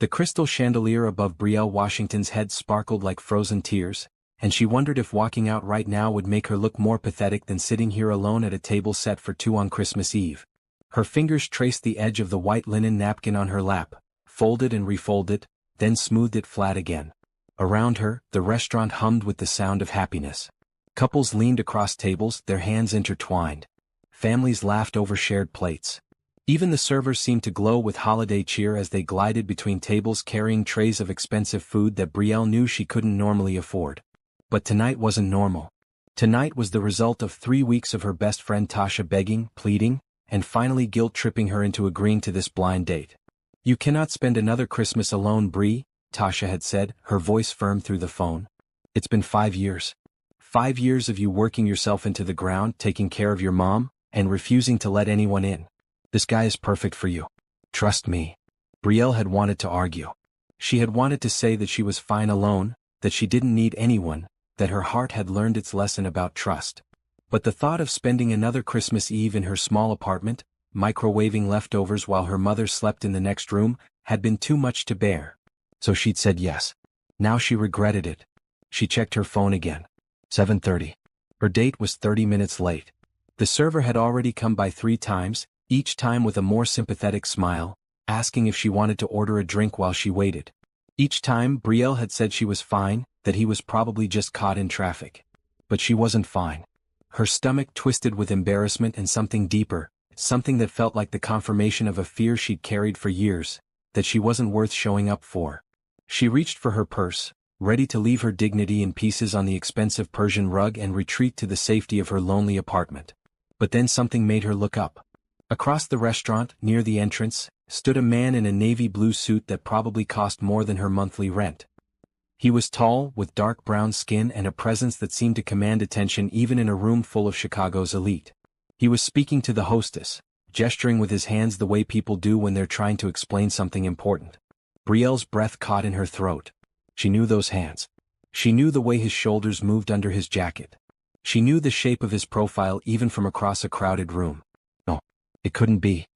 The crystal chandelier above Brielle Washington's head sparkled like frozen tears, and she wondered if walking out right now would make her look more pathetic than sitting here alone at a table set for two on Christmas Eve. Her fingers traced the edge of the white linen napkin on her lap, folded and refolded, then smoothed it flat again. Around her, the restaurant hummed with the sound of happiness. Couples leaned across tables, their hands intertwined. Families laughed over shared plates. Even the servers seemed to glow with holiday cheer as they glided between tables carrying trays of expensive food that Brielle knew she couldn't normally afford. But tonight wasn't normal. Tonight was the result of 3 weeks of her best friend Tasha begging, pleading, and finally guilt-tripping her into agreeing to this blind date. "You cannot spend another Christmas alone, Brie," Tasha had said, her voice firm through the phone. "It's been 5 years. 5 years of you working yourself into the ground, taking care of your mom, and refusing to let anyone in. This guy is perfect for you. Trust me." Brielle had wanted to argue. She had wanted to say that she was fine alone, that she didn't need anyone, that her heart had learned its lesson about trust. But the thought of spending another Christmas Eve in her small apartment, microwaving leftovers while her mother slept in the next room, had been too much to bear. So she'd said yes. Now she regretted it. She checked her phone again. 7:30. Her date was 30 minutes late. The server had already come by 3 times, each time with a more sympathetic smile, asking if she wanted to order a drink while she waited. Each time Brielle had said she was fine, that he was probably just caught in traffic. But she wasn't fine. Her stomach twisted with embarrassment and something deeper, something that felt like the confirmation of a fear she'd carried for years, that she wasn't worth showing up for. She reached for her purse, ready to leave her dignity in pieces on the expensive Persian rug and retreat to the safety of her lonely apartment. But then something made her look up. Across the restaurant, near the entrance, stood a man in a navy blue suit that probably cost more than her monthly rent. He was tall, with dark brown skin and a presence that seemed to command attention even in a room full of Chicago's elite. He was speaking to the hostess, gesturing with his hands the way people do when they're trying to explain something important. Brielle's breath caught in her throat. She knew those hands. She knew the way his shoulders moved under his jacket. She knew the shape of his profile even from across a crowded room. No, it couldn't be.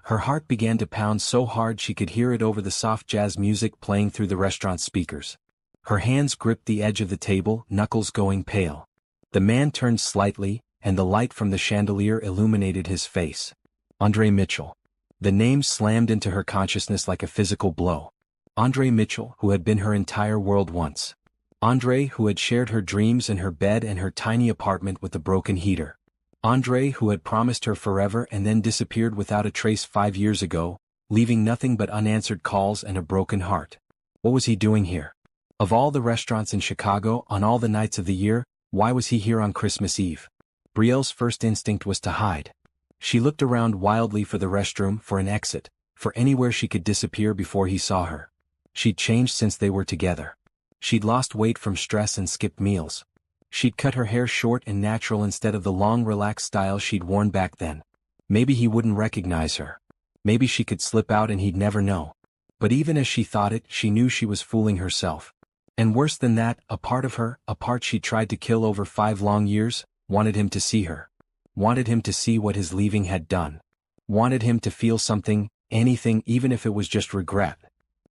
Her heart began to pound so hard she could hear it over the soft jazz music playing through the restaurant speakers. Her hands gripped the edge of the table, knuckles going pale. The man turned slightly, and the light from the chandelier illuminated his face. Andre Mitchell. The name slammed into her consciousness like a physical blow. Andre Mitchell, who had been her entire world once. Andre, who had shared her dreams and her bed and her tiny apartment with the broken heater. Andre, who had promised her forever and then disappeared without a trace 5 years ago, leaving nothing but unanswered calls and a broken heart. What was he doing here? Of all the restaurants in Chicago, on all the nights of the year, why was he here on Christmas Eve? Brielle's first instinct was to hide. She looked around wildly for the restroom, for an exit, for anywhere she could disappear before he saw her. She'd changed since they were together. She'd lost weight from stress and skipped meals. She'd cut her hair short and natural instead of the long relaxed style she'd worn back then. Maybe he wouldn't recognize her. Maybe she could slip out and he'd never know. But even as she thought it, she knew she was fooling herself. And worse than that, a part of her, a part she tried to kill over 5 long years, wanted him to see her. Wanted him to see what his leaving had done. Wanted him to feel something, anything, even if it was just regret.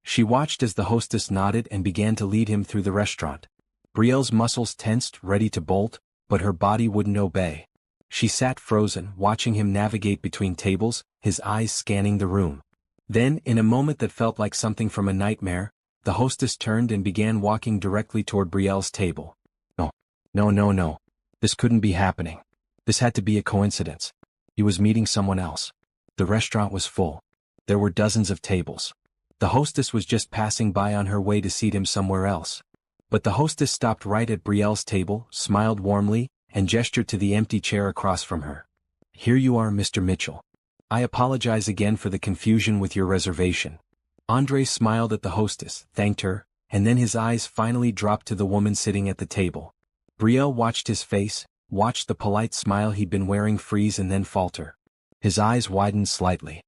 She watched as the hostess nodded and began to lead him through the restaurant. Brielle's muscles tensed, ready to bolt, but her body wouldn't obey. She sat frozen, watching him navigate between tables, his eyes scanning the room. Then, in a moment that felt like something from a nightmare, the hostess turned and began walking directly toward Brielle's table. No. This couldn't be happening. This had to be a coincidence. He was meeting someone else. The restaurant was full. There were dozens of tables. The hostess was just passing by on her way to seat him somewhere else. But the hostess stopped right at Brielle's table, smiled warmly, and gestured to the empty chair across from her. "Here you are, Mr. Mitchell. I apologize again for the confusion with your reservation." Andre smiled at the hostess, thanked her, and then his eyes finally dropped to the woman sitting at the table. Brielle watched his face, watched the polite smile he'd been wearing freeze and then falter. His eyes widened slightly.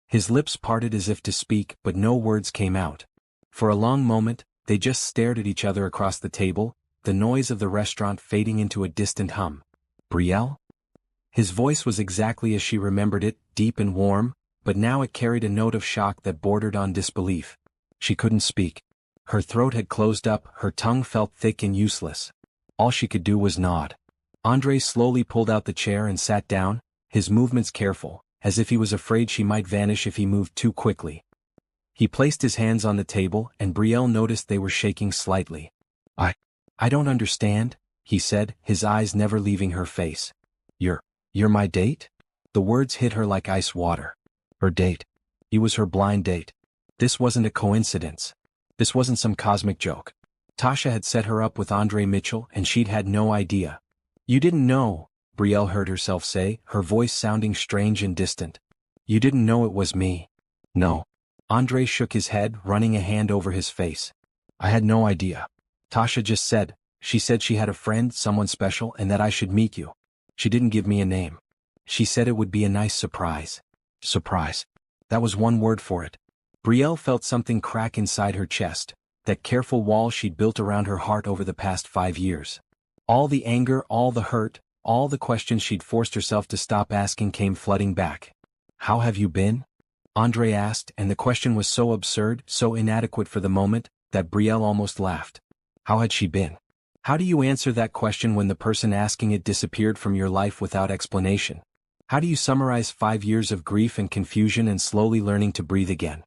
His lips parted as if to speak, but no words came out. For a long moment, they just stared at each other across the table, the noise of the restaurant fading into a distant hum. "Brielle?" His voice was exactly as she remembered it, deep and warm, but now it carried a note of shock that bordered on disbelief. She couldn't speak. Her throat had closed up, her tongue felt thick and useless. All she could do was nod. André slowly pulled out the chair and sat down, his movements careful, as if he was afraid she might vanish if he moved too quickly. He placed his hands on the table and Brielle noticed they were shaking slightly. I don't understand, he said, his eyes never leaving her face. You're my date? The words hit her like ice water. Her date. He was her blind date. This wasn't a coincidence. This wasn't some cosmic joke. Tasha had set her up with Andre Mitchell and she'd had no idea. You didn't know, Brielle heard herself say, her voice sounding strange and distant. You didn't know it was me. No. Andre shook his head, running a hand over his face. I had no idea. Tasha just said, she said she had a friend, someone special, and that I should meet you. She didn't give me a name. She said it would be a nice surprise. Surprise. That was one word for it. Brielle felt something crack inside her chest, that careful wall she'd built around her heart over the past 5 years. All the anger, all the hurt, all the questions she'd forced herself to stop asking came flooding back. How have you been? Andre asked, and the question was so absurd, so inadequate for the moment, that Brielle almost laughed. How had she been? How do you answer that question when the person asking it disappeared from your life without explanation? How do you summarize 5 years of grief and confusion and slowly learning to breathe again?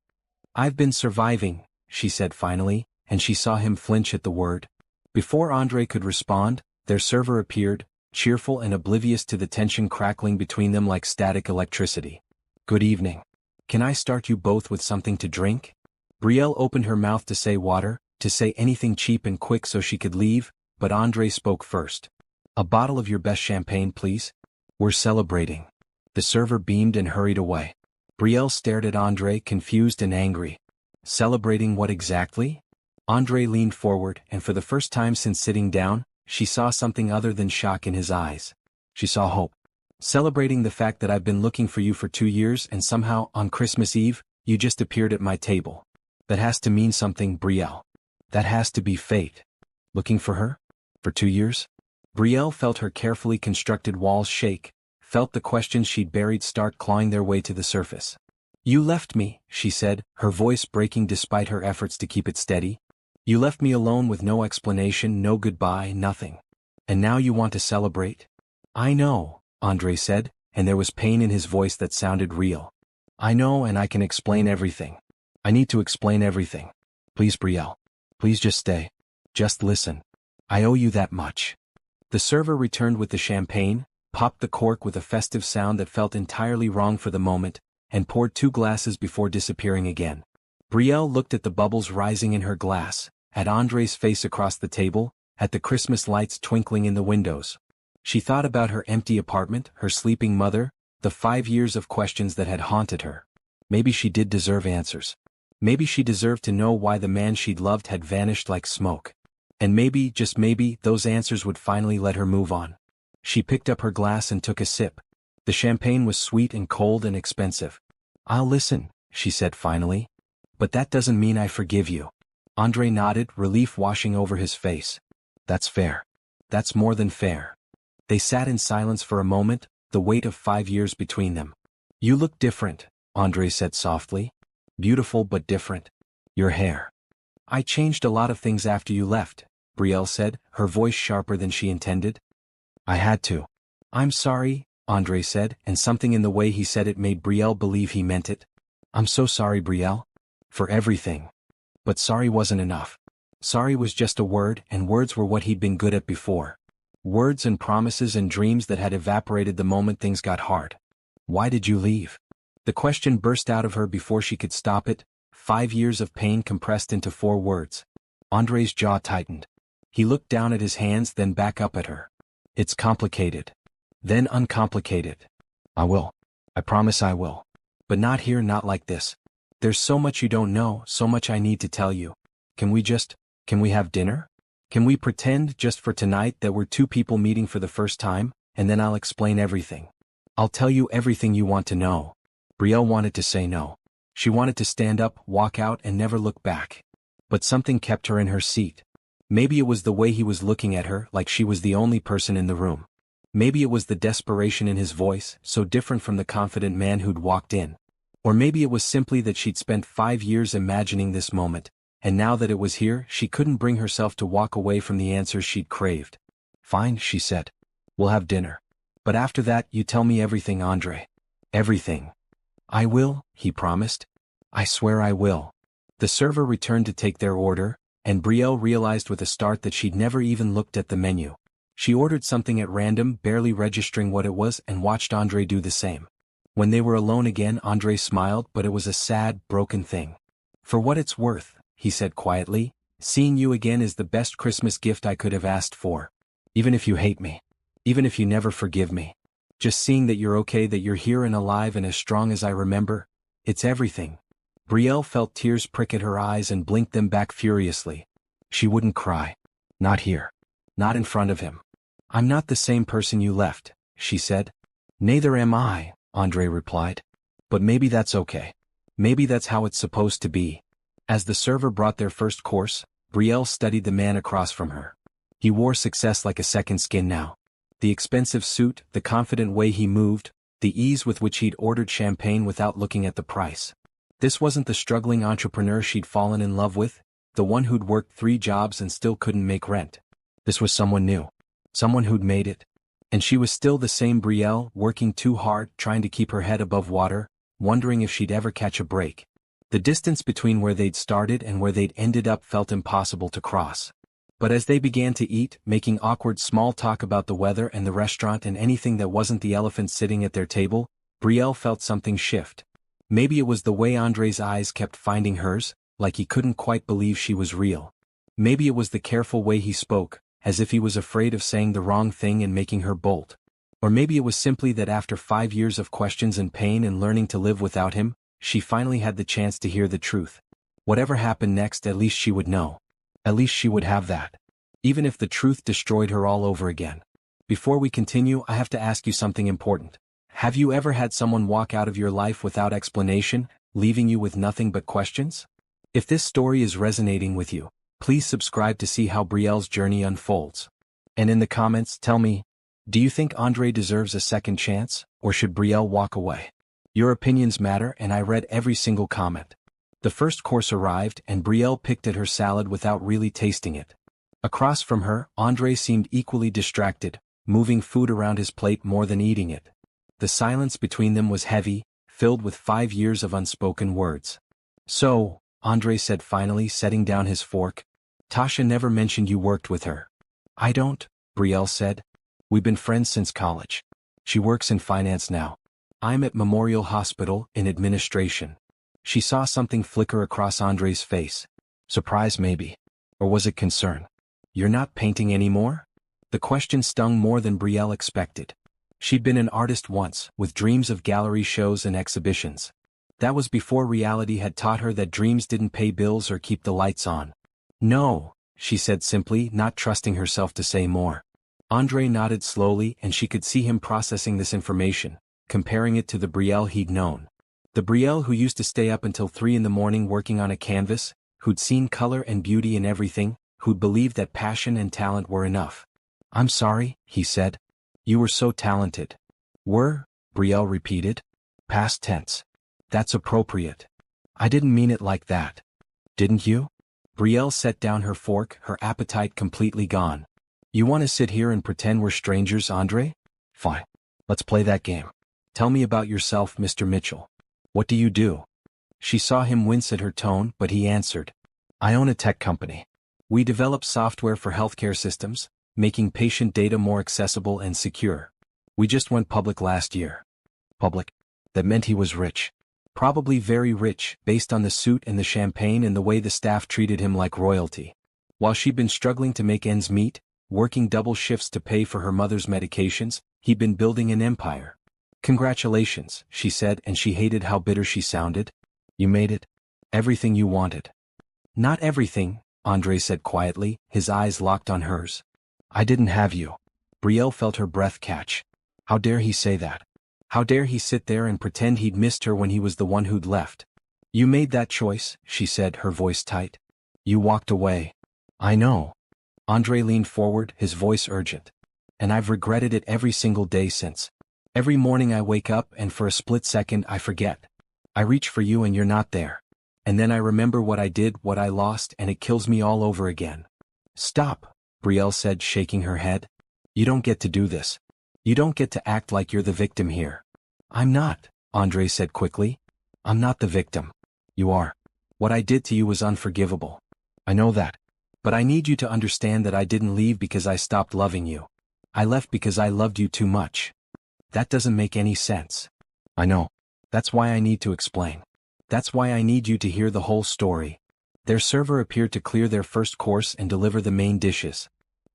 I've been surviving, she said finally, and she saw him flinch at the word. Before Andre could respond, their server appeared, cheerful and oblivious to the tension crackling between them like static electricity. Good evening. Can I start you both with something to drink? Brielle opened her mouth to say water, to say anything cheap and quick so she could leave, but Andre spoke first. A bottle of your best champagne, please. We're celebrating. The server beamed and hurried away. Brielle stared at Andre, confused and angry. Celebrating what exactly? Andre leaned forward, and for the first time since sitting down, she saw something other than shock in his eyes. She saw hope. Celebrating the fact that I've been looking for you for 2 years and somehow, on Christmas Eve, you just appeared at my table. That has to mean something, Brielle. That has to be fate. Looking for her? For 2 years? Brielle felt her carefully constructed walls shake, felt the questions she'd buried start clawing their way to the surface. You left me, she said, her voice breaking despite her efforts to keep it steady. You left me alone with no explanation, no goodbye, nothing. And now you want to celebrate? I know, Andre said, and there was pain in his voice that sounded real. I know, and I can explain everything. I need to explain everything. Please, Brielle. Please just stay. Just listen. I owe you that much. The server returned with the champagne, popped the cork with a festive sound that felt entirely wrong for the moment, and poured 2 glasses before disappearing again. Brielle looked at the bubbles rising in her glass, at Andre's face across the table, at the Christmas lights twinkling in the windows. She thought about her empty apartment, her sleeping mother, the 5 years of questions that had haunted her. Maybe she did deserve answers. Maybe she deserved to know why the man she'd loved had vanished like smoke. And maybe, just maybe, those answers would finally let her move on. She picked up her glass and took a sip. The champagne was sweet and cold and expensive. I'll listen, she said finally. But that doesn't mean I forgive you. Andre nodded, relief washing over his face. That's fair. That's more than fair. They sat in silence for a moment, the weight of 5 years between them. You look different, Andre said softly. Beautiful but different. Your hair. I changed a lot of things after you left, Brielle said, her voice sharper than she intended. I had to. I'm sorry, Andre said, and something in the way he said it made Brielle believe he meant it. I'm so sorry, Brielle. For everything. But sorry wasn't enough. Sorry was just a word, and words were what he'd been good at before. Words and promises and dreams that had evaporated the moment things got hard. Why did you leave? The question burst out of her before she could stop it, 5 years of pain compressed into 4 words. Andre's jaw tightened. He looked down at his hands, then back up at her. It's complicated. Then uncomplicated. I will. I promise I will. But not here, not like this. There's so much you don't know, so much I need to tell you. Can we have dinner? Can we pretend, just for tonight, that we're 2 people meeting for the first time, and then I'll explain everything. I'll tell you everything you want to know. Brielle wanted to say no. She wanted to stand up, walk out, and never look back. But something kept her in her seat. Maybe it was the way he was looking at her, like she was the only person in the room. Maybe it was the desperation in his voice, so different from the confident man who'd walked in. Or maybe it was simply that she'd spent 5 years imagining this moment, and now that it was here, she couldn't bring herself to walk away from the answers she'd craved. "Fine," she said. "We'll have dinner. But after that, you tell me everything, Andre. Everything." "I will," he promised. "I swear I will." The server returned to take their order, and Brielle realized with a start that she'd never even looked at the menu. She ordered something at random, barely registering what it was, and watched Andre do the same. When they were alone again, Andre smiled, but it was a sad, broken thing. "For what it's worth," he said quietly, "seeing you again is the best Christmas gift I could have asked for. Even if you hate me. Even if you never forgive me. Just seeing that you're okay, that you're here and alive and as strong as I remember. It's everything." Brielle felt tears prick at her eyes and blinked them back furiously. She wouldn't cry. Not here. Not in front of him. "I'm not the same person you left," she said. "Neither am I," Andre replied. "But maybe that's okay. Maybe that's how it's supposed to be." As the server brought their first course, Brielle studied the man across from her. He wore success like a second skin now. The expensive suit, the confident way he moved, the ease with which he'd ordered champagne without looking at the price. This wasn't the struggling entrepreneur she'd fallen in love with, the one who'd worked 3 jobs and still couldn't make rent. This was someone new. Someone who'd made it. And she was still the same Brielle, working too hard, trying to keep her head above water, wondering if she'd ever catch a break. The distance between where they'd started and where they'd ended up felt impossible to cross. But as they began to eat, making awkward small talk about the weather and the restaurant and anything that wasn't the elephant sitting at their table, Brielle felt something shift. Maybe it was the way Andre's eyes kept finding hers, like he couldn't quite believe she was real. Maybe it was the careful way he spoke, as if he was afraid of saying the wrong thing and making her bolt. Or maybe it was simply that after 5 years of questions and pain and learning to live without him, she finally had the chance to hear the truth. Whatever happened next, at least she would know. At least she would have that. Even if the truth destroyed her all over again. Before we continue, I have to ask you something important. Have you ever had someone walk out of your life without explanation, leaving you with nothing but questions? If this story is resonating with you, please subscribe to see how Brielle's journey unfolds. And in the comments, tell me, do you think Andre deserves a second chance, or should Brielle walk away? Your opinions matter, and I read every single comment. The first course arrived, and Brielle picked at her salad without really tasting it. Across from her, Andre seemed equally distracted, moving food around his plate more than eating it. The silence between them was heavy, filled with 5 years of unspoken words. "So," Andre said finally, setting down his fork, "Tasha never mentioned you worked with her." "I don't," Brielle said. "We've been friends since college. She works in finance now. I'm at Memorial Hospital, in administration." She saw something flicker across Andre's face. Surprise maybe. Or was it concern? "You're not painting anymore?" The question stung more than Brielle expected. She'd been an artist once, with dreams of gallery shows and exhibitions. That was before reality had taught her that dreams didn't pay bills or keep the lights on. "No," she said simply, not trusting herself to say more. Andre nodded slowly, and she could see him processing this information, comparing it to the Brielle he'd known. The Brielle who used to stay up until 3 in the morning working on a canvas, who'd seen color and beauty in everything, who'd believed that passion and talent were enough. "I'm sorry," he said. "You were so talented." "Were?" Brielle repeated. Past tense. "That's appropriate. I didn't mean it like that." "Didn't you?" Brielle set down her fork, her appetite completely gone. "You want to sit here and pretend we're strangers, Andre? Fine. Let's play that game. Tell me about yourself, Mr. Mitchell. What do you do?" She saw him wince at her tone, but he answered. "I own a tech company. We develop software for healthcare systems, making patient data more accessible and secure. We just went public last year." Public? That meant he was rich. Probably very rich, based on the suit and the champagne and the way the staff treated him like royalty. While she'd been struggling to make ends meet, working double shifts to pay for her mother's medications, he'd been building an empire. "Congratulations," she said, and she hated how bitter she sounded. "You made it. Everything you wanted." "Not everything," Andre said quietly, his eyes locked on hers. "I didn't have you." Brielle felt her breath catch. How dare he say that? How dare he sit there and pretend he'd missed her when he was the one who'd left? "You made that choice," she said, her voice tight. "You walked away." "I know." Andre leaned forward, his voice urgent. "And I've regretted it every single day since. Every morning I wake up and for a split second I forget. I reach for you and you're not there. And then I remember what I did, what I lost, and it kills me all over again. Stop, Brielle said, shaking her head. You don't get to do this. You don't get to act like you're the victim here. I'm not, Andre said quickly. I'm not the victim. You are. What I did to you was unforgivable. I know that. But I need you to understand that I didn't leave because I stopped loving you. I left because I loved you too much. That doesn't make any sense. I know. That's why I need to explain. That's why I need you to hear the whole story. Their server appeared to clear their first course and deliver the main dishes.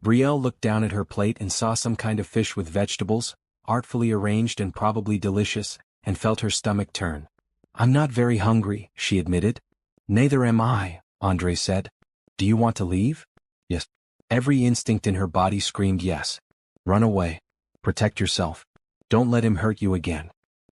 Brielle looked down at her plate and saw some kind of fish with vegetables, artfully arranged and probably delicious, and felt her stomach turn. I'm not very hungry, she admitted. Neither am I, Andre said. Do you want to leave? Yes. Every instinct in her body screamed yes. Run away. Protect yourself. Don't let him hurt you again.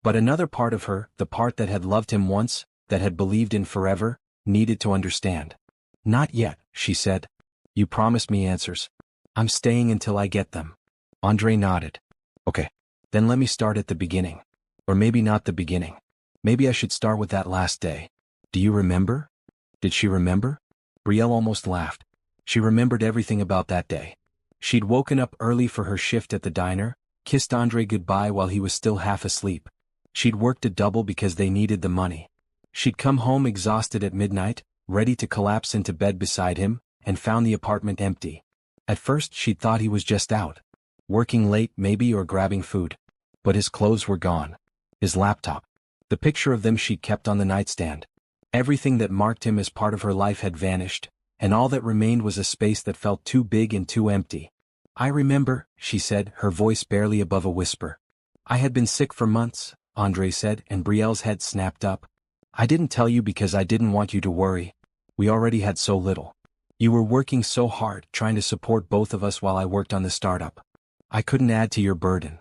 But another part of her, the part that had loved him once, that had believed in forever, needed to understand. Not yet, she said. You promised me answers. I'm staying until I get them. Andre nodded. Okay. Then let me start at the beginning. Or maybe not the beginning. Maybe I should start with that last day. Do you remember? Did she remember? Brielle almost laughed. She remembered everything about that day. She'd woken up early for her shift at the diner, kissed Andre goodbye while he was still half asleep. She'd worked a double because they needed the money. She'd come home exhausted at midnight, ready to collapse into bed beside him, and found the apartment empty. At first she'd thought he was just out. Working late maybe or grabbing food. But his clothes were gone. His laptop. The picture of them she'd kept on the nightstand. Everything that marked him as part of her life had vanished, and all that remained was a space that felt too big and too empty. I remember, she said, her voice barely above a whisper. I had been sick for months, Andre said, and Brielle's head snapped up. I didn't tell you because I didn't want you to worry. We already had so little. You were working so hard, trying to support both of us while I worked on the startup. I couldn't add to your burden.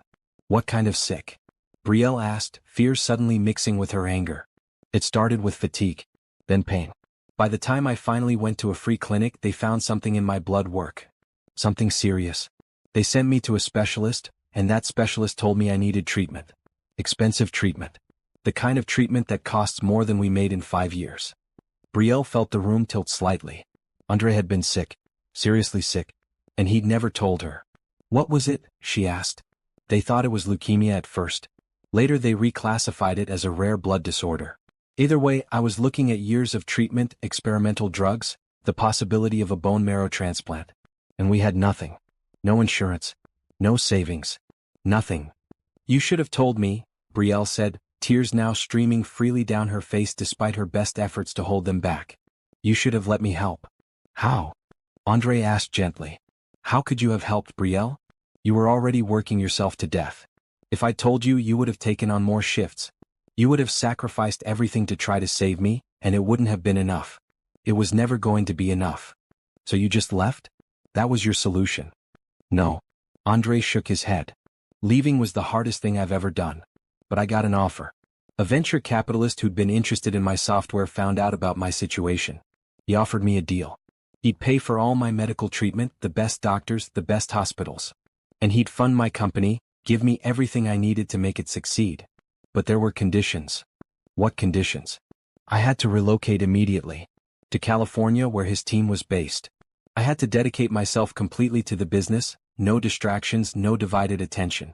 What kind of sick? Brielle asked, fear suddenly mixing with her anger. It started with fatigue, then pain. By the time I finally went to a free clinic, they found something in my blood work. Something serious. They sent me to a specialist, and that specialist told me I needed treatment. Expensive treatment. The kind of treatment that costs more than we made in 5 years. Brielle felt the room tilt slightly. Andre had been sick. Seriously sick. And he'd never told her. What was it? She asked. They thought it was leukemia at first. Later they reclassified it as a rare blood disorder. Either way, I was looking at years of treatment, experimental drugs, the possibility of a bone marrow transplant. And we had nothing. No insurance. No savings. Nothing. You should have told me, Brielle said, tears now streaming freely down her face despite her best efforts to hold them back. You should have let me help. How? Andre asked gently. How could you have helped, Brielle? You were already working yourself to death. If I'd told you, you would have taken on more shifts. You would have sacrificed everything to try to save me, and it wouldn't have been enough. It was never going to be enough. So you just left? That was your solution. No. Andre shook his head. Leaving was the hardest thing I've ever done. But I got an offer. A venture capitalist who'd been interested in my software found out about my situation. He offered me a deal. He'd pay for all my medical treatment, the best doctors, the best hospitals. And he'd fund my company, give me everything I needed to make it succeed. But there were conditions. What conditions? I had to relocate immediately. To California, where his team was based. I had to dedicate myself completely to the business, no distractions, no divided attention.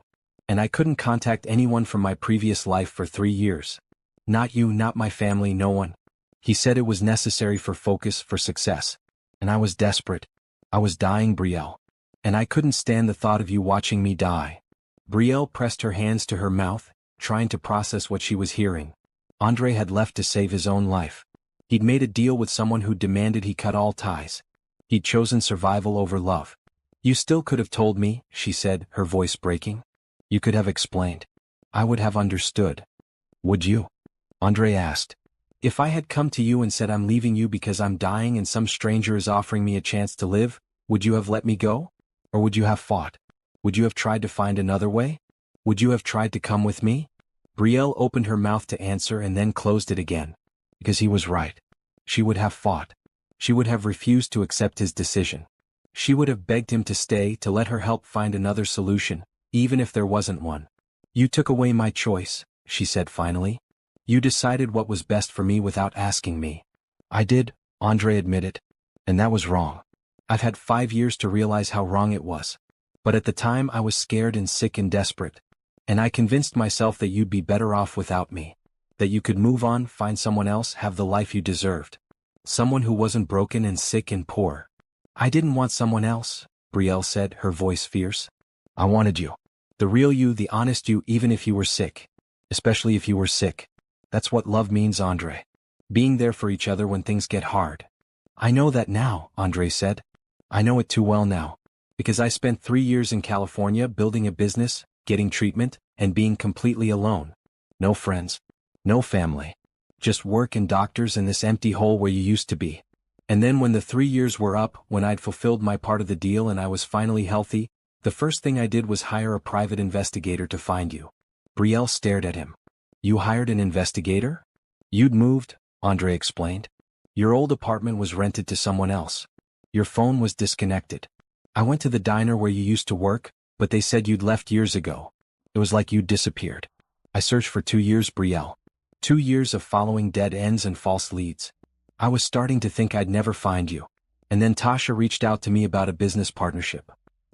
And I couldn't contact anyone from my previous life for 3 years. Not you, not my family, no one. He said it was necessary for focus, for success. And I was desperate. I was dying, Brielle. And I couldn't stand the thought of you watching me die. Brielle pressed her hands to her mouth, trying to process what she was hearing. Andre had left to save his own life. He'd made a deal with someone who demanded he cut all ties. He'd chosen survival over love. You still could have told me, she said, her voice breaking. You could have explained. I would have understood. Would you? Andre asked. If I had come to you and said I'm leaving you because I'm dying and some stranger is offering me a chance to live, would you have let me go? Or would you have fought? Would you have tried to find another way? Would you have tried to come with me? Brielle opened her mouth to answer and then closed it again. Because he was right. She would have fought. She would have refused to accept his decision. She would have begged him to stay, to let her help find another solution, even if there wasn't one. You took away my choice, she said finally. You decided what was best for me without asking me. I did, Andre admitted. And that was wrong. I've had 5 years to realize how wrong it was. But at the time I was scared and sick and desperate. And I convinced myself that you'd be better off without me. That you could move on, find someone else, have the life you deserved. Someone who wasn't broken and sick and poor. I didn't want someone else, Brielle said, her voice fierce. I wanted you. The real you, the honest you, even if you were sick. Especially if you were sick. That's what love means, Andre. Being there for each other when things get hard. I know that now, Andre said. I know it too well now. Because I spent 3 years in California building a business, getting treatment, and being completely alone. No friends. No family. Just work and doctors and this empty hole where you used to be. And then when the 3 years were up, when I'd fulfilled my part of the deal and I was finally healthy, the first thing I did was hire a private investigator to find you. Brielle stared at him. You hired an investigator? You'd moved, Andre explained. Your old apartment was rented to someone else. Your phone was disconnected. I went to the diner where you used to work, but they said you'd left years ago. It was like you'd disappeared. I searched for 2 years, Brielle. 2 years of following dead ends and false leads. I was starting to think I'd never find you. And then Tasha reached out to me about a business partnership.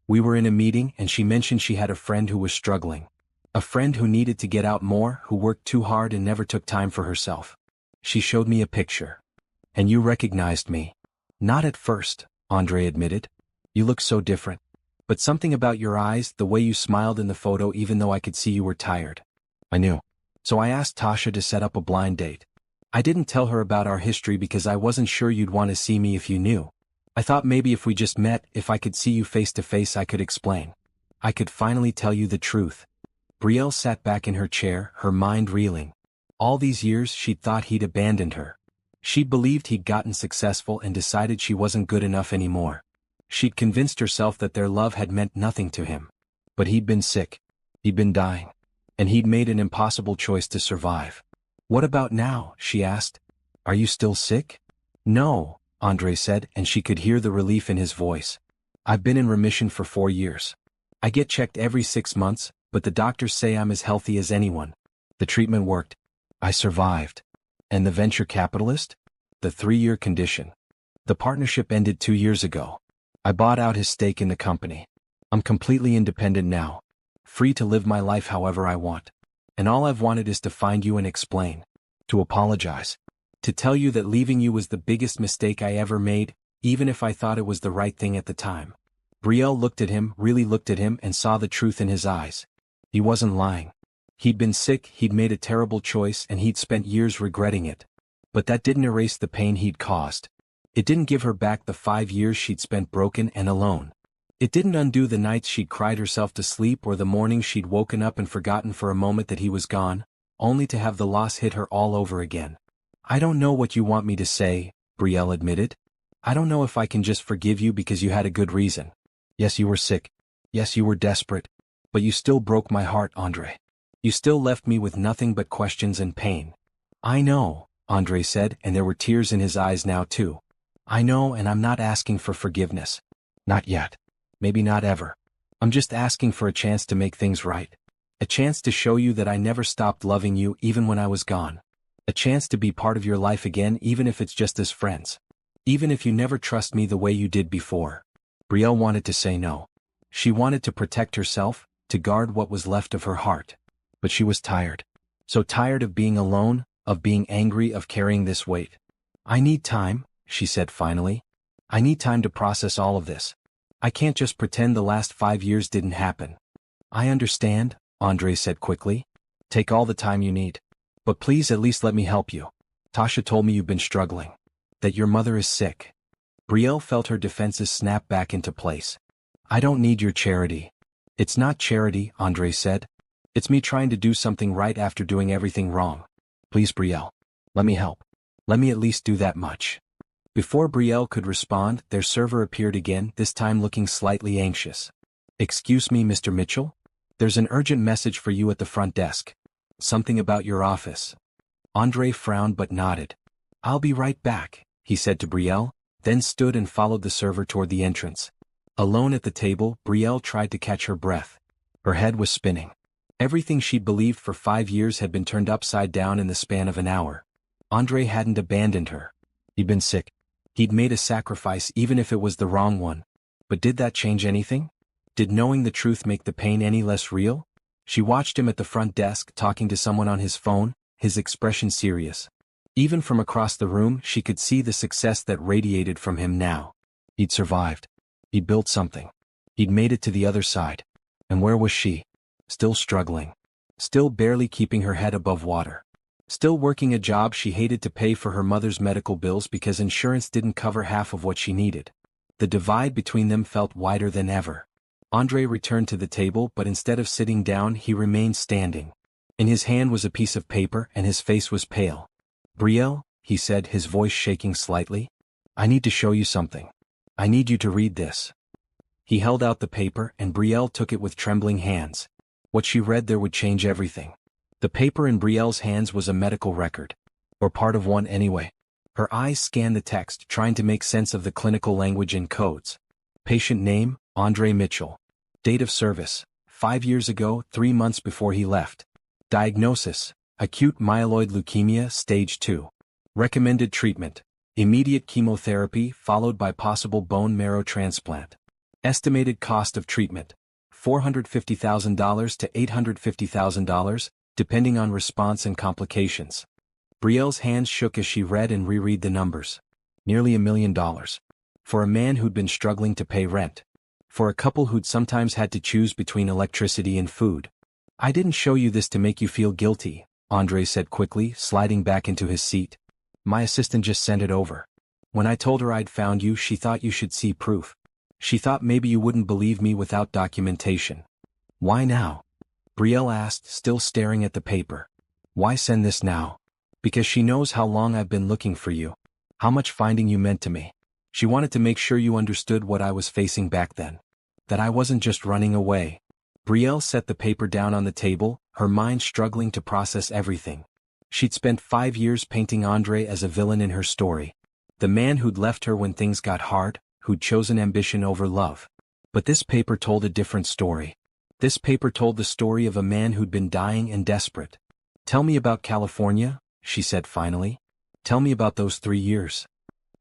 We were in a meeting and she mentioned she had a friend who was struggling. A friend who needed to get out more, who worked too hard and never took time for herself. She showed me a picture. And you recognized me. Not at first, Andre admitted. You look so different. But something about your eyes, the way you smiled in the photo even though I could see you were tired. I knew. So I asked Tasha to set up a blind date. I didn't tell her about our history because I wasn't sure you'd want to see me if you knew. I thought maybe if we just met, if I could see you face to face I could explain. I could finally tell you the truth. Brielle sat back in her chair, her mind reeling. All these years she'd thought he'd abandoned her. She'd believed he'd gotten successful and decided she wasn't good enough anymore. She'd convinced herself that their love had meant nothing to him. But he'd been sick. He'd been dying. And he'd made an impossible choice to survive. What about now? She asked. Are you still sick? No, Andre said, and she could hear the relief in his voice. I've been in remission for 4 years. I get checked every 6 months, but the doctors say I'm as healthy as anyone. The treatment worked. I survived. And the venture capitalist? The 3-year condition. The partnership ended 2 years ago. I bought out his stake in the company. I'm completely independent now. Free to live my life however I want. And all I've wanted is to find you and explain. To apologize. To tell you that leaving you was the biggest mistake I ever made, even if I thought it was the right thing at the time. Brielle looked at him, really looked at him, and saw the truth in his eyes. He wasn't lying. He'd been sick, he'd made a terrible choice, and he'd spent years regretting it. But that didn't erase the pain he'd caused. It didn't give her back the 5 years she'd spent broken and alone. It didn't undo the nights she'd cried herself to sleep or the mornings she'd woken up and forgotten for a moment that he was gone, only to have the loss hit her all over again. I don't know what you want me to say, Brielle admitted. I don't know if I can just forgive you because you had a good reason. Yes, you were sick. Yes, you were desperate. But you still broke my heart, Andre. You still left me with nothing but questions and pain. I know, Andre said, and there were tears in his eyes now too. I know, and I'm not asking for forgiveness. Not yet. Maybe not ever. I'm just asking for a chance to make things right. A chance to show you that I never stopped loving you even when I was gone. A chance to be part of your life again even if it's just as friends. Even if you never trust me the way you did before. Brielle wanted to say no. She wanted to protect herself, to guard what was left of her heart. But she was tired. So tired of being alone, of being angry, of carrying this weight. I need time, she said finally. I need time to process all of this. I can't just pretend the last 5 years didn't happen. I understand, Andre said quickly. Take all the time you need. But please at least let me help you. Tasha told me you've been struggling. That your mother is sick. Brielle felt her defenses snap back into place. I don't need your charity. It's not charity, Andre said. It's me trying to do something right after doing everything wrong. Please, Brielle. Let me help. Let me at least do that much. Before Brielle could respond, their server appeared again, this time looking slightly anxious. Excuse me, Mr. Mitchell? There's an urgent message for you at the front desk. Something about your office. Andre frowned but nodded. I'll be right back, he said to Brielle, then stood and followed the server toward the entrance. Alone at the table, Brielle tried to catch her breath. Her head was spinning. Everything she'd believed for 5 years had been turned upside down in the span of an hour. Andre hadn't abandoned her. He'd been sick. He'd made a sacrifice even if it was the wrong one. But did that change anything? Did knowing the truth make the pain any less real? She watched him at the front desk talking to someone on his phone, his expression serious. Even from across the room she could see the success that radiated from him now. He'd survived. He'd built something. He'd made it to the other side. And where was she? Still struggling. Still barely keeping her head above water. Still working a job she hated to pay for her mother's medical bills because insurance didn't cover half of what she needed. The divide between them felt wider than ever. Andre returned to the table, but instead of sitting down he remained standing. In his hand was a piece of paper and his face was pale. "Brielle," he said, his voice shaking slightly. "I need to show you something. I need you to read this." He held out the paper and Brielle took it with trembling hands. What she read there would change everything. The paper in Brielle's hands was a medical record. Or part of one anyway. Her eyes scanned the text, trying to make sense of the clinical language and codes. Patient name, Andre Mitchell. Date of service, 5 years ago, 3 months before he left. Diagnosis, acute myeloid leukemia, stage 2. Recommended treatment, immediate chemotherapy followed by possible bone marrow transplant. Estimated cost of treatment, $450,000 to $850,000, depending on response and complications. Brielle's hands shook as she read and reread the numbers. Nearly $1 million. For a man who'd been struggling to pay rent. For a couple who'd sometimes had to choose between electricity and food. "I didn't show you this to make you feel guilty," Andre said quickly, sliding back into his seat. "My assistant just sent it over. When I told her I'd found you, she thought you should see proof. She thought maybe you wouldn't believe me without documentation." "Why now?" Brielle asked, still staring at the paper. "Why send this now?" "Because she knows how long I've been looking for you. How much finding you meant to me. She wanted to make sure you understood what I was facing back then. That I wasn't just running away." Brielle set the paper down on the table, her mind struggling to process everything. She'd spent 5 years painting Andre as a villain in her story. The man who'd left her when things got hard, who'd chosen ambition over love. But this paper told a different story. This paper told the story of a man who'd been dying and desperate. "Tell me about California," she said finally. "Tell me about those 3 years."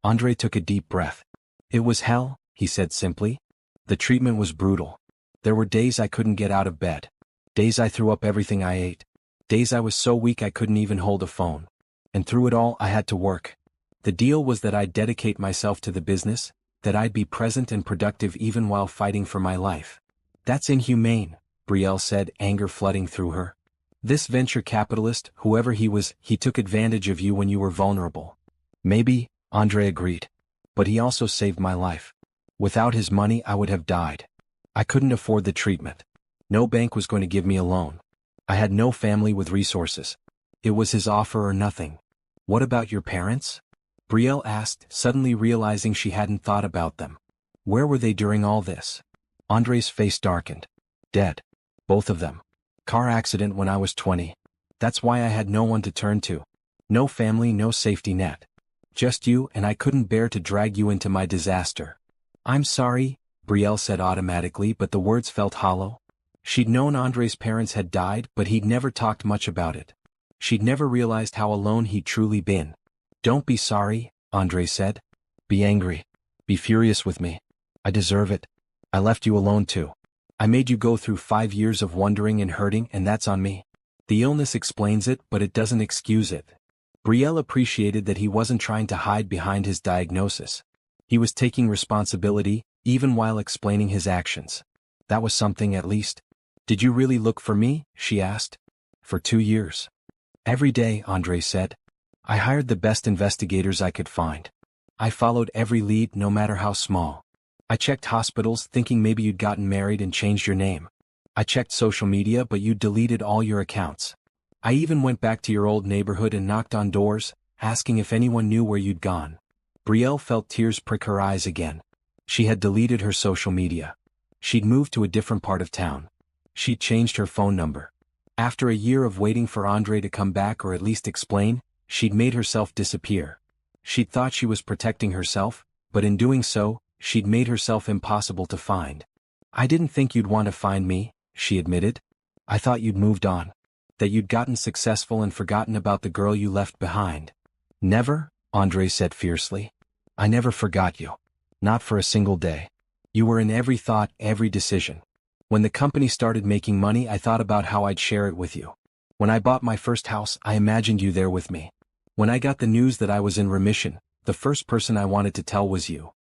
Andre took a deep breath. "It was hell," he said simply. "The treatment was brutal. There were days I couldn't get out of bed. Days I threw up everything I ate. Days I was so weak I couldn't even hold a phone. And through it all I had to work. The deal was that I'd dedicate myself to the business, that I'd be present and productive even while fighting for my life." "That's inhumane," Brielle said, anger flooding through her. "This venture capitalist, whoever he was, he took advantage of you when you were vulnerable." "Maybe," Andre agreed. "But he also saved my life. Without his money I would have died. I couldn't afford the treatment. No bank was going to give me a loan. I had no family with resources. It was his offer or nothing." "What about your parents?" Brielle asked, suddenly realizing she hadn't thought about them. "Where were they during all this?" Andre's face darkened. "Dead. Both of them. Car accident when I was 20. That's why I had no one to turn to. No family, no safety net. Just you, and I couldn't bear to drag you into my disaster." "I'm sorry," Brielle said automatically, but the words felt hollow. She'd known Andre's parents had died, but he'd never talked much about it. She'd never realized how alone he'd truly been. "Don't be sorry," Andre said. "Be angry. Be furious with me. I deserve it. I left you alone too. I made you go through 5 years of wondering and hurting, and that's on me. The illness explains it, but it doesn't excuse it." Brielle appreciated that he wasn't trying to hide behind his diagnosis. He was taking responsibility, even while explaining his actions. That was something at least. "Did you really look for me?" she asked. "For 2 years. Every day," Andre said. "I hired the best investigators I could find. I followed every lead, no matter how small. I checked hospitals thinking maybe you'd gotten married and changed your name. I checked social media, but you'd deleted all your accounts. I even went back to your old neighborhood and knocked on doors, asking if anyone knew where you'd gone." Brielle felt tears prick her eyes again. She had deleted her social media. She'd moved to a different part of town. She'd changed her phone number. After a year of waiting for Andre to come back or at least explain, she'd made herself disappear. She'd thought she was protecting herself, but in doing so, she'd made herself impossible to find. "I didn't think you'd want to find me," she admitted. I thought you'd moved on. That you'd gotten successful and forgotten about the girl you left behind. Never, Andre said fiercely. I never forgot you. Not for a single day. You were in every thought, every decision. When the company started making money, I thought about how I'd share it with you. When I bought my first house, I imagined you there with me. When I got the news that I was in remission, the first person I wanted to tell was you.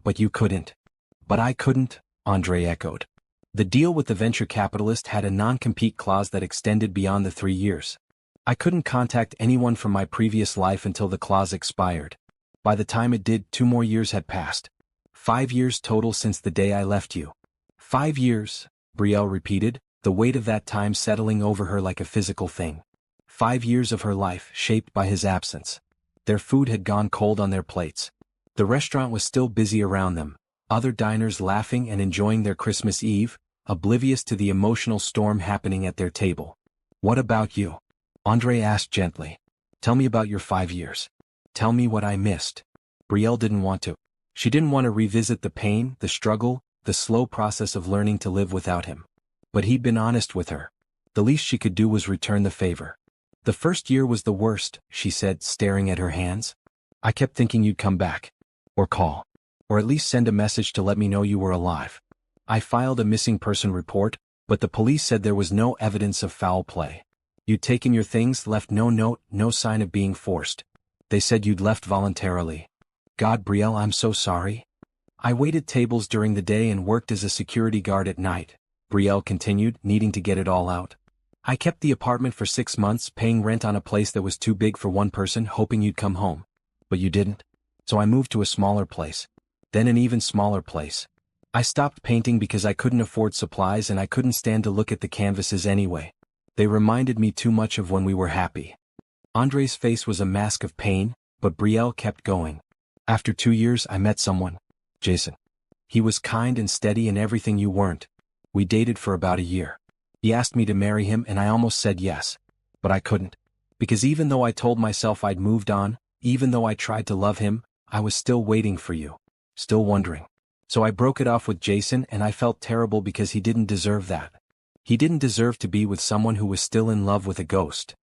But you couldn't. But I couldn't, Andre echoed. The deal with the venture capitalist had a non-compete clause that extended beyond the 3 years. I couldn't contact anyone from my previous life until the clause expired. By the time it did, 2 more years had passed. 5 years total since the day I left you. 5 years, Brielle repeated, the weight of that time settling over her like a physical thing. 5 years of her life shaped by his absence. Their food had gone cold on their plates. The restaurant was still busy around them, other diners laughing and enjoying their Christmas Eve, oblivious to the emotional storm happening at their table. What about you? Andre asked gently. Tell me about your 5 years. Tell me what I missed. Brielle didn't want to. She didn't want to revisit the pain, the struggle, the slow process of learning to live without him. But he'd been honest with her. The least she could do was return the favor. The first year was the worst, she said, staring at her hands. I kept thinking you'd come back. Or call. Or at least send a message to let me know you were alive. I filed a missing person report, but the police said there was no evidence of foul play. You'd taken your things, left no note, no sign of being forced. They said you'd left voluntarily. God, Brielle, I'm so sorry. I waited tables during the day and worked as a security guard at night, Brielle continued, needing to get it all out. I kept the apartment for 6 months, paying rent on a place that was too big for one person, hoping you'd come home. But you didn't. So I moved to a smaller place. Then an even smaller place. I stopped painting because I couldn't afford supplies and I couldn't stand to look at the canvases anyway. They reminded me too much of when we were happy. Andre's face was a mask of pain, but Brielle kept going. After 2 years I met someone. Jason. He was kind and steady and everything you weren't. We dated for about a year. He asked me to marry him and I almost said yes. But I couldn't. Because even though I told myself I'd moved on, even though I tried to love him, I was still waiting for you. Still wondering. So I broke it off with Jason and I felt terrible because he didn't deserve that. He didn't deserve to be with someone who was still in love with a ghost.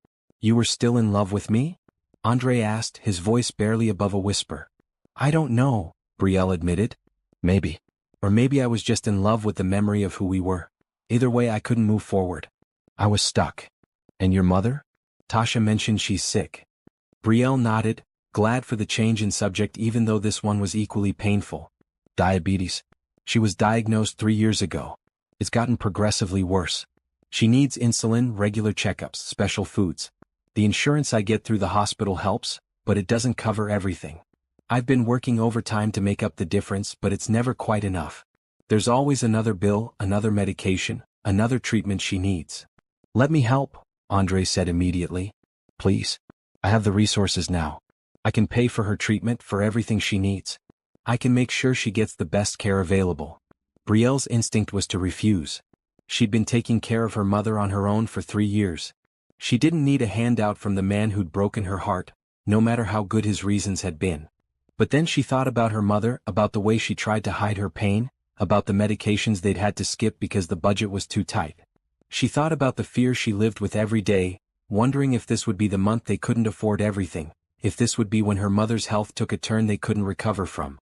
You were still in love with me? Andre asked, his voice barely above a whisper. I don't know, Brielle admitted. Maybe. Or maybe I was just in love with the memory of who we were. Either way I couldn't move forward. I was stuck. And your mother? Tasha mentioned she's sick. Brielle nodded, glad for the change in subject even though this one was equally painful. Diabetes. She was diagnosed 3 years ago. It's gotten progressively worse. She needs insulin, regular checkups, special foods. The insurance I get through the hospital helps, but it doesn't cover everything. I've been working overtime to make up the difference, but it's never quite enough. There's always another bill, another medication, another treatment she needs. Let me help, Andre said immediately. Please. I have the resources now. I can pay for her treatment, for everything she needs. I can make sure she gets the best care available. Brielle's instinct was to refuse. She'd been taking care of her mother on her own for 3 years. She didn't need a handout from the man who'd broken her heart, no matter how good his reasons had been. But then she thought about her mother, about the way she tried to hide her pain, about the medications they'd had to skip because the budget was too tight. She thought about the fear she lived with every day, wondering if this would be the month they couldn't afford everything, if this would be when her mother's health took a turn they couldn't recover from.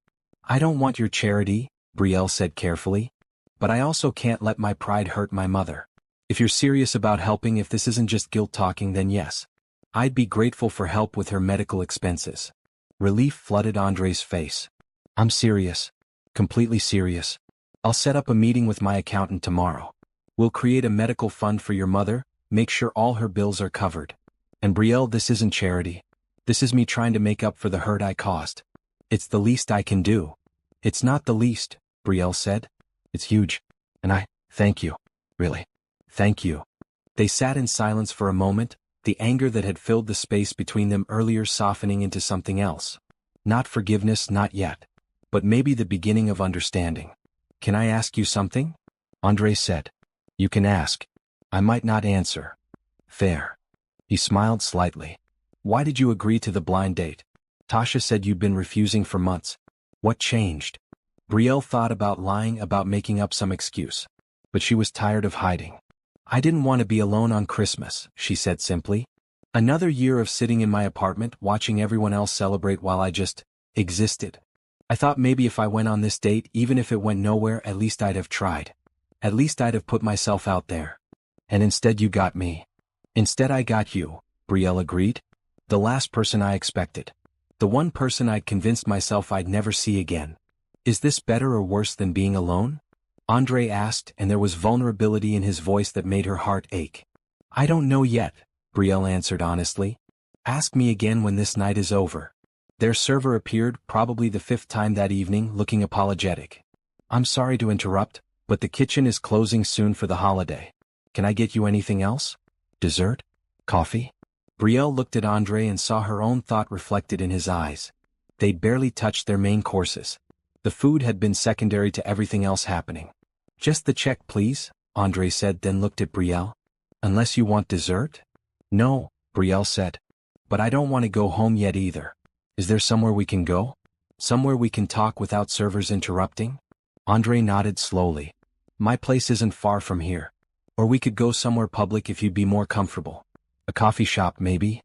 I don't want your charity, Brielle said carefully. But I also can't let my pride hurt my mother. If you're serious about helping, if this isn't just guilt talking, then yes. I'd be grateful for help with her medical expenses. Relief flooded Andre's face. I'm serious. Completely serious. I'll set up a meeting with my accountant tomorrow. We'll create a medical fund for your mother, make sure all her bills are covered. And Brielle, this isn't charity. This is me trying to make up for the hurt I caused. It's the least I can do. It's not the least, Brielle said. It's huge. And thank you. Really. Thank you. They sat in silence for a moment, the anger that had filled the space between them earlier softening into something else. Not forgiveness, not yet. But maybe the beginning of understanding. Can I ask you something? Andre said. You can ask. I might not answer. Fair. He smiled slightly. Why did you agree to the blind date? Tasha said you'd been refusing for months. What changed? Brielle thought about lying, about making up some excuse. But she was tired of hiding. I didn't want to be alone on Christmas, she said simply. Another year of sitting in my apartment watching everyone else celebrate while I just existed. I thought maybe if I went on this date, even if it went nowhere, at least I'd have tried. At least I'd have put myself out there. And instead you got me. Instead I got you, Brielle agreed. The last person I expected. The one person I'd convinced myself I'd never see again. Is this better or worse than being alone? Andre asked, and there was vulnerability in his voice that made her heart ache. I don't know yet, Brielle answered honestly. Ask me again when this night is over. Their server appeared, probably the 5th time that evening, looking apologetic. I'm sorry to interrupt, but the kitchen is closing soon for the holiday. Can I get you anything else? Dessert? Coffee? Brielle looked at Andre and saw her own thought reflected in his eyes. They'd barely touched their main courses. The food had been secondary to everything else happening. Just the check, please, Andre said, then looked at Brielle. Unless you want dessert? No, Brielle said. But I don't want to go home yet either. Is there somewhere we can go? Somewhere we can talk without servers interrupting? Andre nodded slowly. My place isn't far from here. Or we could go somewhere public if you'd be more comfortable. A coffee shop, maybe?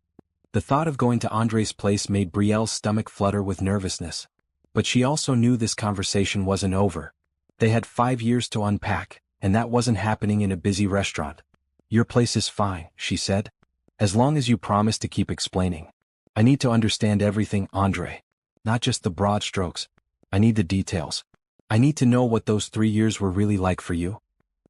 The thought of going to Andre's place made Brielle's stomach flutter with nervousness. But she also knew this conversation wasn't over. They had 5 years to unpack, and that wasn't happening in a busy restaurant. Your place is fine, she said. As long as you promise to keep explaining. I need to understand everything, Andre. Not just the broad strokes. I need the details. I need to know what those 3 years were really like for you.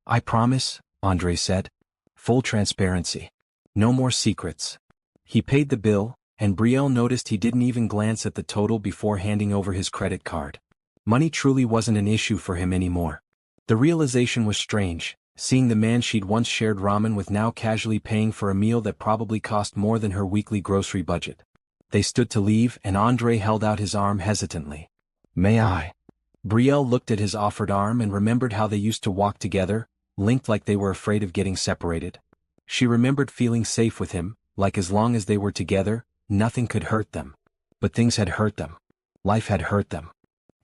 I promise, Andre said. Full transparency. No more secrets. He paid the bill, and Brielle noticed he didn't even glance at the total before handing over his credit card. Money truly wasn't an issue for him anymore. The realization was strange, seeing the man she'd once shared ramen with now casually paying for a meal that probably cost more than her weekly grocery budget. They stood to leave, and Andre held out his arm hesitantly. May I? Brielle looked at his offered arm and remembered how they used to walk together, linked like they were afraid of getting separated. She remembered feeling safe with him, like as long as they were together, nothing could hurt them. But things had hurt them. Life had hurt them.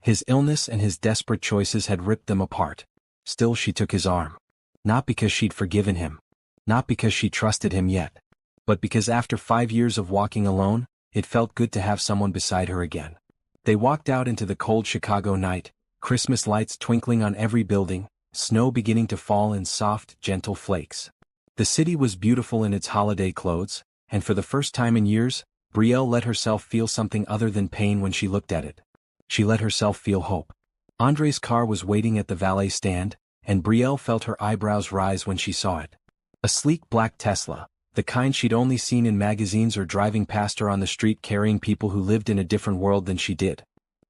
His illness and his desperate choices had ripped them apart. Still she took his arm. Not because she'd forgiven him. Not because she trusted him yet. But because after 5 years of walking alone, it felt good to have someone beside her again. They walked out into the cold Chicago night, Christmas lights twinkling on every building, snow beginning to fall in soft, gentle flakes. The city was beautiful in its holiday clothes, and for the first time in years, Brielle let herself feel something other than pain when she looked at it. She let herself feel hope. Andre's car was waiting at the valet stand, and Brielle felt her eyebrows rise when she saw it. A sleek black Tesla, the kind she'd only seen in magazines or driving past her on the street carrying people who lived in a different world than she did.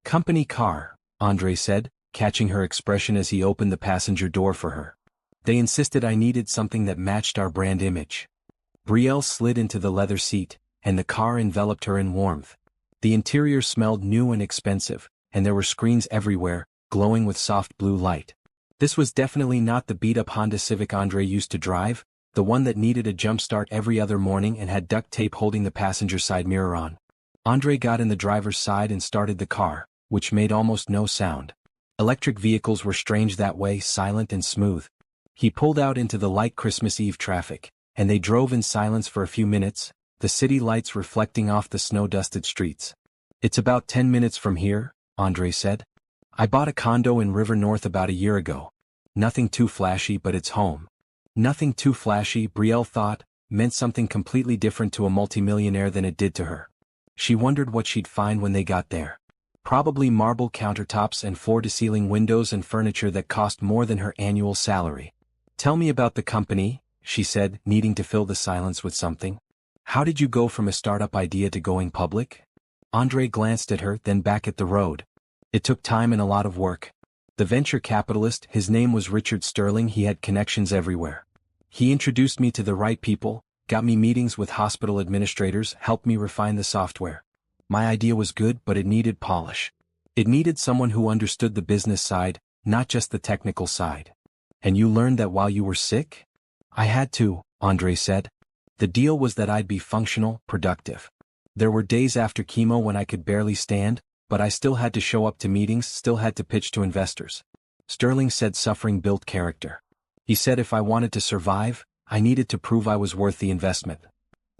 Company car, Andre said, catching her expression as he opened the passenger door for her. They insisted I needed something that matched our brand image. Brielle slid into the leather seat, and the car enveloped her in warmth. The interior smelled new and expensive, and there were screens everywhere, glowing with soft blue light. This was definitely not the beat-up Honda Civic Andre used to drive, the one that needed a jump start every other morning and had duct tape holding the passenger side mirror on. Andre got in the driver's side and started the car, which made almost no sound. Electric vehicles were strange that way, silent and smooth. He pulled out into the light Christmas Eve traffic, and they drove in silence for a few minutes, the city lights reflecting off the snow-dusted streets. It's about 10 minutes from here, Andre said. I bought a condo in River North about a year ago. Nothing too flashy, but it's home. Nothing too flashy, Brielle thought, meant something completely different to a multimillionaire than it did to her. She wondered what she'd find when they got there. Probably marble countertops and floor-to-ceiling windows and furniture that cost more than her annual salary. Tell me about the company, she said, needing to fill the silence with something. How did you go from a startup idea to going public? Andre glanced at her, then back at the road. It took time and a lot of work. The venture capitalist, his name was Richard Sterling, he had connections everywhere. He introduced me to the right people, got me meetings with hospital administrators, helped me refine the software. My idea was good, but it needed polish. It needed someone who understood the business side, not just the technical side. And you learned that while you were sick? I had to, Andre said. The deal was that I'd be functional, productive. There were days after chemo when I could barely stand, but I still had to show up to meetings, still had to pitch to investors. Sterling said suffering built character. He said if I wanted to survive, I needed to prove I was worth the investment.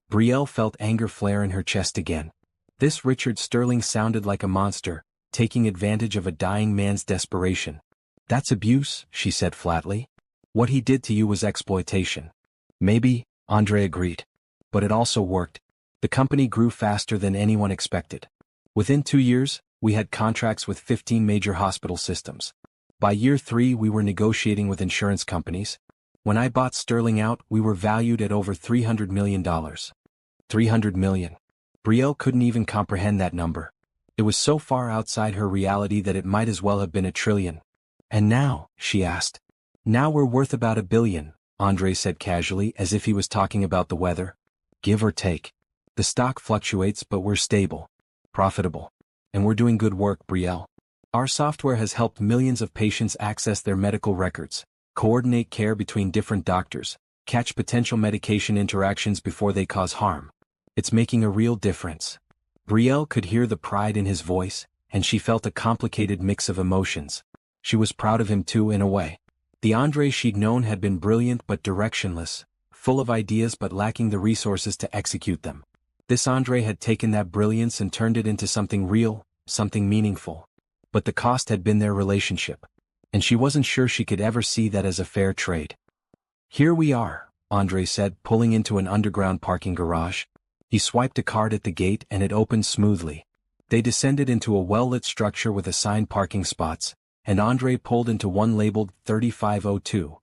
Brielle felt anger flare in her chest again. This Richard Sterling sounded like a monster, taking advantage of a dying man's desperation. That's abuse, she said flatly. What he did to you was exploitation. Maybe, Andre agreed. But it also worked. The company grew faster than anyone expected. Within 2 years, we had contracts with 15 major hospital systems. By year 3 we were negotiating with insurance companies. When I bought Sterling out, we were valued at over $300 million. $300 million. Brielle couldn't even comprehend that number. It was so far outside her reality that it might as well have been $1 trillion. And now, she asked. Now we're worth about $1 billion, Andre said casually as if he was talking about the weather. Give or take. The stock fluctuates but we're stable. Profitable. And we're doing good work, Brielle. Our software has helped millions of patients access their medical records, coordinate care between different doctors, catch potential medication interactions before they cause harm. It's making a real difference. Brielle could hear the pride in his voice, and she felt a complicated mix of emotions. She was proud of him too, in a way. The Andre she'd known had been brilliant but directionless, full of ideas but lacking the resources to execute them. This Andre had taken that brilliance and turned it into something real, something meaningful. But the cost had been their relationship. And she wasn't sure she could ever see that as a fair trade. Here we are, Andre said, pulling into an underground parking garage. He swiped a card at the gate and it opened smoothly. They descended into a well-lit structure with assigned parking spots, and Andre pulled into one labeled 3502.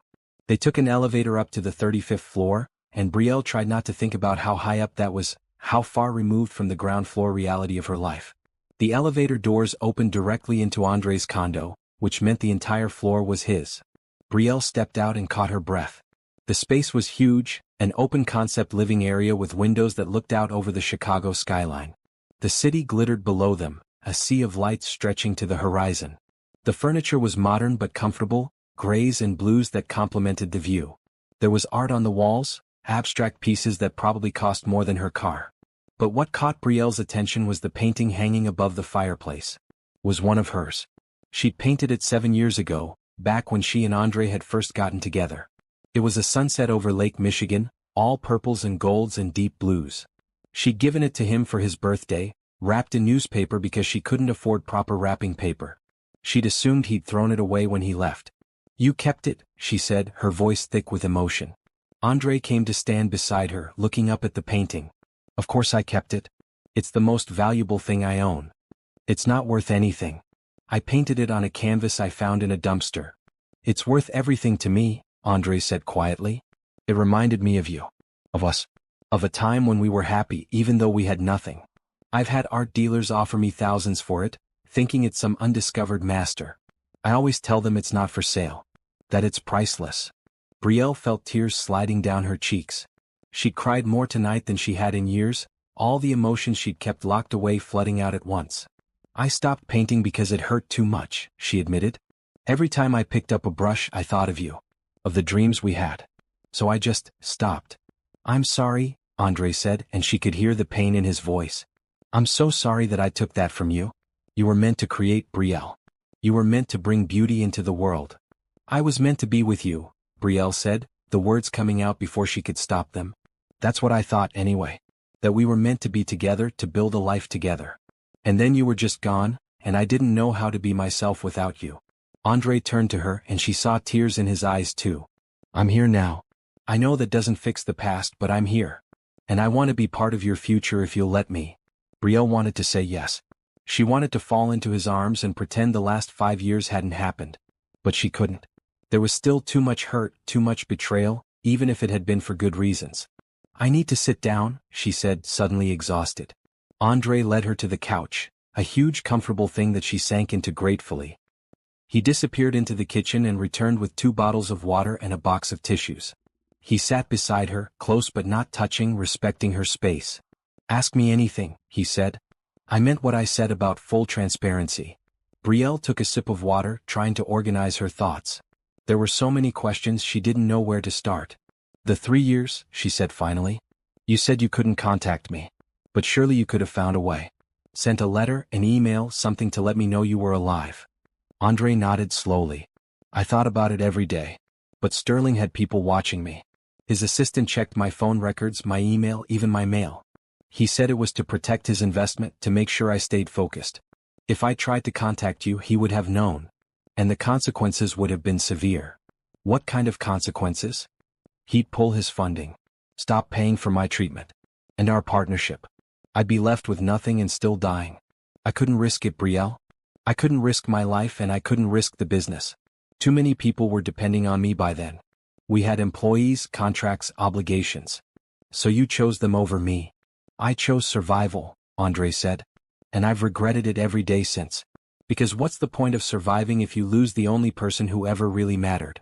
They took an elevator up to the 35th floor, and Brielle tried not to think about how high up that was, how far removed from the ground floor reality of her life. The elevator doors opened directly into Andre's condo, which meant the entire floor was his. Brielle stepped out and caught her breath. The space was huge, an open-concept living area with windows that looked out over the Chicago skyline. The city glittered below them, a sea of lights stretching to the horizon. The furniture was modern but comfortable, grays and blues that complemented the view. There was art on the walls, abstract pieces that probably cost more than her car. But what caught Brielle's attention was the painting hanging above the fireplace. It was one of hers. She'd painted it 7 years ago, back when she and Andre had first gotten together. It was a sunset over Lake Michigan, all purples and golds and deep blues. She'd given it to him for his birthday, wrapped in newspaper because she couldn't afford proper wrapping paper. She'd assumed he'd thrown it away when he left. You kept it, she said, her voice thick with emotion. Andre came to stand beside her, looking up at the painting. Of course I kept it. It's the most valuable thing I own. It's not worth anything. I painted it on a canvas I found in a dumpster. It's worth everything to me, Andre said quietly. It reminded me of you. Of us. Of a time when we were happy even though we had nothing. I've had art dealers offer me thousands for it, thinking it's some undiscovered master. I always tell them it's not for sale. That it's priceless. Brielle felt tears sliding down her cheeks. She cried more tonight than she had in years, all the emotions she'd kept locked away flooding out at once. I stopped painting because it hurt too much, she admitted. Every time I picked up a brush I thought of you. Of the dreams we had. So I just stopped. I'm sorry, Andre said, and she could hear the pain in his voice. I'm so sorry that I took that from you. You were meant to create, Brielle. You were meant to bring beauty into the world. I was meant to be with you, Brielle said, the words coming out before she could stop them. That's what I thought anyway. That we were meant to be together, to build a life together. And then you were just gone, and I didn't know how to be myself without you. Andre turned to her and she saw tears in his eyes too. I'm here now. I know that doesn't fix the past, but I'm here. And I want to be part of your future if you'll let me. Brielle wanted to say yes. She wanted to fall into his arms and pretend the last 5 years hadn't happened. But she couldn't. There was still too much hurt, too much betrayal, even if it had been for good reasons. I need to sit down, she said, suddenly exhausted. Andre led her to the couch, a huge comfortable thing that she sank into gratefully. He disappeared into the kitchen and returned with 2 bottles of water and a box of tissues. He sat beside her, close but not touching, respecting her space. Ask me anything, he said. I meant what I said about full transparency. Brielle took a sip of water, trying to organize her thoughts. There were so many questions she didn't know where to start. The 3 years, she said finally. You said you couldn't contact me. But surely you could have found a way. Sent a letter, an email, something to let me know you were alive. Andre nodded slowly. I thought about it every day. But Sterling had people watching me. His assistant checked my phone records, my email, even my mail. He said it was to protect his investment, to make sure I stayed focused. If I tried to contact you, he would have known. And the consequences would have been severe. What kind of consequences? He'd pull his funding. Stop paying for my treatment. And our partnership. I'd be left with nothing and still dying. I couldn't risk it, Brielle. I couldn't risk my life and I couldn't risk the business. Too many people were depending on me by then. We had employees, contracts, obligations. So you chose them over me. I chose survival, Andre said. And I've regretted it every day since. Because what's the point of surviving if you lose the only person who ever really mattered?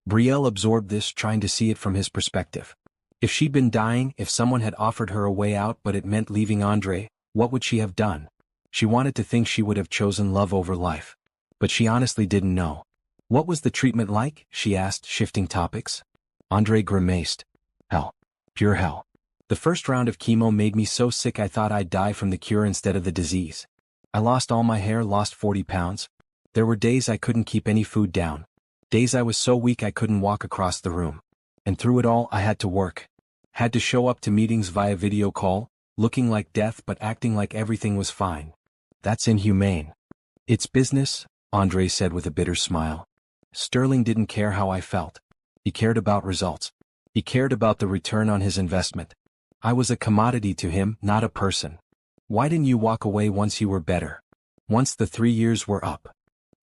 Brielle absorbed this, trying to see it from his perspective. If she'd been dying, if someone had offered her a way out but it meant leaving Andre, what would she have done? She wanted to think she would have chosen love over life. But she honestly didn't know. What was the treatment like? She asked, shifting topics. Andre grimaced. Hell. Pure hell. The first round of chemo made me so sick I thought I'd die from the cure instead of the disease. I lost all my hair, lost 40 pounds. There were days I couldn't keep any food down. Days I was so weak I couldn't walk across the room. And through it all I had to work. Had to show up to meetings via video call, looking like death but acting like everything was fine. That's inhumane. It's business, Andre said with a bitter smile. Sterling didn't care how I felt. He cared about results. He cared about the return on his investment. I was a commodity to him, not a person. Why didn't you walk away once you were better? Once the 3 years were up?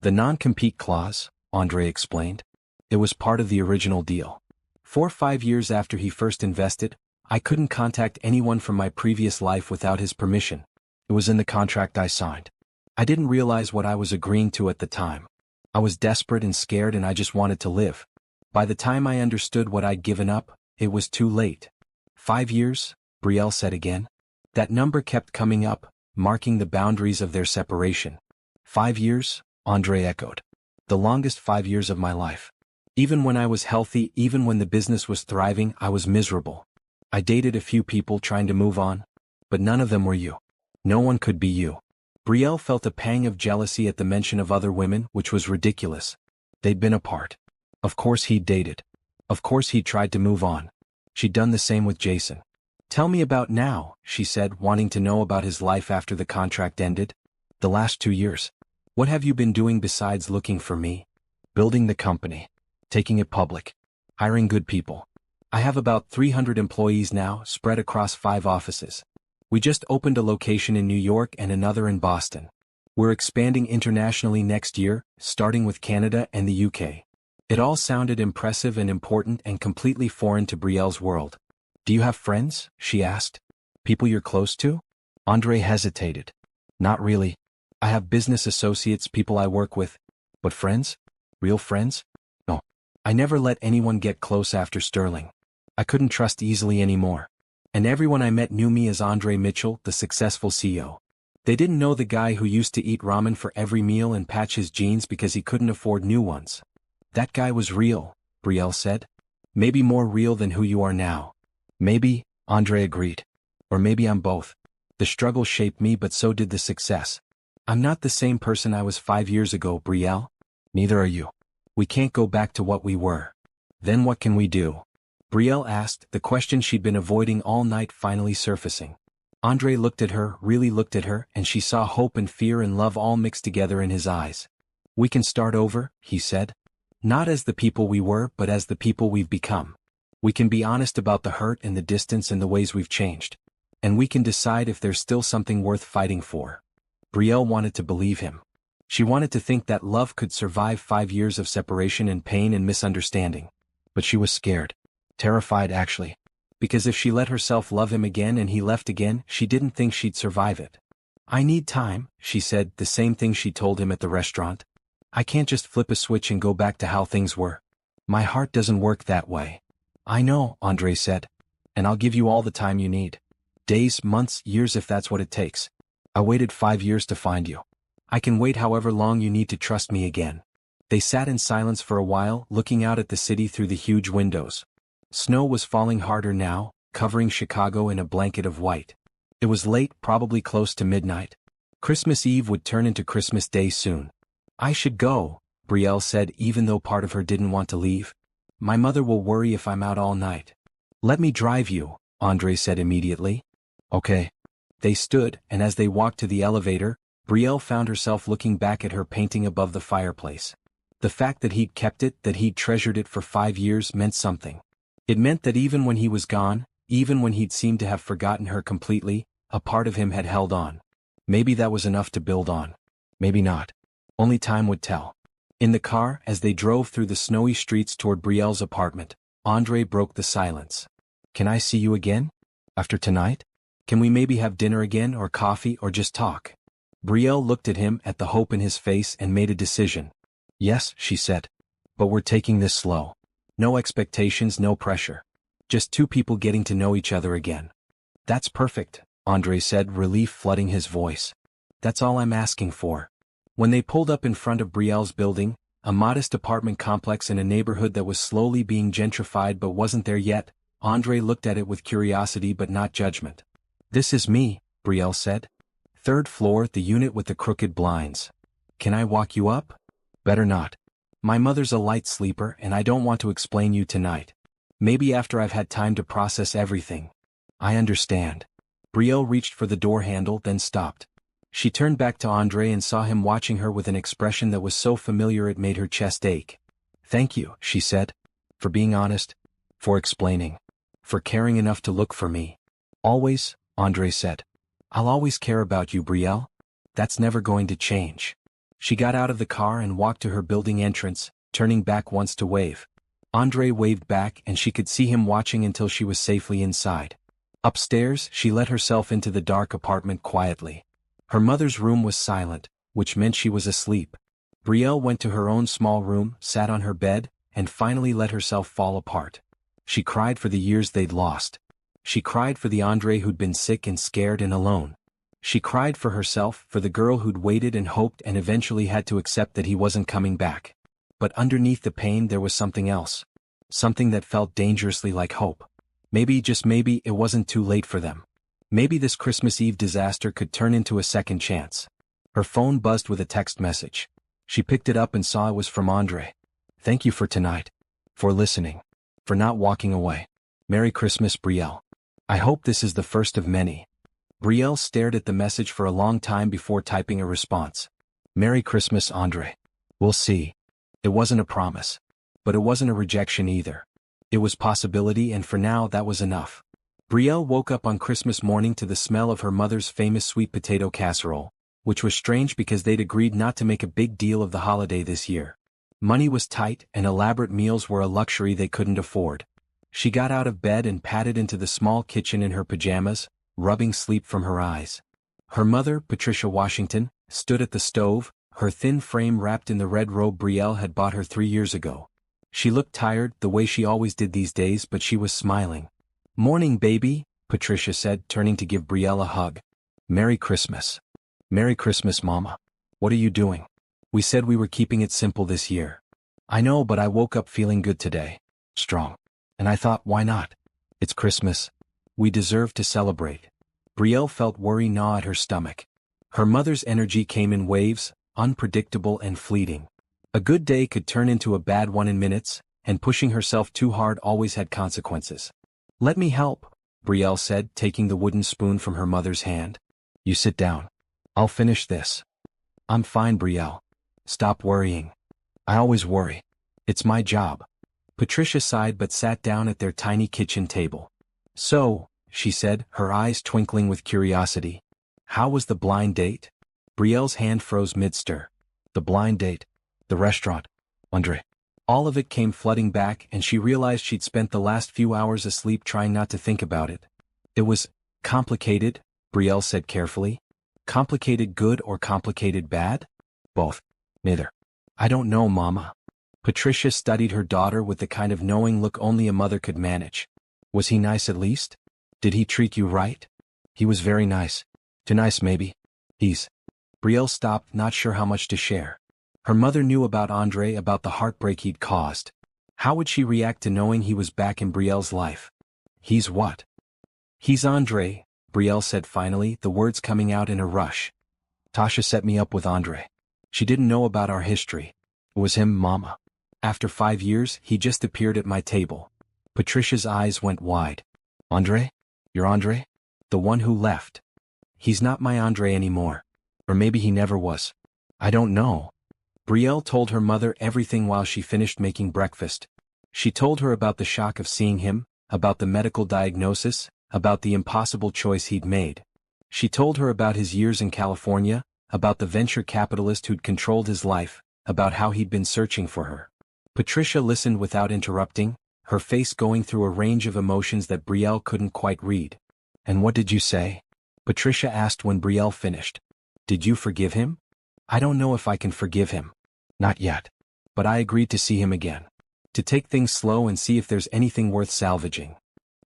The non-compete clause, Andre explained. It was part of the original deal. 4 or 5 years after he first invested, I couldn't contact anyone from my previous life without his permission. It was in the contract I signed. I didn't realize what I was agreeing to at the time. I was desperate and scared and I just wanted to live. By the time I understood what I'd given up, it was too late. 5 years, Brielle said again. That number kept coming up, marking the boundaries of their separation. 5 years, Andre echoed. The longest 5 years of my life. Even when I was healthy, even when the business was thriving, I was miserable. I dated a few people trying to move on, but none of them were you. No one could be you. Brielle felt a pang of jealousy at the mention of other women, which was ridiculous. They'd been apart. Of course he'd dated. Of course he'd tried to move on. She'd done the same with Jason. Tell me about now, she said, wanting to know about his life after the contract ended. The last 2 years. What have you been doing besides looking for me? Building the company. Taking it public. Hiring good people. I have about 300 employees now, spread across 5 offices. We just opened a location in New York and another in Boston. We're expanding internationally next year, starting with Canada and the UK. It all sounded impressive and important and completely foreign to Brielle's world. Do you have friends? She asked. People you're close to? Andre hesitated. Not really. I have business associates, people I work with. But friends? Real friends? No. I never let anyone get close after Sterling. I couldn't trust easily anymore. And everyone I met knew me as Andre Mitchell, the successful CEO. They didn't know the guy who used to eat ramen for every meal and patch his jeans because he couldn't afford new ones. That guy was real, Brielle said. Maybe more real than who you are now. Maybe, Andre agreed. Or maybe I'm both. The struggle shaped me, but so did the success. I'm not the same person I was 5 years ago, Brielle. Neither are you. We can't go back to what we were. Then what can we do? Brielle asked, the question she'd been avoiding all night finally surfacing. Andre looked at her, really looked at her, and she saw hope and fear and love all mixed together in his eyes. We can start over, he said. Not as the people we were, but as the people we've become. We can be honest about the hurt and the distance and the ways we've changed. And we can decide if there's still something worth fighting for. Brielle wanted to believe him. She wanted to think that love could survive 5 years of separation and pain and misunderstanding. But she was scared. Terrified, actually. Because if she let herself love him again and he left again, she didn't think she'd survive it. I need time, she said, the same thing she told him at the restaurant. I can't just flip a switch and go back to how things were. My heart doesn't work that way. I know, Andre said. And I'll give you all the time you need. Days, months, years if that's what it takes. I waited 5 years to find you. I can wait however long you need to trust me again. They sat in silence for a while, looking out at the city through the huge windows. Snow was falling harder now, covering Chicago in a blanket of white. It was late, probably close to midnight. Christmas Eve would turn into Christmas Day soon. I should go, Brielle said, even though part of her didn't want to leave. My mother will worry if I'm out all night. Let me drive you, Andre said immediately. Okay. They stood, and as they walked to the elevator, Brielle found herself looking back at her painting above the fireplace. The fact that he'd kept it, that he'd treasured it for 5 years, meant something. It meant that even when he was gone, even when he'd seemed to have forgotten her completely, a part of him had held on. Maybe that was enough to build on. Maybe not. Only time would tell. In the car, as they drove through the snowy streets toward Brielle's apartment, Andre broke the silence. Can I see you again? After tonight? Can we maybe have dinner again, or coffee, or just talk? Brielle looked at him, at the hope in his face, and made a decision. Yes, she said. But we're taking this slow. No expectations, no pressure. Just two people getting to know each other again. That's perfect, Andre said, relief flooding his voice. That's all I'm asking for. When they pulled up in front of Brielle's building, a modest apartment complex in a neighborhood that was slowly being gentrified but wasn't there yet, Andre looked at it with curiosity but not judgment. This is me, Brielle said. 3rd floor, the unit with the crooked blinds. Can I walk you up? Better not. My mother's a light sleeper and I don't want to explain you tonight. Maybe after I've had time to process everything. I understand. Brielle reached for the door handle, then stopped. She turned back to Andre and saw him watching her with an expression that was so familiar it made her chest ache. Thank you, she said. For being honest. For explaining. For caring enough to look for me. Always, Andre said. I'll always care about you, Brielle. That's never going to change. She got out of the car and walked to her building entrance, turning back once to wave. Andre waved back and she could see him watching until she was safely inside. Upstairs, she let herself into the dark apartment quietly. Her mother's room was silent, which meant she was asleep. Brielle went to her own small room, sat on her bed, and finally let herself fall apart. She cried for the years they'd lost. She cried for the Andre who'd been sick and scared and alone. She cried for herself, for the girl who'd waited and hoped and eventually had to accept that he wasn't coming back. But underneath the pain there was something else. Something that felt dangerously like hope. Maybe, just maybe, it wasn't too late for them. Maybe this Christmas Eve disaster could turn into a second chance. Her phone buzzed with a text message. She picked it up and saw it was from Andre. Thank you for tonight. For listening. For not walking away. Merry Christmas, Brielle. I hope this is the first of many. Brielle stared at the message for a long time before typing a response. Merry Christmas, Andre. We'll see. It wasn't a promise. But it wasn't a rejection either. It was possibility, and for now that was enough. Brielle woke up on Christmas morning to the smell of her mother's famous sweet potato casserole, which was strange because they'd agreed not to make a big deal of the holiday this year. Money was tight and elaborate meals were a luxury they couldn't afford. She got out of bed and padded into the small kitchen in her pajamas, rubbing sleep from her eyes. Her mother, Patricia Washington, stood at the stove, her thin frame wrapped in the red robe Brielle had bought her 3 years ago. She looked tired, the way she always did these days, but she was smiling. Morning, baby, Patricia said, turning to give Brielle a hug. Merry Christmas. Merry Christmas, Mama. What are you doing? We said we were keeping it simple this year. I know, but I woke up feeling good today. Strong. And I thought, why not? It's Christmas. We deserve to celebrate. Brielle felt worry gnaw at her stomach. Her mother's energy came in waves, unpredictable and fleeting. A good day could turn into a bad one in minutes, and pushing herself too hard always had consequences. Let me help, Brielle said, taking the wooden spoon from her mother's hand. You sit down. I'll finish this. I'm fine, Brielle. Stop worrying. I always worry. It's my job. Patricia sighed but sat down at their tiny kitchen table. So, she said, her eyes twinkling with curiosity. How was the blind date? Brielle's hand froze mid-stir. The blind date. The restaurant. Andre. All of it came flooding back and she realized she'd spent the last few hours asleep trying not to think about it. It was complicated, Brielle said carefully. Complicated good or complicated bad? Both. Neither. I don't know, Mama. Patricia studied her daughter with the kind of knowing look only a mother could manage. Was he nice at least? Did he treat you right? He was very nice. Too nice maybe. Brielle stopped, not sure how much to share. Her mother knew about Andre, about the heartbreak he'd caused. How would she react to knowing he was back in Brielle's life? He's what? He's Andre, Brielle said finally, the words coming out in a rush. Tasha set me up with Andre. She didn't know about our history. It was him, Mama. After 5 years, he just appeared at my table. Patricia's eyes went wide. Andre? Your Andre? The one who left. He's not my Andre anymore. Or maybe he never was. I don't know. Brielle told her mother everything while she finished making breakfast. She told her about the shock of seeing him, about the medical diagnosis, about the impossible choice he'd made. She told her about his years in California, about the venture capitalist who'd controlled his life, about how he'd been searching for her. Patricia listened without interrupting, her face going through a range of emotions that Brielle couldn't quite read. And what did you say? Patricia asked when Brielle finished. Did you forgive him? I don't know if I can forgive him. Not yet. But I agreed to see him again. To take things slow and see if there's anything worth salvaging.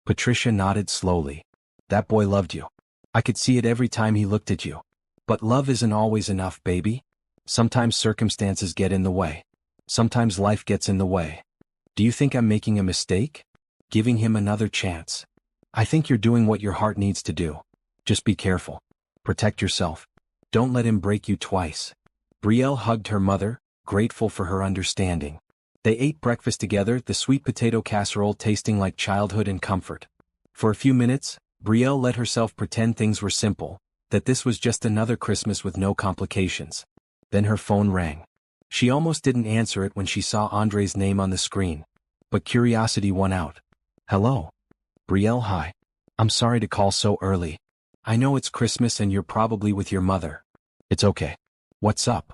Patricia nodded slowly. That boy loved you. I could see it every time he looked at you. But love isn't always enough, baby. Sometimes circumstances get in the way. Sometimes life gets in the way. Do you think I'm making a mistake? Giving him another chance? I think you're doing what your heart needs to do. Just be careful. Protect yourself. Don't let him break you twice. Brielle hugged her mother, grateful for her understanding. They ate breakfast together, the sweet potato casserole tasting like childhood and comfort. For a few minutes, Brielle let herself pretend things were simple, that this was just another Christmas with no complications. Then her phone rang. She almost didn't answer it when she saw Andre's name on the screen. But curiosity won out. Hello. Brielle, hi. I'm sorry to call so early. I know it's Christmas and you're probably with your mother. It's okay. What's up?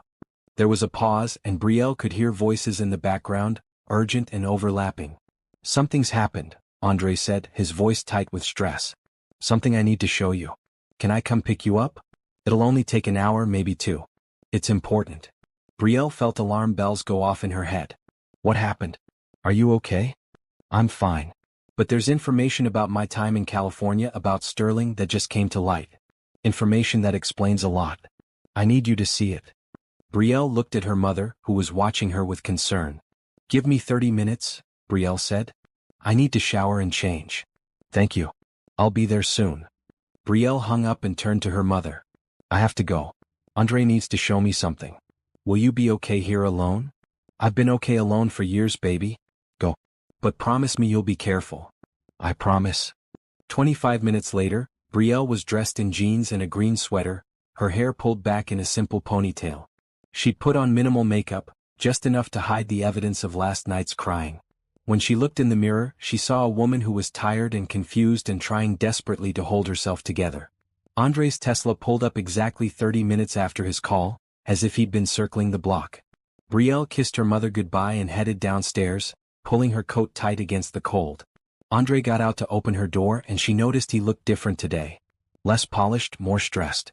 There was a pause and Brielle could hear voices in the background, urgent and overlapping. Something's happened, Andre said, his voice tight with stress. Something I need to show you. Can I come pick you up? It'll only take an hour, maybe two. It's important. Brielle felt alarm bells go off in her head. What happened? Are you okay? I'm fine. But there's information about my time in California about Sterling that just came to light. Information that explains a lot. I need you to see it. Brielle looked at her mother, who was watching her with concern. Give me 30 minutes, Brielle said. I need to shower and change. Thank you. I'll be there soon. Brielle hung up and turned to her mother. I have to go. Andre needs to show me something. Will you be okay here alone? I've been okay alone for years, baby. Go. But promise me you'll be careful. I promise. 25 minutes later, Brielle was dressed in jeans and a green sweater, her hair pulled back in a simple ponytail. She'd put on minimal makeup, just enough to hide the evidence of last night's crying. When she looked in the mirror, she saw a woman who was tired and confused and trying desperately to hold herself together. Andre's Tesla pulled up exactly 30 minutes after his call, as if he'd been circling the block. Brielle kissed her mother goodbye and headed downstairs, pulling her coat tight against the cold. Andre got out to open her door and she noticed he looked different today. Less polished, more stressed.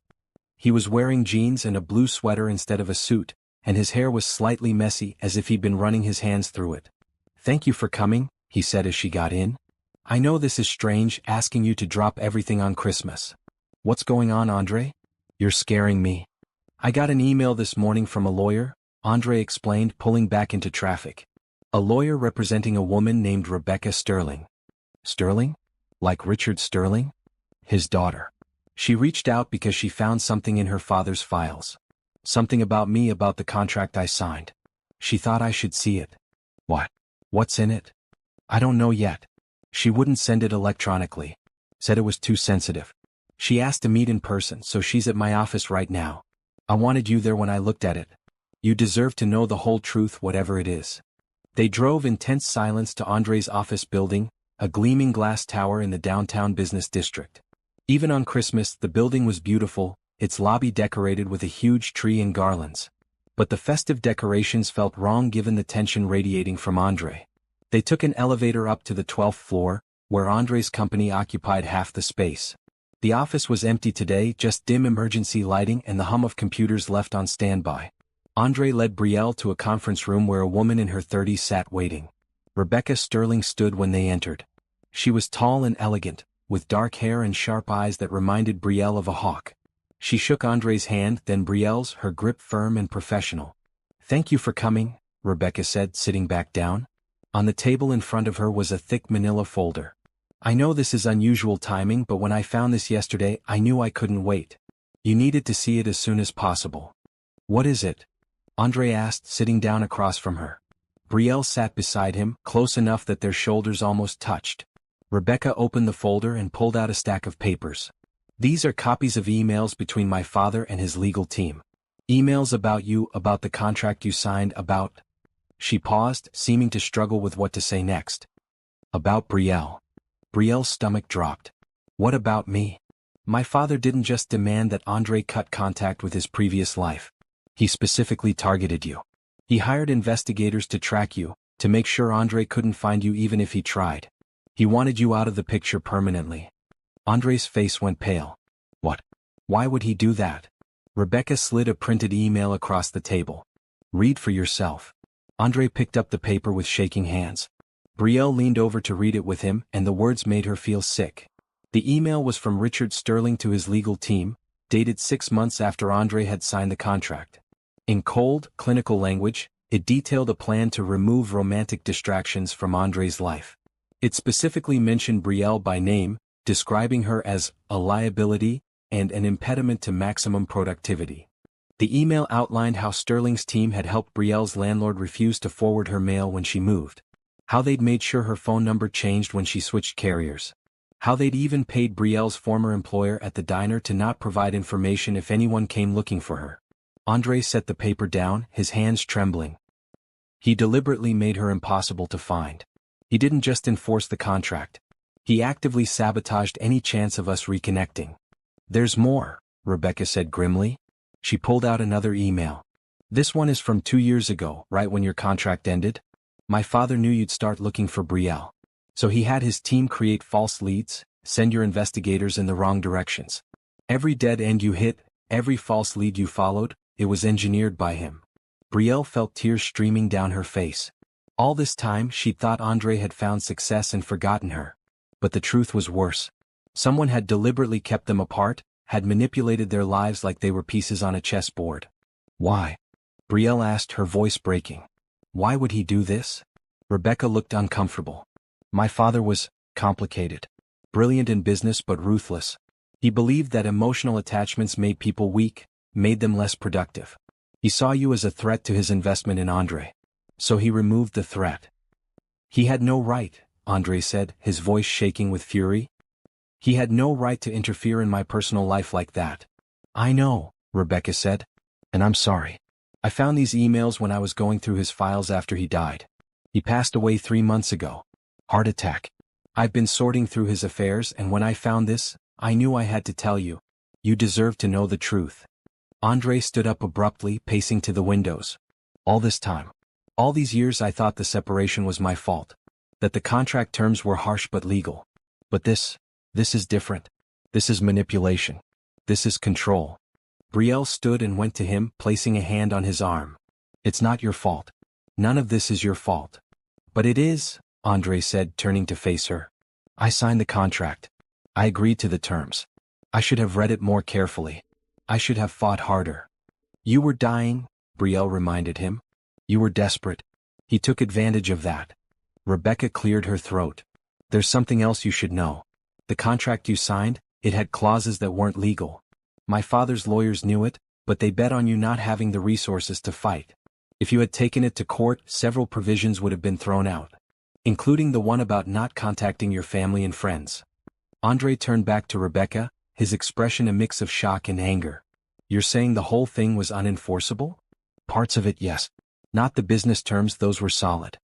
He was wearing jeans and a blue sweater instead of a suit, and his hair was slightly messy as if he'd been running his hands through it. Thank you for coming, he said as she got in. I know this is strange, asking you to drop everything on Christmas. What's going on, Andre? You're scaring me. I got an email this morning from a lawyer, Andre explained, pulling back into traffic. A lawyer representing a woman named Rebecca Sterling. Sterling? Like Richard Sterling? His daughter. She reached out because she found something in her father's files. Something about me, about the contract I signed. She thought I should see it. What? What's in it? I don't know yet. She wouldn't send it electronically. Said it was too sensitive. She asked to meet in person, so she's at my office right now. I wanted you there when I looked at it. You deserve to know the whole truth, whatever it is. They drove in tense silence to Andre's office building, a gleaming glass tower in the downtown business district. Even on Christmas, the building was beautiful, its lobby decorated with a huge tree and garlands. But the festive decorations felt wrong given the tension radiating from Andre. They took an elevator up to the 12th floor, where Andre's company occupied half the space. The office was empty today, just dim emergency lighting and the hum of computers left on standby. Andre led Brielle to a conference room where a woman in her 30s sat waiting. Rebecca Sterling stood when they entered. She was tall and elegant, with dark hair and sharp eyes that reminded Brielle of a hawk. She shook Andre's hand, then Brielle's, her grip firm and professional. Thank you for coming, Rebecca said, sitting back down. On the table in front of her was a thick manila folder. I know this is unusual timing, but when I found this yesterday, I knew I couldn't wait. You needed to see it as soon as possible. What is it? Andre asked, sitting down across from her. Brielle sat beside him, close enough that their shoulders almost touched. Rebecca opened the folder and pulled out a stack of papers. These are copies of emails between my father and his legal team. Emails about you, about the contract you signed, about... She paused, seeming to struggle with what to say next. About Brielle. Brielle's stomach dropped. What about me? My father didn't just demand that Andre cut contact with his previous life. He specifically targeted you. He hired investigators to track you, to make sure Andre couldn't find you even if he tried. He wanted you out of the picture permanently. Andre's face went pale. What? Why would he do that? Rebecca slid a printed email across the table. Read for yourself. Andre picked up the paper with shaking hands. Brielle leaned over to read it with him, and the words made her feel sick. The email was from Richard Sterling to his legal team, dated 6 months after Andre had signed the contract. In cold, clinical language, it detailed a plan to remove romantic distractions from Andre's life. It specifically mentioned Brielle by name, describing her as a liability and an impediment to maximum productivity. The email outlined how Sterling's team had helped Brielle's landlord refuse to forward her mail when she moved. How they'd made sure her phone number changed when she switched carriers. How they'd even paid Brielle's former employer at the diner to not provide information if anyone came looking for her. Andre set the paper down, his hands trembling. He deliberately made her impossible to find. He didn't just enforce the contract. He actively sabotaged any chance of us reconnecting. There's more, Rebecca said grimly. She pulled out another email. This one is from 2 years ago, right when your contract ended. My father knew you'd start looking for Brielle. So he had his team create false leads, send your investigators in the wrong directions. Every dead end you hit, every false lead you followed, it was engineered by him. Brielle felt tears streaming down her face. All this time she thought Andre had found success and forgotten her. But the truth was worse. Someone had deliberately kept them apart, had manipulated their lives like they were pieces on a chessboard. Why? Brielle asked, her voice breaking. Why would he do this? Rebecca looked uncomfortable. My father was complicated. Brilliant in business but ruthless. He believed that emotional attachments made people weak, made them less productive. He saw you as a threat to his investment in Andre. So he removed the threat. He had no right, Andre said, his voice shaking with fury. He had no right to interfere in my personal life like that. I know, Rebecca said. And I'm sorry. I found these emails when I was going through his files after he died. He passed away 3 months ago. Heart attack. I've been sorting through his affairs, and when I found this, I knew I had to tell you. You deserve to know the truth. Andre stood up abruptly, pacing to the windows. All this time. All these years I thought the separation was my fault. That the contract terms were harsh but legal. But this is different. This is manipulation. This is control. Brielle stood and went to him, placing a hand on his arm. It's not your fault. None of this is your fault. But it is, Andre said, turning to face her. I signed the contract. I agreed to the terms. I should have read it more carefully. I should have fought harder. You were dying, Brielle reminded him. You were desperate. He took advantage of that. Rebecca cleared her throat. There's something else you should know. The contract you signed, it had clauses that weren't legal. My father's lawyers knew it, but they bet on you not having the resources to fight. If you had taken it to court, several provisions would have been thrown out, including the one about not contacting your family and friends. Andre turned back to Rebecca, his expression a mix of shock and anger. You're saying the whole thing was unenforceable? Parts of it, yes. Not the business terms, those were solid.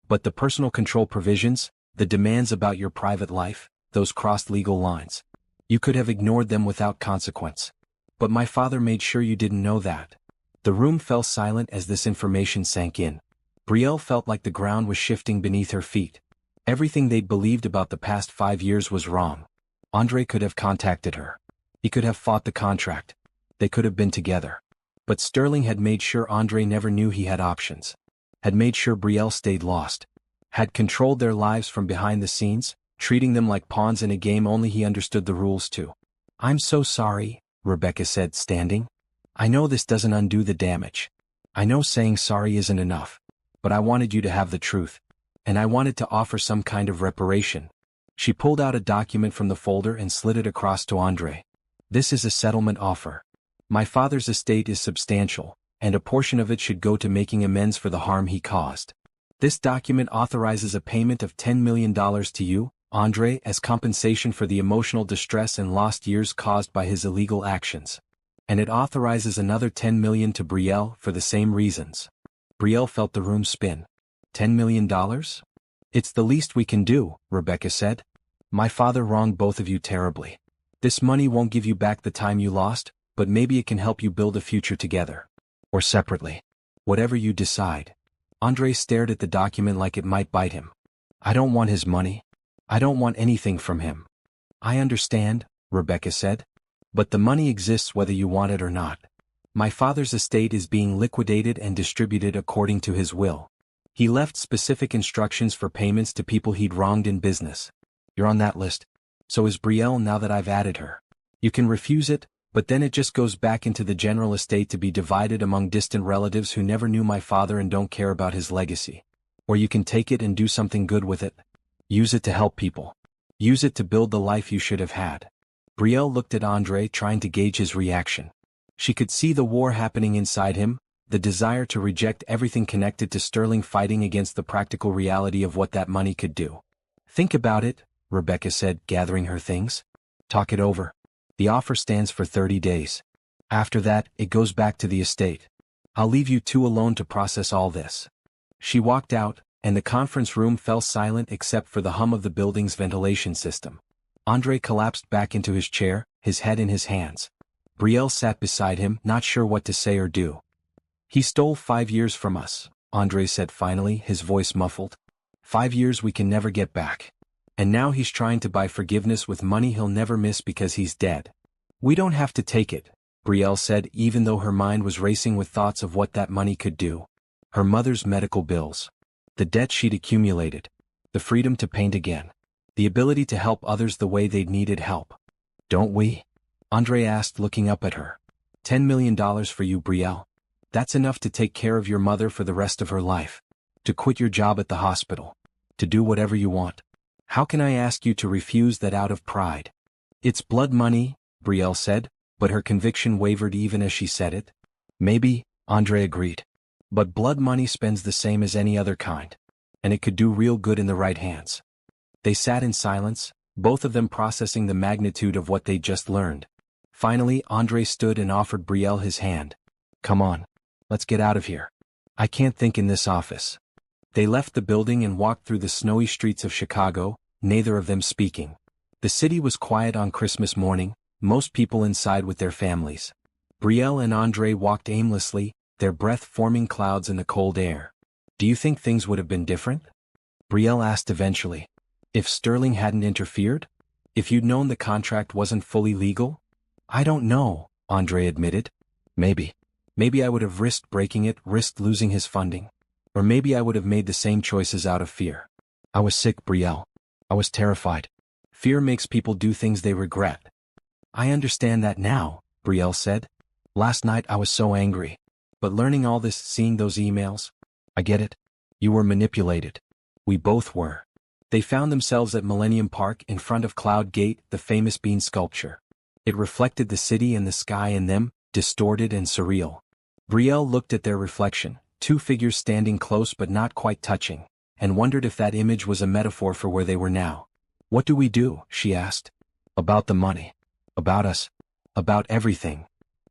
But the personal control provisions, the demands about your private life, those crossed legal lines. You could have ignored them without consequence. But my father made sure you didn't know that. The room fell silent as this information sank in. Brielle felt like the ground was shifting beneath her feet. Everything they'd believed about the past 5 years was wrong. Andre could have contacted her. He could have fought the contract. They could have been together. But Sterling had made sure Andre never knew he had options. Had made sure Brielle stayed lost. Had controlled their lives from behind the scenes, treating them like pawns in a game only he understood the rules to. I'm so sorry, Rebecca said, standing. I know this doesn't undo the damage. I know saying sorry isn't enough. But I wanted you to have the truth. And I wanted to offer some kind of reparation. She pulled out a document from the folder and slid it across to Andre. This is a settlement offer. My father's estate is substantial, and a portion of it should go to making amends for the harm he caused. This document authorizes a payment of $10 million to you, Andre, as compensation for the emotional distress and lost years caused by his illegal actions. And it authorizes another $10 million to Brielle for the same reasons. Brielle felt the room spin. $10 million? It's the least we can do, Rebecca said. My father wronged both of you terribly. This money won't give you back the time you lost, but maybe it can help you build a future together. Or separately. Whatever you decide. Andre stared at the document like it might bite him. I don't want his money. I don't want anything from him. I understand, Rebecca said. But the money exists whether you want it or not. My father's estate is being liquidated and distributed according to his will. He left specific instructions for payments to people he'd wronged in business. You're on that list. So is Brielle now that I've added her. You can refuse it, but then it just goes back into the general estate to be divided among distant relatives who never knew my father and don't care about his legacy. Or you can take it and do something good with it. Use it to help people. Use it to build the life you should have had. Brielle looked at Andre, trying to gauge his reaction. She could see the war happening inside him, the desire to reject everything connected to Sterling fighting against the practical reality of what that money could do. Think about it, Rebecca said, gathering her things. Talk it over. The offer stands for 30 days. After that, it goes back to the estate. I'll leave you two alone to process all this. She walked out, and the conference room fell silent except for the hum of the building's ventilation system. Andre collapsed back into his chair, his head in his hands. Brielle sat beside him, not sure what to say or do. He stole 5 years from us, Andre said finally, his voice muffled. 5 years we can never get back. And now he's trying to buy forgiveness with money he'll never miss because he's dead. We don't have to take it, Brielle said, even though her mind was racing with thoughts of what that money could do. Her mother's medical bills. The debt she'd accumulated. The freedom to paint again. The ability to help others the way they'd needed help. Don't we? Andre asked, looking up at her. $10 million for you, Brielle. That's enough to take care of your mother for the rest of her life. To quit your job at the hospital. To do whatever you want. How can I ask you to refuse that out of pride? It's blood money, Brielle said, but her conviction wavered even as she said it. Maybe, Andre agreed. But blood money spends the same as any other kind. And it could do real good in the right hands. They sat in silence, both of them processing the magnitude of what they'd just learned. Finally, Andre stood and offered Brielle his hand. Come on. Let's get out of here. I can't think in this office. They left the building and walked through the snowy streets of Chicago, neither of them speaking. The city was quiet on Christmas morning, most people inside with their families. Brielle and Andre walked aimlessly, their breath forming clouds in the cold air. Do you think things would have been different? Brielle asked eventually. If Sterling hadn't interfered? If you'd known the contract wasn't fully legal? I don't know, Andre admitted. Maybe. Maybe I would have risked breaking it, risked losing his funding. Or maybe I would have made the same choices out of fear. I was sick, Brielle. I was terrified. Fear makes people do things they regret. I understand that now, Brielle said. Last night I was so angry. But learning all this, seeing those emails, I get it. You were manipulated. We both were. They found themselves at Millennium Park in front of Cloud Gate, the famous bean sculpture. It reflected the city and the sky in them, distorted and surreal. Brielle looked at their reflection, two figures standing close but not quite touching, and wondered if that image was a metaphor for where they were now. What do we do? She asked. About the money. About us. About everything.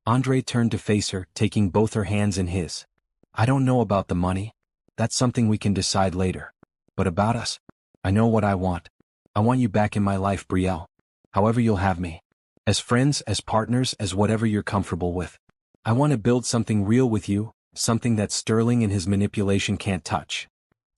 Andre turned to face her, taking both her hands in his. I don't know about the money. That's something we can decide later. But about us? I know what I want. I want you back in my life, Brielle. However you'll have me. As friends, as partners, as whatever you're comfortable with. I want to build something real with you, something that Sterling and his manipulation can't touch.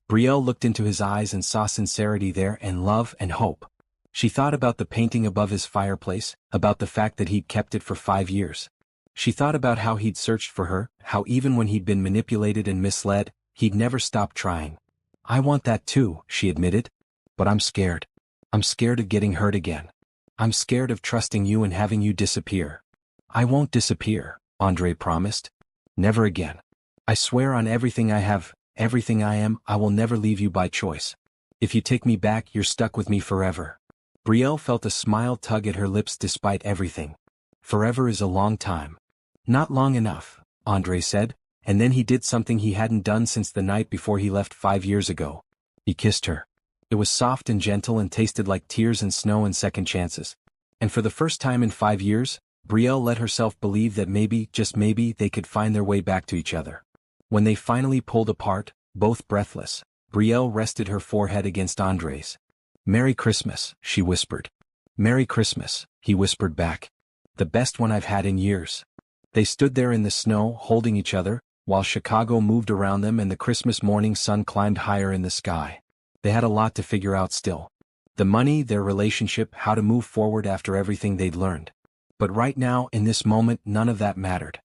Brielle looked into his eyes and saw sincerity there and love and hope. She thought about the painting above his fireplace, about the fact that he'd kept it for 5 years. She thought about how he'd searched for her, how even when he'd been manipulated and misled, he'd never stopped trying. I want that too, she admitted. But I'm scared. I'm scared of getting hurt again. I'm scared of trusting you and having you disappear. I won't disappear, Andre promised. Never again. I swear on everything I have, everything I am, I will never leave you by choice. If you take me back, you're stuck with me forever. Brielle felt a smile tug at her lips despite everything. Forever is a long time. Not long enough, Andre said, And then he did something he hadn't done since the night before he left 5 years ago. He kissed her. It was soft and gentle and tasted like tears and snow and second chances. And for the first time in 5 years, Brielle let herself believe that maybe, just maybe, they could find their way back to each other. When they finally pulled apart, both breathless, Brielle rested her forehead against Andre's. "Merry Christmas," she whispered. "Merry Christmas," he whispered back. "The best one I've had in years." They stood there in the snow, holding each other, while Chicago moved around them and the Christmas morning sun climbed higher in the sky. They had a lot to figure out still. The money, their relationship, how to move forward after everything they'd learned. But right now, in this moment, none of that mattered.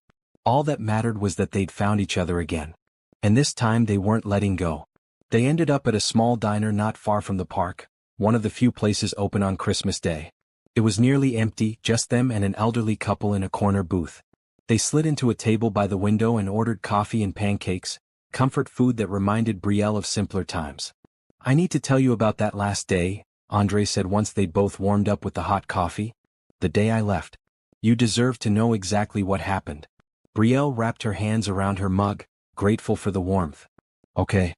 All that mattered was that they'd found each other again. And this time they weren't letting go. They ended up at a small diner not far from the park, one of the few places open on Christmas Day. It was nearly empty, just them and an elderly couple in a corner booth. They slid into a table by the window and ordered coffee and pancakes, comfort food that reminded Brielle of simpler times. "I need to tell you about that last day," Andre said once they'd both warmed up with the hot coffee. "The day I left. You deserve to know exactly what happened." Brielle wrapped her hands around her mug, grateful for the warmth. "Okay."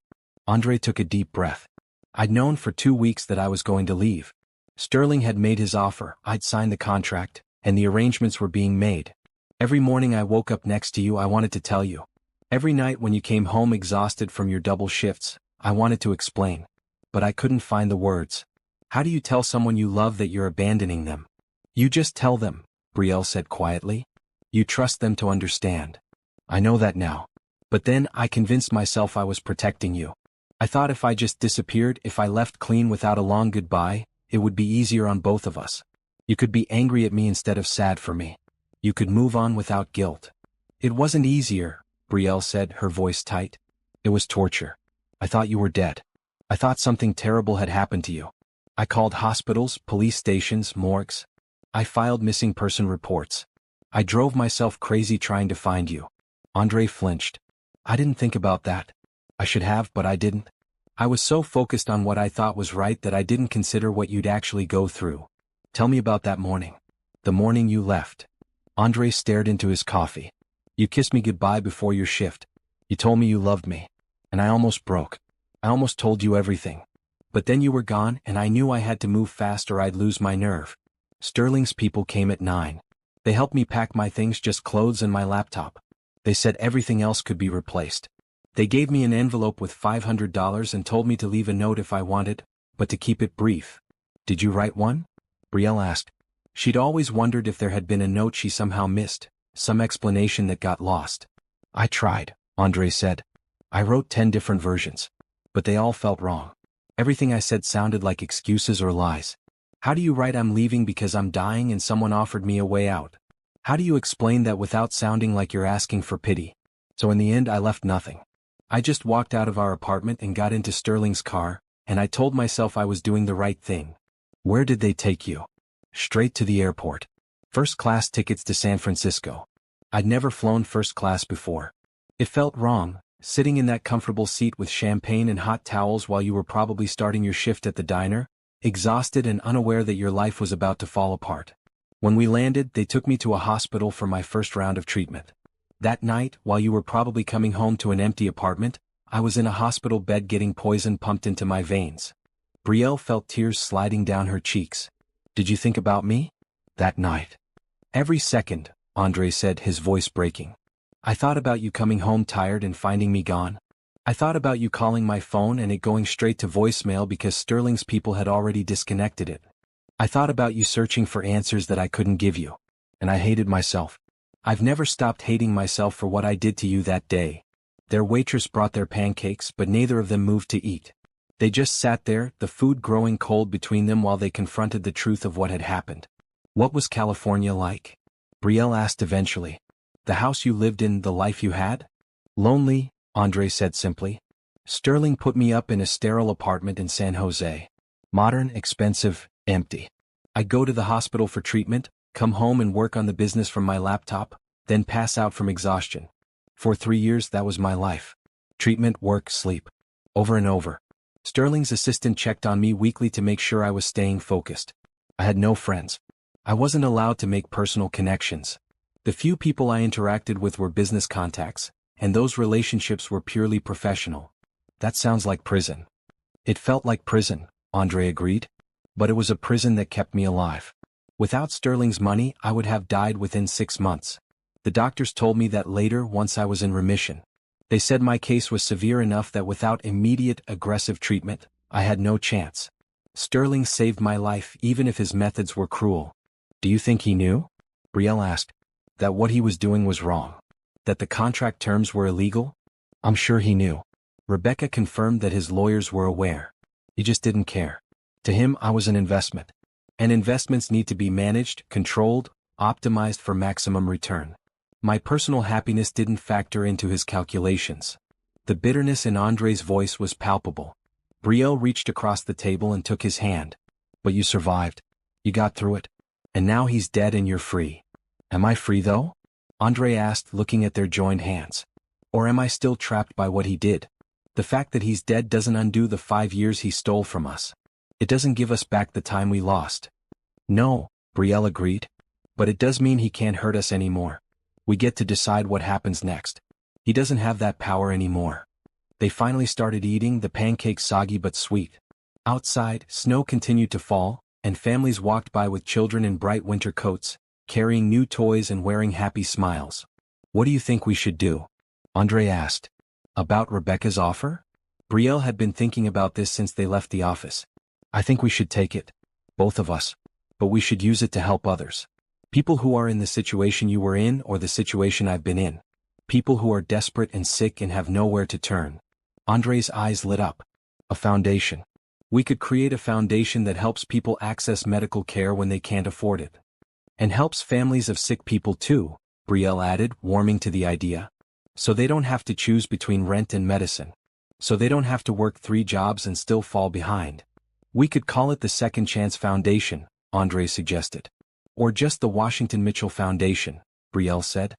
Andre took a deep breath. "I'd known for 2 weeks that I was going to leave. Sterling had made his offer, I'd signed the contract, and the arrangements were being made. Every morning I woke up next to you, I wanted to tell you. Every night when you came home exhausted from your double shifts, I wanted to explain. But I couldn't find the words. How do you tell someone you love that you're abandoning them?" "You just tell them," Brielle said quietly. "You trust them to understand." "I know that now. But then I convinced myself I was protecting you. I thought if I just disappeared, if I left clean without a long goodbye, it would be easier on both of us. You could be angry at me instead of sad for me. You could move on without guilt." "It wasn't easier," Brielle said, her voice tight. "It was torture. I thought you were dead. I thought something terrible had happened to you. I called hospitals, police stations, morgues. I filed missing person reports. I drove myself crazy trying to find you." Andre flinched. "I didn't think about that. I should have, but I didn't. I was so focused on what I thought was right that I didn't consider what you'd actually go through. Tell me about that morning. The morning you left." Andre stared into his coffee. "You kissed me goodbye before your shift. You told me you loved me. And I almost broke. I almost told you everything. But then you were gone and I knew I had to move fast or I'd lose my nerve. Sterling's people came at 9. They helped me pack my things, just clothes and my laptop. They said everything else could be replaced. They gave me an envelope with $500 and told me to leave a note if I wanted, but to keep it brief." "Did you write one?" Brielle asked. She'd always wondered if there had been a note she somehow missed, some explanation that got lost. "I tried," Andre said. "I wrote 10 different versions. But they all felt wrong. Everything I said sounded like excuses or lies. How do you write 'I'm leaving because I'm dying and someone offered me a way out'? How do you explain that without sounding like you're asking for pity?" So in the end I left nothing. I just walked out of our apartment and got into Sterling's car, and I told myself I was doing the right thing. "Where did they take you?" "Straight to the airport. First-class tickets to San Francisco. I'd never flown first class before. It felt wrong, sitting in that comfortable seat with champagne and hot towels while you were probably starting your shift at the diner, exhausted and unaware that your life was about to fall apart. When we landed, they took me to a hospital for my first round of treatment. That night, while you were probably coming home to an empty apartment, I was in a hospital bed getting poison pumped into my veins." Brielle felt tears sliding down her cheeks. "Did you think about me?" "That night?" "Every second," Andre said, his voice breaking. "I thought about you coming home tired and finding me gone. I thought about you calling my phone and it going straight to voicemail because Sterling's people had already disconnected it. I thought about you searching for answers that I couldn't give you. And I hated myself. I've never stopped hating myself for what I did to you that day." Their waitress brought their pancakes, but neither of them moved to eat. They just sat there, the food growing cold between them while they confronted the truth of what had happened. "What was California like?" Brielle asked eventually. "The house you lived in, the life you had?" "Lonely," Andre said simply. "Sterling put me up in a sterile apartment in San Jose. Modern, expensive, empty. I'd go to the hospital for treatment, come home and work on the business from my laptop, then pass out from exhaustion. For 3 years that was my life. Treatment, work, sleep. Over and over. Sterling's assistant checked on me weekly to make sure I was staying focused. I had no friends. I wasn't allowed to make personal connections. The few people I interacted with were business contacts, and those relationships were purely professional. That sounds like prison. It felt like prison, Andre agreed. But it was a prison that kept me alive. Without Sterling's money, I would have died within 6 months. The doctors told me that later once I was in remission. They said my case was severe enough that without immediate aggressive treatment, I had no chance. Sterling saved my life even if his methods were cruel. Do you think he knew? Brielle asked. That what he was doing was wrong? That the contract terms were illegal? I'm sure he knew. Rebecca confirmed that his lawyers were aware. He just didn't care. To him, I was an investment. And investments need to be managed, controlled, optimized for maximum return. My personal happiness didn't factor into his calculations. The bitterness in Andre's voice was palpable. Brielle reached across the table and took his hand. But you survived. You got through it. And now he's dead and you're free. Am I free though? Andre asked, looking at their joined hands. Or am I still trapped by what he did? The fact that he's dead doesn't undo the 5 years he stole from us. It doesn't give us back the time we lost. No, Brielle agreed. But it does mean he can't hurt us anymore. We get to decide what happens next. He doesn't have that power anymore. They finally started eating, the pancakes soggy but sweet. Outside, snow continued to fall, and families walked by with children in bright winter coats, carrying new toys and wearing happy smiles. What do you think we should do? Andre asked. About Rebecca's offer? Brielle had been thinking about this since they left the office. I think we should take it. Both of us. But we should use it to help others. People who are in the situation you were in or the situation I've been in. People who are desperate and sick and have nowhere to turn. Andre's eyes lit up. A foundation. We could create a foundation that helps people access medical care when they can't afford it. And helps families of sick people too, Brielle added, warming to the idea. So they don't have to choose between rent and medicine. So they don't have to work 3 jobs and still fall behind. We could call it the Second Chance Foundation, Andre suggested. Or just the Washington Mitchell Foundation, Brielle said.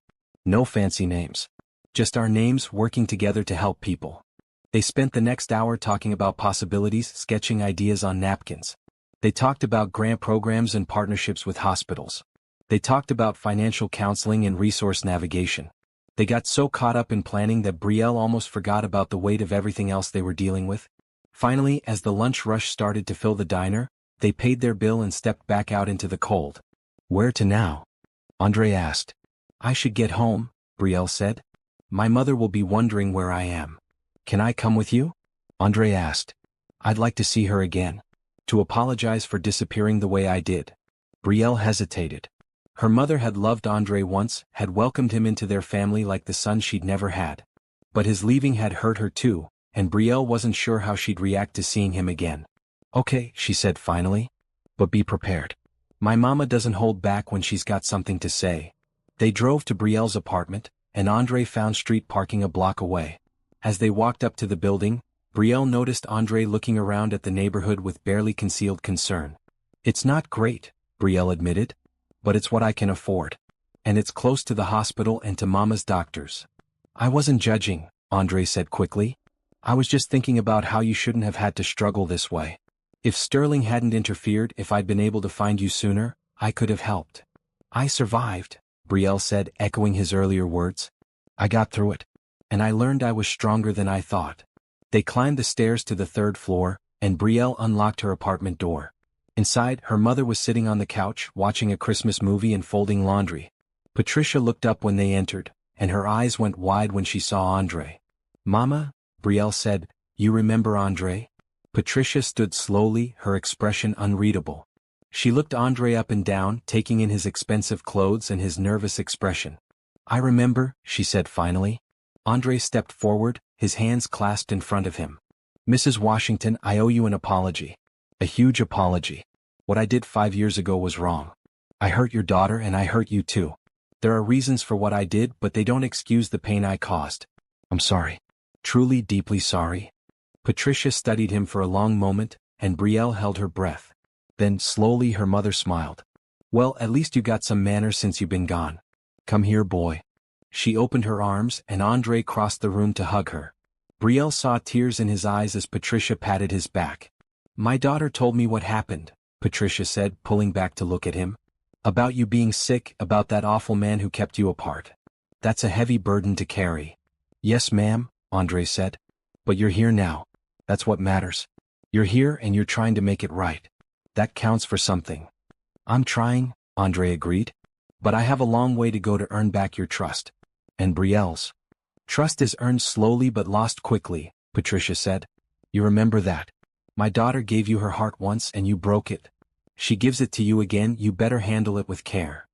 No fancy names. Just our names working together to help people. They spent the next hour talking about possibilities, sketching ideas on napkins. They talked about grant programs and partnerships with hospitals. They talked about financial counseling and resource navigation. They got so caught up in planning that Brielle almost forgot about the weight of everything else they were dealing with. Finally, as the lunch rush started to fill the diner, they paid their bill and stepped back out into the cold. Where to now? Andre asked. I should get home, Brielle said. My mother will be wondering where I am. Can I come with you? Andre asked. I'd like to see her again. To apologize for disappearing the way I did. Brielle hesitated. Her mother had loved Andre once, had welcomed him into their family like the son she'd never had. But his leaving had hurt her too, and Brielle wasn't sure how she'd react to seeing him again. Okay, she said finally. But be prepared. My mama doesn't hold back when she's got something to say. They drove to Brielle's apartment, and Andre found street parking a block away. As they walked up to the building, Brielle noticed Andre looking around at the neighborhood with barely concealed concern. It's not great, Brielle admitted. But it's what I can afford. And it's close to the hospital and to Mama's doctors. I wasn't judging, Andre said quickly. I was just thinking about how you shouldn't have had to struggle this way. If Sterling hadn't interfered, if I'd been able to find you sooner, I could have helped. I survived, Brielle said, echoing his earlier words. I got through it. And I learned I was stronger than I thought. They climbed the stairs to the 3rd floor, and Brielle unlocked her apartment door. Inside, her mother was sitting on the couch, watching a Christmas movie and folding laundry. Patricia looked up when they entered, and her eyes went wide when she saw Andre. Mama, Brielle said, you remember Andre? Patricia stood slowly, her expression unreadable. She looked Andre up and down, taking in his expensive clothes and his nervous expression. I remember, she said finally. Andre stepped forward, his hands clasped in front of him. Mrs. Washington, I owe you an apology. A huge apology. What I did 5 years ago was wrong. I hurt your daughter and I hurt you too. There are reasons for what I did, but they don't excuse the pain I caused. I'm sorry. Truly, deeply sorry. Patricia studied him for a long moment, and Brielle held her breath. Then, slowly, her mother smiled. Well, at least you got some manners since you've been gone. Come here, boy. She opened her arms, and Andre crossed the room to hug her. Brielle saw tears in his eyes as Patricia patted his back. My daughter told me what happened, Patricia said, pulling back to look at him. About you being sick, about that awful man who kept you apart. That's a heavy burden to carry. Yes, ma'am, Andre said. But you're here now. That's what matters. You're here and you're trying to make it right. That counts for something. I'm trying, Andre agreed. But I have a long way to go to earn back your trust. And Brielle's. Trust is earned slowly but lost quickly, Patricia said. You remember that. My daughter gave you her heart once and you broke it. She gives it to you again, you better handle it with care.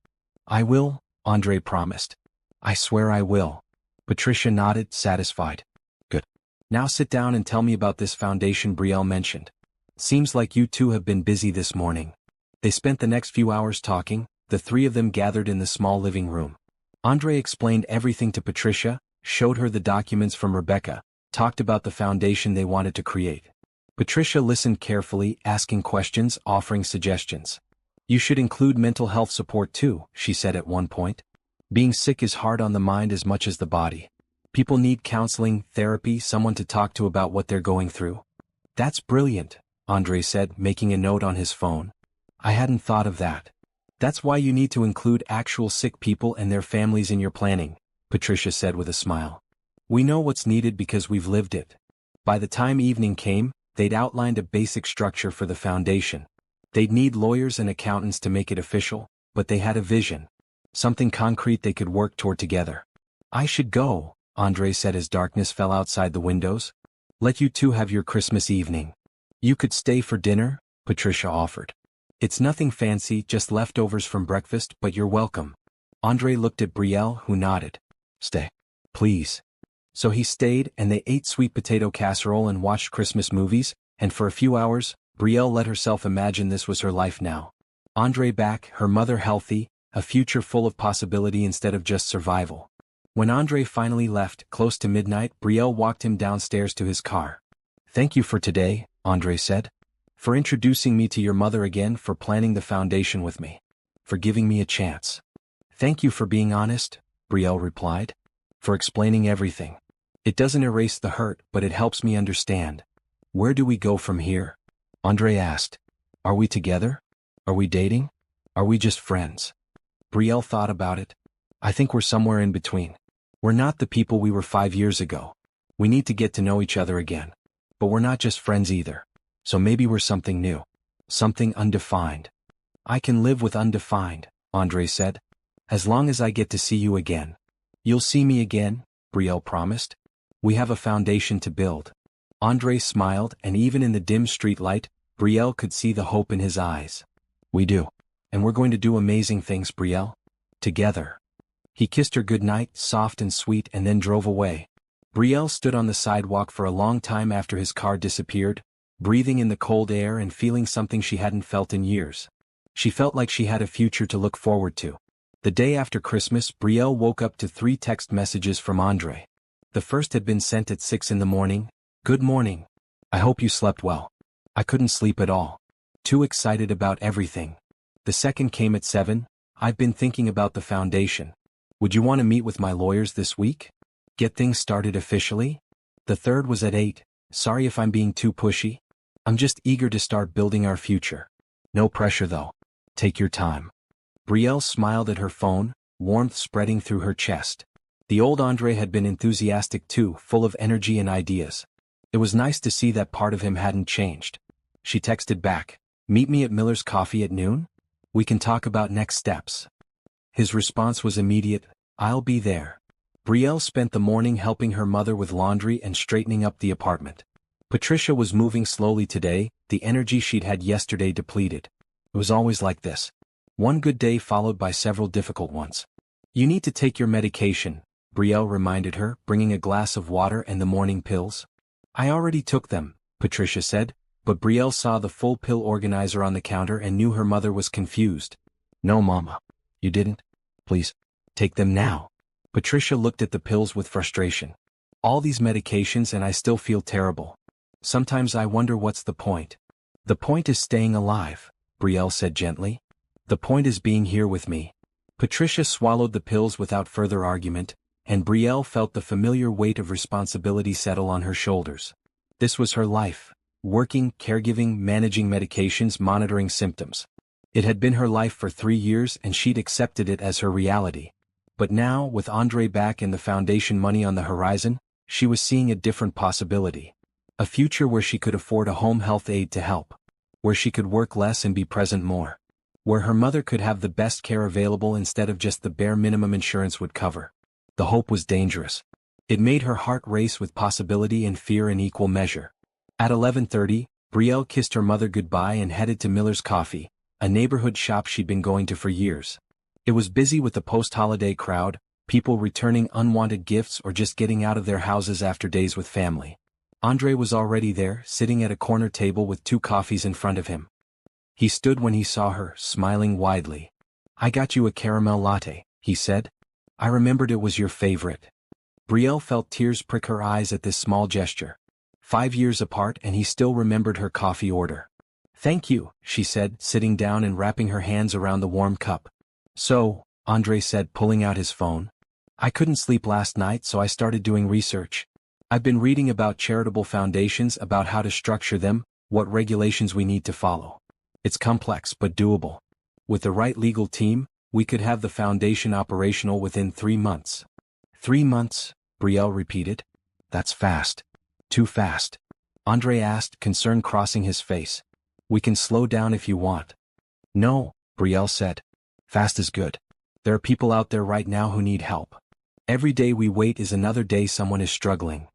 I will, Andre promised. I swear I will. Patricia nodded, satisfied. Good. Now sit down and tell me about this foundation Brielle mentioned. Seems like you two have been busy this morning. They spent the next few hours talking, the three of them gathered in the small living room. Andre explained everything to Patricia, showed her the documents from Rebecca, talked about the foundation they wanted to create. Patricia listened carefully, asking questions, offering suggestions. You should include mental health support too, she said at one point. Being sick is hard on the mind as much as the body. People need counseling, therapy, someone to talk to about what they're going through. That's brilliant, Andre said, making a note on his phone. I hadn't thought of that. That's why you need to include actual sick people and their families in your planning, Patricia said with a smile. We know what's needed because we've lived it. By the time evening came, they'd outlined a basic structure for the foundation. They'd need lawyers and accountants to make it official, but they had a vision. Something concrete they could work toward together. I should go, Andre said as darkness fell outside the windows. Let you two have your Christmas evening. You could stay for dinner, Patricia offered. It's nothing fancy, just leftovers from breakfast, but you're welcome. Andre looked at Brielle, who nodded. Stay. Please. So he stayed, and they ate sweet potato casserole and watched Christmas movies, and for a few hours, Brielle let herself imagine this was her life now. Andre back, her mother healthy, a future full of possibility instead of just survival. When Andre finally left, close to midnight, Brielle walked him downstairs to his car. Thank you for today, Andre said. For introducing me to your mother again, for planning the foundation with me. For giving me a chance. Thank you for being honest, Brielle replied. For explaining everything. It doesn't erase the hurt, but it helps me understand. Where do we go from here? Andre asked. Are we together? Are we dating? Are we just friends? Brielle thought about it. I think we're somewhere in between. We're not the people we were 5 years ago. We need to get to know each other again. But we're not just friends either. So maybe we're something new. Something undefined. I can live with undefined, Andre said. As long as I get to see you again. You'll see me again, Brielle promised. We have a foundation to build. Andre smiled, and even in the dim street light, Brielle could see the hope in his eyes. We do. And we're going to do amazing things, Brielle. Together. He kissed her goodnight, soft and sweet, and then drove away. Brielle stood on the sidewalk for a long time after his car disappeared, breathing in the cold air and feeling something she hadn't felt in years. She felt like she had a future to look forward to. The day after Christmas, Brielle woke up to 3 text messages from Andre. The first had been sent at 6 in the morning. Good morning. I hope you slept well. I couldn't sleep at all. Too excited about everything. The second came at 7. I've been thinking about the foundation. Would you want to meet with my lawyers this week? Get things started officially? The third was at 8. Sorry if I'm being too pushy. I'm just eager to start building our future. No pressure though. Take your time. Brielle smiled at her phone, warmth spreading through her chest. The old Andre had been enthusiastic too, full of energy and ideas. It was nice to see that part of him hadn't changed. She texted back, meet me at Miller's Coffee at noon? We can talk about next steps. His response was immediate, I'll be there. Brielle spent the morning helping her mother with laundry and straightening up the apartment. Patricia was moving slowly today, the energy she'd had yesterday depleted. It was always like this. One good day followed by several difficult ones. You need to take your medication, Brielle reminded her, bringing a glass of water and the morning pills. I already took them, Patricia said, but Brielle saw the full pill organizer on the counter and knew her mother was confused. No, Mama. You didn't? Please, take them now. Patricia looked at the pills with frustration. All these medications and I still feel terrible. Sometimes I wonder what's the point. The point is staying alive, Brielle said gently. The point is being here with me. Patricia swallowed the pills without further argument, and Brielle felt the familiar weight of responsibility settle on her shoulders. This was her life. Working, caregiving, managing medications, monitoring symptoms. It had been her life for 3 years and she'd accepted it as her reality. But now, with Andre back and the foundation money on the horizon, She was seeing a different possibility. A future where she could afford a home health aide to help. Where she could work less and be present more. Where her mother could have the best care available instead of just the bare minimum insurance would cover. The hope was dangerous. It made her heart race with possibility and fear in equal measure. At 11:30, Brielle kissed her mother goodbye and headed to Miller's Coffee, a neighborhood shop she'd been going to for years. It was busy with the post-holiday crowd, people returning unwanted gifts or just getting out of their houses after days with family. Andre was already there, sitting at a corner table with 2 coffees in front of him. He stood when he saw her, smiling widely. "I got you a caramel latte," he said. "I remembered it was your favorite." Brielle felt tears prick her eyes at this small gesture. 5 years apart and he still remembered her coffee order. "Thank you," she said, sitting down and wrapping her hands around the warm cup. "So," Andre said, pulling out his phone. "I couldn't sleep last night, so I started doing research. I've been reading about charitable foundations, about how to structure them, what regulations we need to follow. It's complex but doable. With the right legal team, we could have the foundation operational within 3 months." 3 months, Brielle repeated. "That's fast." "Too fast?" Andre asked, concern crossing his face. "We can slow down if you want." "No," Brielle said. "Fast is good. There are people out there right now who need help. Every day we wait is another day someone is struggling."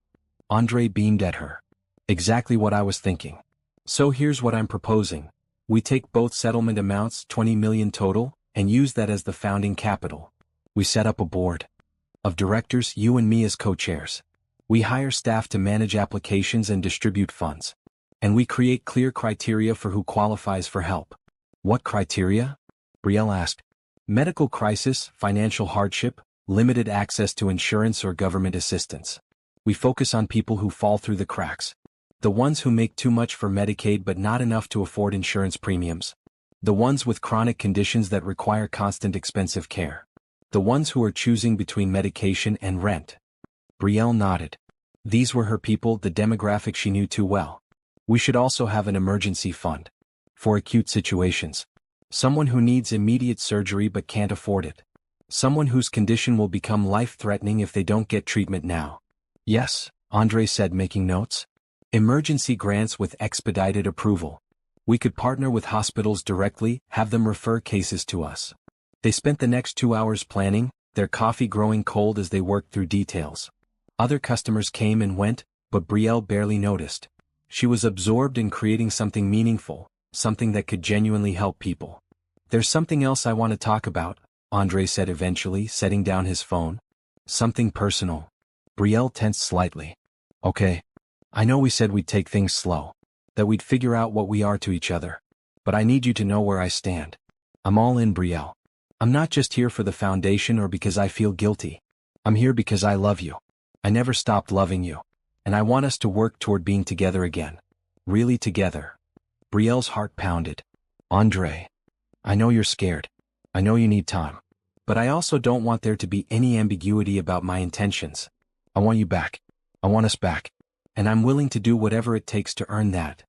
Andre beamed at her. "Exactly what I was thinking. So here's what I'm proposing. We take both settlement amounts, 20 million total, and use that as the founding capital. We set up a board of directors, you and me as co-chairs. We hire staff to manage applications and distribute funds. And we create clear criteria for who qualifies for help." "What criteria?" Brielle asked. "Medical crisis, financial hardship, limited access to insurance or government assistance. We focus on people who fall through the cracks. The ones who make too much for Medicaid but not enough to afford insurance premiums. The ones with chronic conditions that require constant expensive care. The ones who are choosing between medication and rent." Brielle nodded. These were her people, the demographic she knew too well. "We should also have an emergency fund. For acute situations. Someone who needs immediate surgery but can't afford it. Someone whose condition will become life-threatening if they don't get treatment now." "Yes," Andre said, making notes. "Emergency grants with expedited approval. We could partner with hospitals directly, have them refer cases to us." They spent the next 2 hours planning, their coffee growing cold as they worked through details. Other customers came and went, but Brielle barely noticed. She was absorbed in creating something meaningful, something that could genuinely help people. "There's something else I want to talk about," Andre said eventually, setting down his phone. "Something personal." Brielle tensed slightly. "Okay. I know we said we'd take things slow. That we'd figure out what we are to each other. But I need you to know where I stand. I'm all in, Brielle. I'm not just here for the foundation or because I feel guilty. I'm here because I love you. I never stopped loving you. And I want us to work toward being together again. Really together." Brielle's heart pounded. "Andre, I know you're scared. I know you need time. But I also don't want there to be any ambiguity about my intentions. I want you back. I want us back. And I'm willing to do whatever it takes to earn that."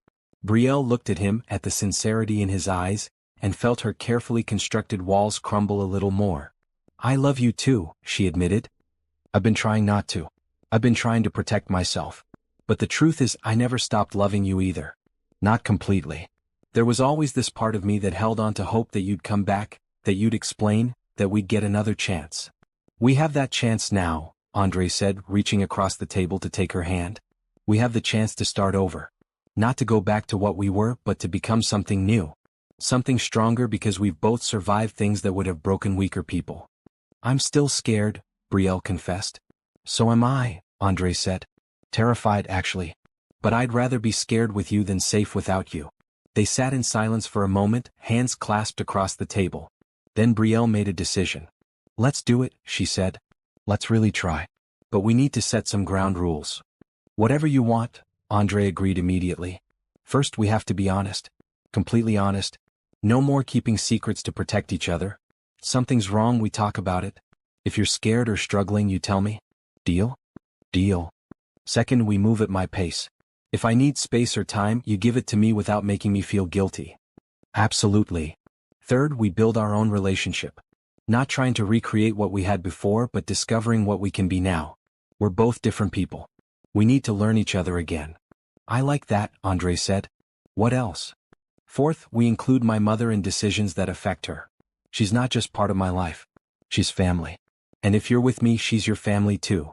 Brielle looked at him, at the sincerity in his eyes, and felt her carefully constructed walls crumble a little more. "I love you too," she admitted. "I've been trying not to. I've been trying to protect myself. But the truth is I never stopped loving you either. Not completely. There was always this part of me that held on to hope that you'd come back, that you'd explain, that we'd get another chance. We have that chance now," Andre said, reaching across the table to take her hand. "We have the chance to start over. Not to go back to what we were, but to become something new. Something stronger because we've both survived things that would have broken weaker people." "I'm still scared," Brielle confessed. "So am I," Andre said. "Terrified, actually. But I'd rather be scared with you than safe without you." They sat in silence for a moment, hands clasped across the table. Then Brielle made a decision. "Let's do it," she said. "Let's really try. But we need to set some ground rules." "Whatever you want," Andre agreed immediately. "First we have to be honest. Completely honest. No more keeping secrets to protect each other. Something's wrong, we talk about it. If you're scared or struggling, you tell me. Deal?" "Deal." "Second, we move at my pace. If I need space or time, you give it to me without making me feel guilty." "Absolutely." "Third, we build our own relationship. Not trying to recreate what we had before, but discovering what we can be now. We're both different people. We need to learn each other again. I like that, Andre said. What else? Fourth, we include my mother in decisions that affect her. She's not just part of my life. She's family. And if you're with me, she's your family too.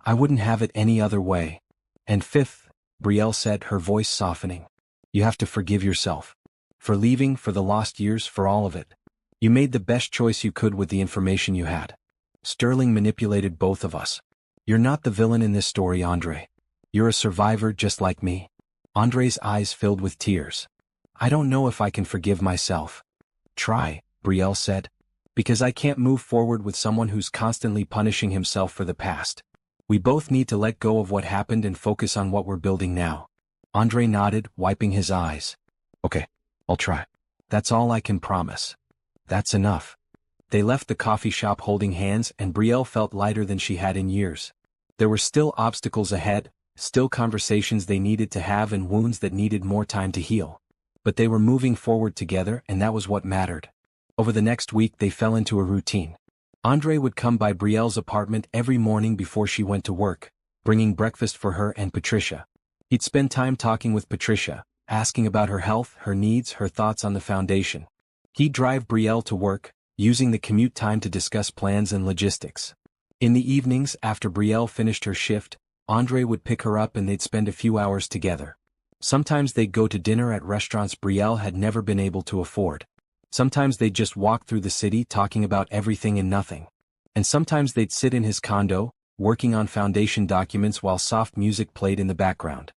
I wouldn't have it any other way. And fifth, Brielle said, her voice softening. You have to forgive yourself. For leaving, for the lost years, for all of it. You made the best choice you could with the information you had. Sterling manipulated both of us. You're not the villain in this story, Andre. You're a survivor just like me. Andre's eyes filled with tears. I don't know if I can forgive myself. Try, Brielle said. Because I can't move forward with someone who's constantly punishing himself for the past. We both need to let go of what happened and focus on what we're building now. Andre nodded, wiping his eyes. Okay, I'll try. That's all I can promise. That's enough. They left the coffee shop holding hands, and Brielle felt lighter than she had in years. There were still obstacles ahead, still conversations they needed to have and wounds that needed more time to heal. But they were moving forward together, and that was what mattered. Over the next week they fell into a routine. Andre would come by Brielle's apartment every morning before she went to work, bringing breakfast for her and Patricia. He'd spend time talking with Patricia, asking about her health, her needs, her thoughts on the foundation. He'd drive Brielle to work, using the commute time to discuss plans and logistics. In the evenings, after Brielle finished her shift, Andre would pick her up and they'd spend a few hours together. Sometimes they'd go to dinner at restaurants Brielle had never been able to afford. Sometimes they'd just walk through the city talking about everything and nothing. And sometimes they'd sit in his condo, working on foundation documents while soft music played in the background.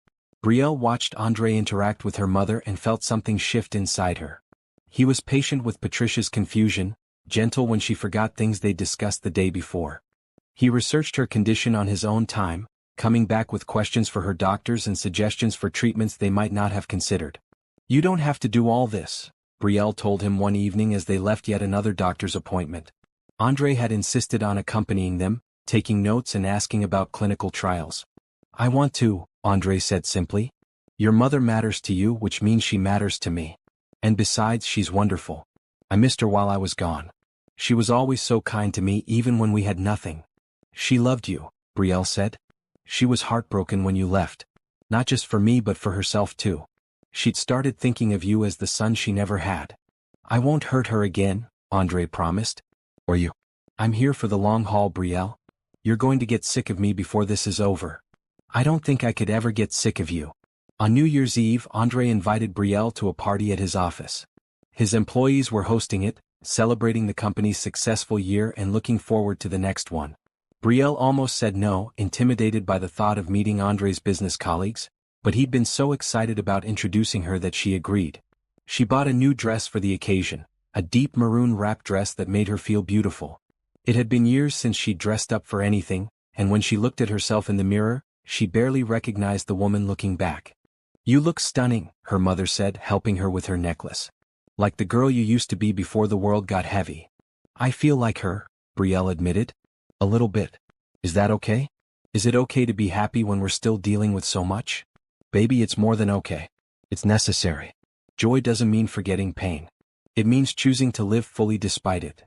Brielle watched Andre interact with her mother and felt something shift inside her. He was patient with Patricia's confusion, gentle when she forgot things they'd discussed the day before. He researched her condition on his own time, coming back with questions for her doctors and suggestions for treatments they might not have considered. You don't have to do all this, Brielle told him one evening as they left yet another doctor's appointment. Andre had insisted on accompanying them, taking notes and asking about clinical trials. I want to, Andre said simply. Your mother matters to you, which means she matters to me. And besides, she's wonderful. I missed her while I was gone. She was always so kind to me even when we had nothing. She loved you, Brielle said. She was heartbroken when you left. Not just for me but for herself too. She'd started thinking of you as the son she never had. I won't hurt her again, Andre promised. Or you. I'm here for the long haul, Brielle. You're going to get sick of me before this is over. I don't think I could ever get sick of you. On New Year's Eve, Andre invited Brielle to a party at his office. His employees were hosting it, celebrating the company's successful year and looking forward to the next one. Brielle almost said no, intimidated by the thought of meeting Andre's business colleagues, but he'd been so excited about introducing her that she agreed. She bought a new dress for the occasion, a deep maroon wrap dress that made her feel beautiful. It had been years since she'd dressed up for anything, and when she looked at herself in the mirror, she barely recognized the woman looking back. You look stunning, her mother said, helping her with her necklace. Like the girl you used to be before the world got heavy. I feel like her, Brielle admitted. A little bit. Is that okay? Is it okay to be happy when we're still dealing with so much? Baby, it's more than okay. It's necessary. Joy doesn't mean forgetting pain. It means choosing to live fully despite it.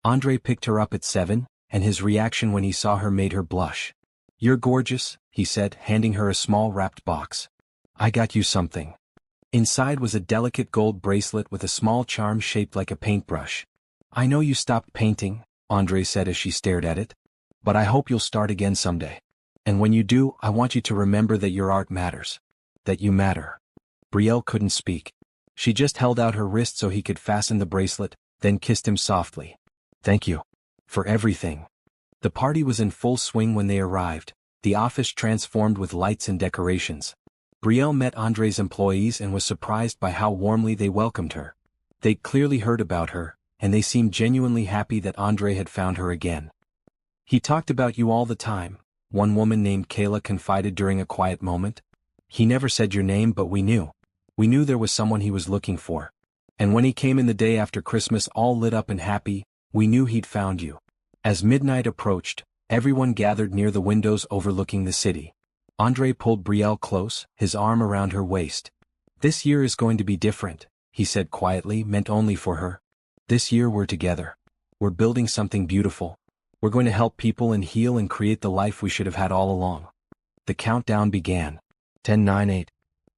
Andre picked her up at 7, and his reaction when he saw her made her blush. You're gorgeous, he said, handing her a small wrapped box. I got you something. Inside was a delicate gold bracelet with a small charm shaped like a paintbrush. I know you stopped painting, Andre said as she stared at it. But I hope you'll start again someday. And when you do, I want you to remember that your art matters. That you matter. Brielle couldn't speak. She just held out her wrist so he could fasten the bracelet, then kissed him softly. Thank you. For everything. The party was in full swing when they arrived, the office transformed with lights and decorations. Brielle met Andre's employees and was surprised by how warmly they welcomed her. They'd clearly heard about her, and they seemed genuinely happy that Andre had found her again. He talked about you all the time, one woman named Kayla confided during a quiet moment. He never said your name, but we knew. We knew there was someone he was looking for. And when he came in the day after Christmas all lit up and happy, we knew he'd found you. As midnight approached, everyone gathered near the windows overlooking the city. Andre pulled Brielle close, his arm around her waist. This year is going to be different, he said quietly, meant only for her. This year we're together. We're building something beautiful. We're going to help people and heal and create the life we should have had all along. The countdown began. 10, 9, 8.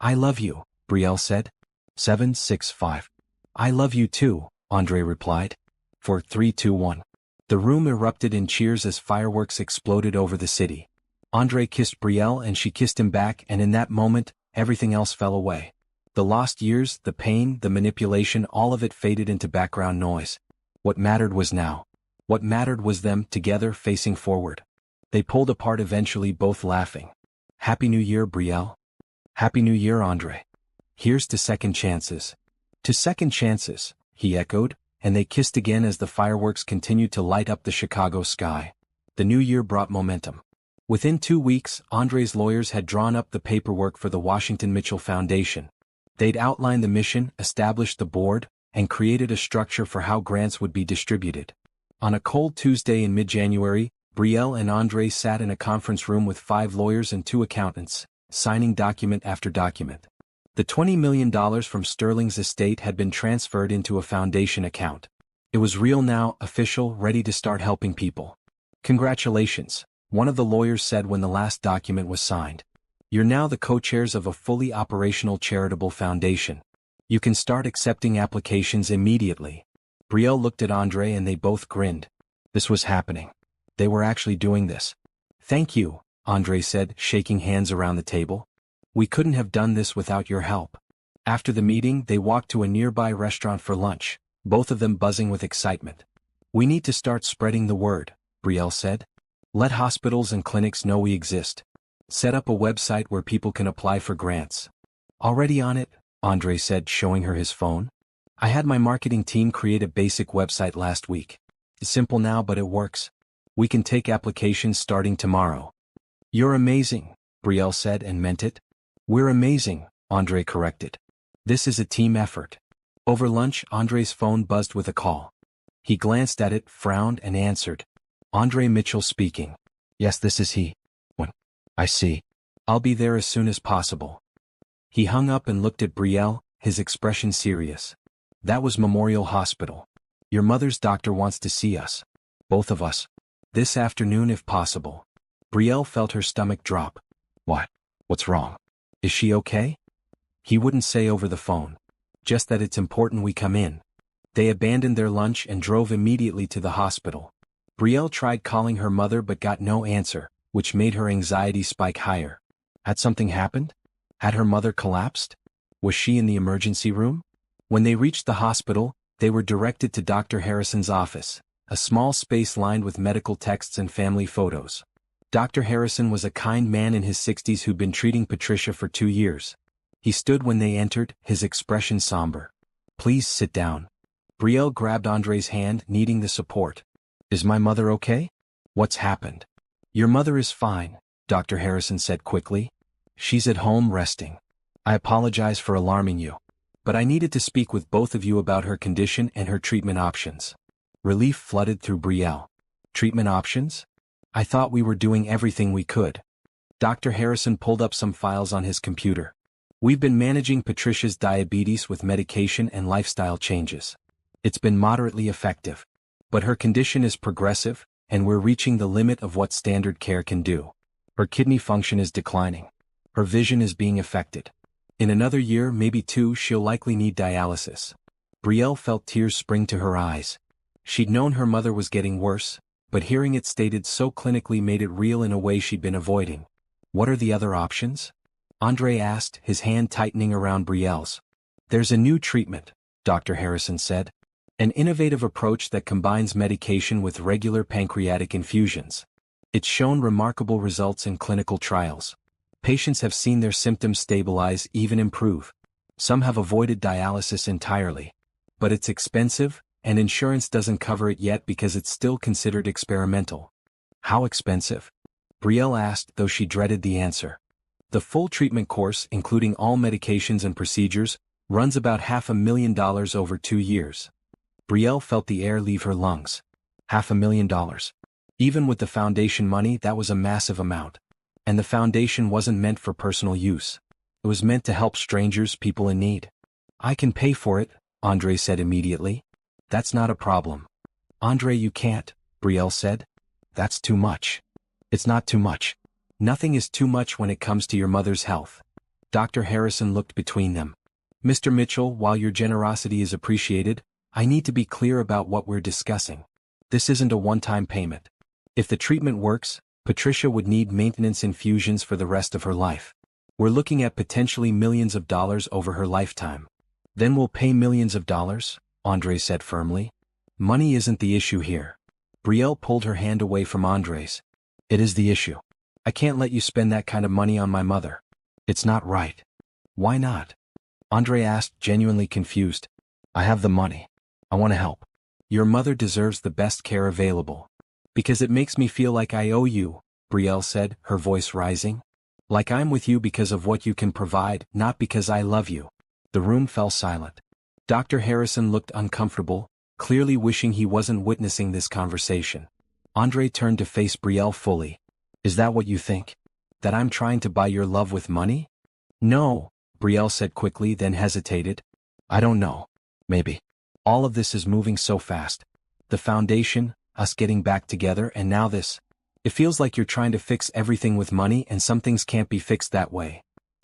I love you, Brielle said. 7, 6, 5. I love you too, Andre replied. 4, 3, 2, 1. The room erupted in cheers as fireworks exploded over the city. Andre kissed Brielle and she kissed him back, and in that moment, everything else fell away. The lost years, the pain, the manipulation, all of it faded into background noise. What mattered was now. What mattered was them together facing forward. They pulled apart eventually, both laughing. Happy New Year, Brielle. Happy New Year, Andre. Here's to second chances. To second chances, he echoed, and they kissed again as the fireworks continued to light up the Chicago sky. The new year brought momentum. Within 2 weeks, Andre's lawyers had drawn up the paperwork for the Washington Mitchell Foundation. They'd outlined the mission, established the board, and created a structure for how grants would be distributed. On a cold Tuesday in mid-January, Brielle and Andre sat in a conference room with 5 lawyers and 2 accountants, signing document after document. The $20 million from Sterling's estate had been transferred into a foundation account. It was real now, official, ready to start helping people. Congratulations, one of the lawyers said when the last document was signed. You're now the co-chairs of a fully operational charitable foundation. You can start accepting applications immediately. Brielle looked at Andre and they both grinned. This was happening. They were actually doing this. Thank you, Andre said, shaking hands around the table. We couldn't have done this without your help. After the meeting, they walked to a nearby restaurant for lunch, both of them buzzing with excitement. We need to start spreading the word, Brielle said. Let hospitals and clinics know we exist. Set up a website where people can apply for grants. Already on it, Andre said, showing her his phone. I had my marketing team create a basic website last week. It's simple now, but it works. We can take applications starting tomorrow. You're amazing, Brielle said, and meant it. We're amazing, Andre corrected. This is a team effort. Over lunch, Andre's phone buzzed with a call. He glanced at it, frowned, and answered. Andre Mitchell speaking. Yes, this is he. When? I see. I'll be there as soon as possible. He hung up and looked at Brielle, his expression serious. That was Memorial Hospital. Your mother's doctor wants to see us. Both of us. This afternoon if possible. Brielle felt her stomach drop. What? What's wrong? Is she okay? He wouldn't say over the phone. Just that it's important we come in. They abandoned their lunch and drove immediately to the hospital. Brielle tried calling her mother but got no answer, which made her anxiety spike higher. Had something happened? Had her mother collapsed? Was she in the emergency room? When they reached the hospital, they were directed to Dr. Harrison's office, a small space lined with medical texts and family photos. Dr. Harrison was a kind man in his 60s who'd been treating Patricia for 2 years. He stood when they entered, his expression somber. Please sit down. Brielle grabbed Andre's hand, needing the support. Is my mother okay? What's happened? Your mother is fine, Dr. Harrison said quickly. She's at home resting. I apologize for alarming you. But I needed to speak with both of you about her condition and her treatment options. Relief flooded through Brielle. Treatment options? I thought we were doing everything we could. Dr. Harrison pulled up some files on his computer. We've been managing Patricia's diabetes with medication and lifestyle changes. It's been moderately effective. But her condition is progressive, and we're reaching the limit of what standard care can do. Her kidney function is declining. Her vision is being affected. In another year, maybe 2, she'll likely need dialysis. Brielle felt tears spring to her eyes. She'd known her mother was getting worse, but hearing it stated so clinically made it real in a way she'd been avoiding. What are the other options? Andre asked, his hand tightening around Brielle's. There's a new treatment, Dr. Harrison said. An innovative approach that combines medication with regular pancreatic infusions. It's shown remarkable results in clinical trials. Patients have seen their symptoms stabilize, even improve. Some have avoided dialysis entirely. But it's expensive, and insurance doesn't cover it yet because it's still considered experimental. How expensive? Brielle asked, though she dreaded the answer. The full treatment course, including all medications and procedures, runs about $500,000 over 2 years. Brielle felt the air leave her lungs. $500,000. Even with the foundation money, that was a massive amount. And the foundation wasn't meant for personal use. It was meant to help strangers, people in need. I can pay for it, Andre said immediately. That's not a problem. Andre, you can't, Brielle said. That's too much. It's not too much. Nothing is too much when it comes to your mother's health. Dr. Harrison looked between them. Mr. Mitchell, while your generosity is appreciated, I need to be clear about what we're discussing. This isn't a one-time payment. If the treatment works, Patricia would need maintenance infusions for the rest of her life. We're looking at potentially millions of dollars over her lifetime. Then we'll pay millions of dollars, Andre said firmly. Money isn't the issue here. Brielle pulled her hand away from Andre's. It is the issue. I can't let you spend that kind of money on my mother. It's not right. Why not? Andre asked, genuinely confused. I have the money. I want to help. Your mother deserves the best care available. Because it makes me feel like I owe you, Brielle said, her voice rising. Like I'm with you because of what you can provide, not because I love you. The room fell silent. Dr. Harrison looked uncomfortable, clearly wishing he wasn't witnessing this conversation. Andre turned to face Brielle fully. Is that what you think? That I'm trying to buy your love with money? No, Brielle said quickly, then hesitated. I don't know. Maybe. All of this is moving so fast. The foundation, us getting back together, and now this. It feels like you're trying to fix everything with money, and some things can't be fixed that way.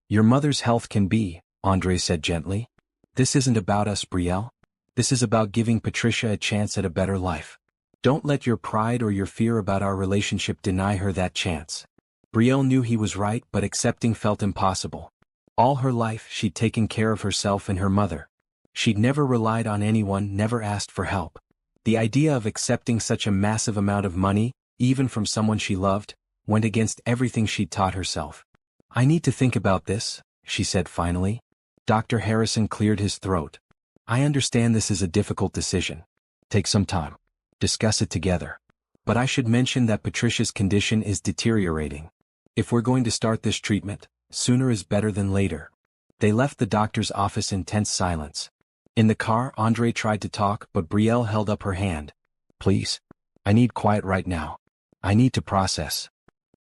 Your mother's health can be, Andre said gently. This isn't about us, Brielle. This is about giving Patricia a chance at a better life. Don't let your pride or your fear about our relationship deny her that chance. Brielle knew he was right, but accepting felt impossible. All her life she'd taken care of herself and her mother. She'd never relied on anyone, never asked for help. The idea of accepting such a massive amount of money, even from someone she loved, went against everything she'd taught herself. I need to think about this, she said finally. Dr. Harrison cleared his throat. I understand this is a difficult decision. Take some time. Discuss it together. But I should mention that Patricia's condition is deteriorating. If we're going to start this treatment, sooner is better than later. They left the doctor's office in tense silence. In the car, Andre tried to talk, but Brielle held up her hand. Please. I need quiet right now. I need to process.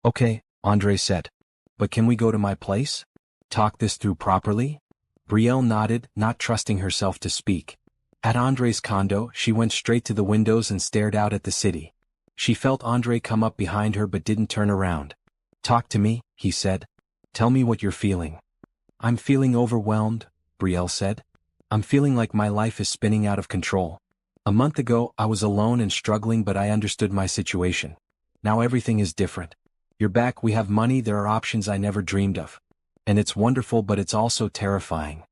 Okay, Andre said. But can we go to my place? Talk this through properly? Brielle nodded, not trusting herself to speak. At Andre's condo, she went straight to the windows and stared out at the city. She felt Andre come up behind her but didn't turn around. Talk to me, he said. Tell me what you're feeling. I'm feeling overwhelmed, Brielle said. I'm feeling like my life is spinning out of control. A month ago, I was alone and struggling, but I understood my situation. Now everything is different. You're back, we have money, there are options I never dreamed of. And it's wonderful, but it's also terrifying.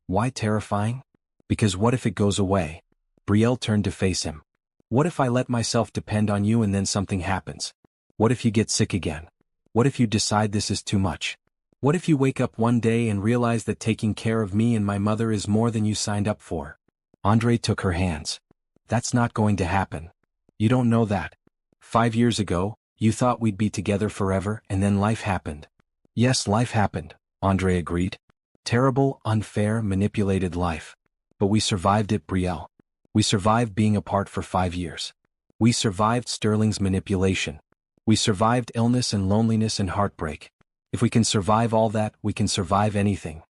Why terrifying? Because what if it goes away? Brielle turned to face him. What if I let myself depend on you and then something happens? What if you get sick again? What if you decide this is too much? What if you wake up one day and realize that taking care of me and my mother is more than you signed up for? Andre took her hands. That's not going to happen. You don't know that. 5 years ago, you thought we'd be together forever, and then life happened. Yes, life happened, Andre agreed. Terrible, unfair, manipulated life. But we survived it, Brielle. We survived being apart for 5 years. We survived Sterling's manipulation. We survived illness and loneliness and heartbreak. If we can survive all that, we can survive anything.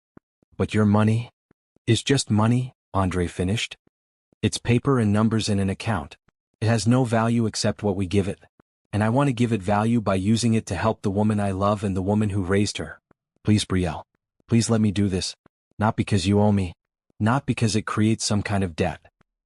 But your money is just money, Andre finished. It's paper and numbers in an account. It has no value except what we give it. And I want to give it value by using it to help the woman I love and the woman who raised her. Please, Brielle. Please let me do this. Not because you owe me. Not because it creates some kind of debt.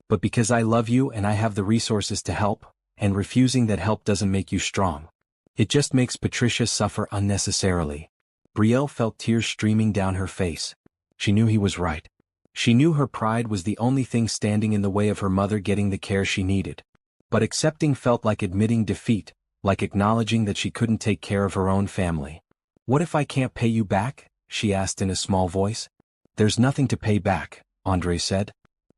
But because I love you and I have the resources to help, and refusing that help doesn't make you strong. It just makes Patricia suffer unnecessarily. Brielle felt tears streaming down her face. She knew he was right. She knew her pride was the only thing standing in the way of her mother getting the care she needed. But accepting felt like admitting defeat, like acknowledging that she couldn't take care of her own family. What if I can't pay you back? She asked in a small voice. There's nothing to pay back, Andre said.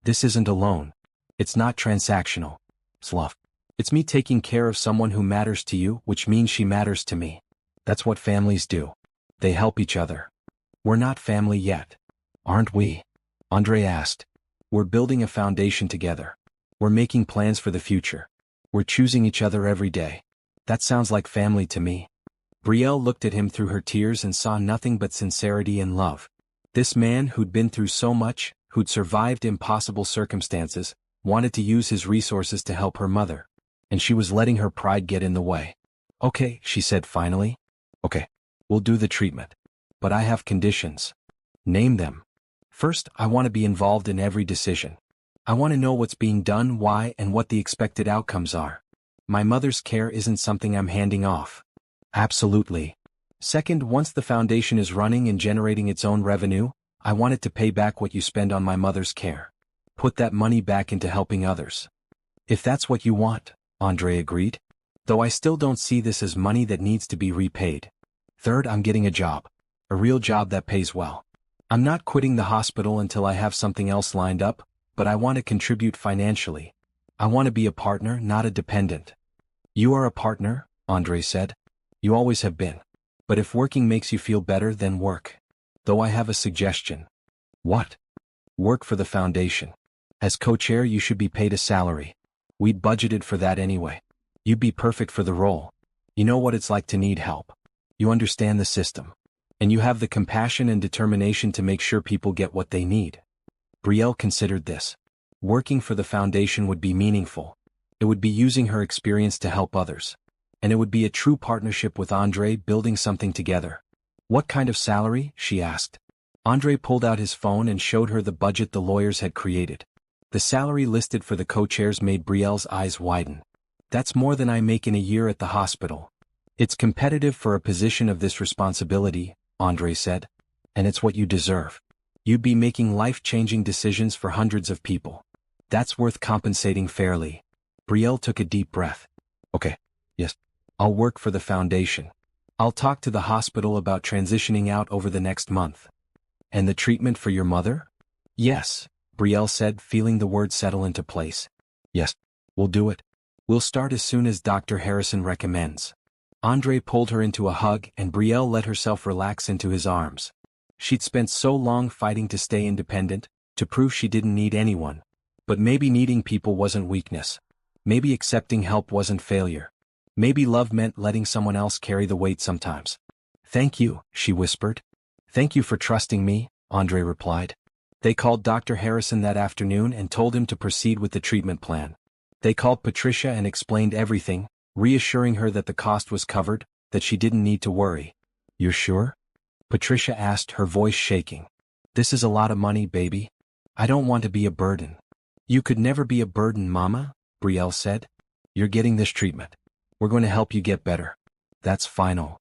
This isn't a loan. It's not transactional. It's love. It's me taking care of someone who matters to you, which means she matters to me. That's what families do. They help each other. We're not family yet. Aren't we? Andre asked. We're building a foundation together. We're making plans for the future. We're choosing each other every day. That sounds like family to me. Brielle looked at him through her tears and saw nothing but sincerity and love. This man who'd been through so much, who'd survived impossible circumstances, wanted to use his resources to help her mother. and she was letting her pride get in the way. Okay, she said finally. Okay, we'll do the treatment. But I have conditions. Name them. First, I want to be involved in every decision. I want to know what's being done, why, and what the expected outcomes are. My mother's care isn't something I'm handing off. Absolutely. Second, once the foundation is running and generating its own revenue, I want it to pay back what you spend on my mother's care. Put that money back into helping others. If that's what you want, Andre agreed. Though I still don't see this as money that needs to be repaid. Third, I'm getting a job. A real job that pays well. I'm not quitting the hospital until I have something else lined up, but I want to contribute financially. I want to be a partner, not a dependent. You are a partner, Andre said. You always have been. But if working makes you feel better, then work. Though I have a suggestion. What? Work for the foundation. As co-chair, you should be paid a salary. We'd budgeted for that anyway. You'd be perfect for the role. You know what it's like to need help. You understand the system. And you have the compassion and determination to make sure people get what they need. Brielle considered this. Working for the foundation would be meaningful. It would be using her experience to help others. And it would be a true partnership with Andre, building something together. What kind of salary? She asked. Andre pulled out his phone and showed her the budget the lawyers had created. The salary listed for the co-chairs made Brielle's eyes widen. That's more than I make in a year at the hospital. It's competitive for a position of this responsibility, Andre said. And it's what you deserve. You'd be making life-changing decisions for hundreds of people. That's worth compensating fairly. Brielle took a deep breath. Okay. Yes. I'll work for the foundation. I'll talk to the hospital about transitioning out over the next month. And the treatment for your mother? Yes, Brielle said, feeling the words settle into place. Yes, we'll do it. We'll start as soon as Dr. Harrison recommends. Andre pulled her into a hug and Brielle let herself relax into his arms. She'd spent so long fighting to stay independent, to prove she didn't need anyone. But maybe needing people wasn't weakness. Maybe accepting help wasn't failure. Maybe love meant letting someone else carry the weight sometimes. Thank you, she whispered. Thank you for trusting me, Andre replied. They called Dr. Harrison that afternoon and told him to proceed with the treatment plan. They called Patricia and explained everything, reassuring her that the cost was covered, that she didn't need to worry. You're sure? Patricia asked, her voice shaking. This is a lot of money, baby. I don't want to be a burden. You could never be a burden, Mama, Brielle said. You're getting this treatment. We're going to help you get better. That's final.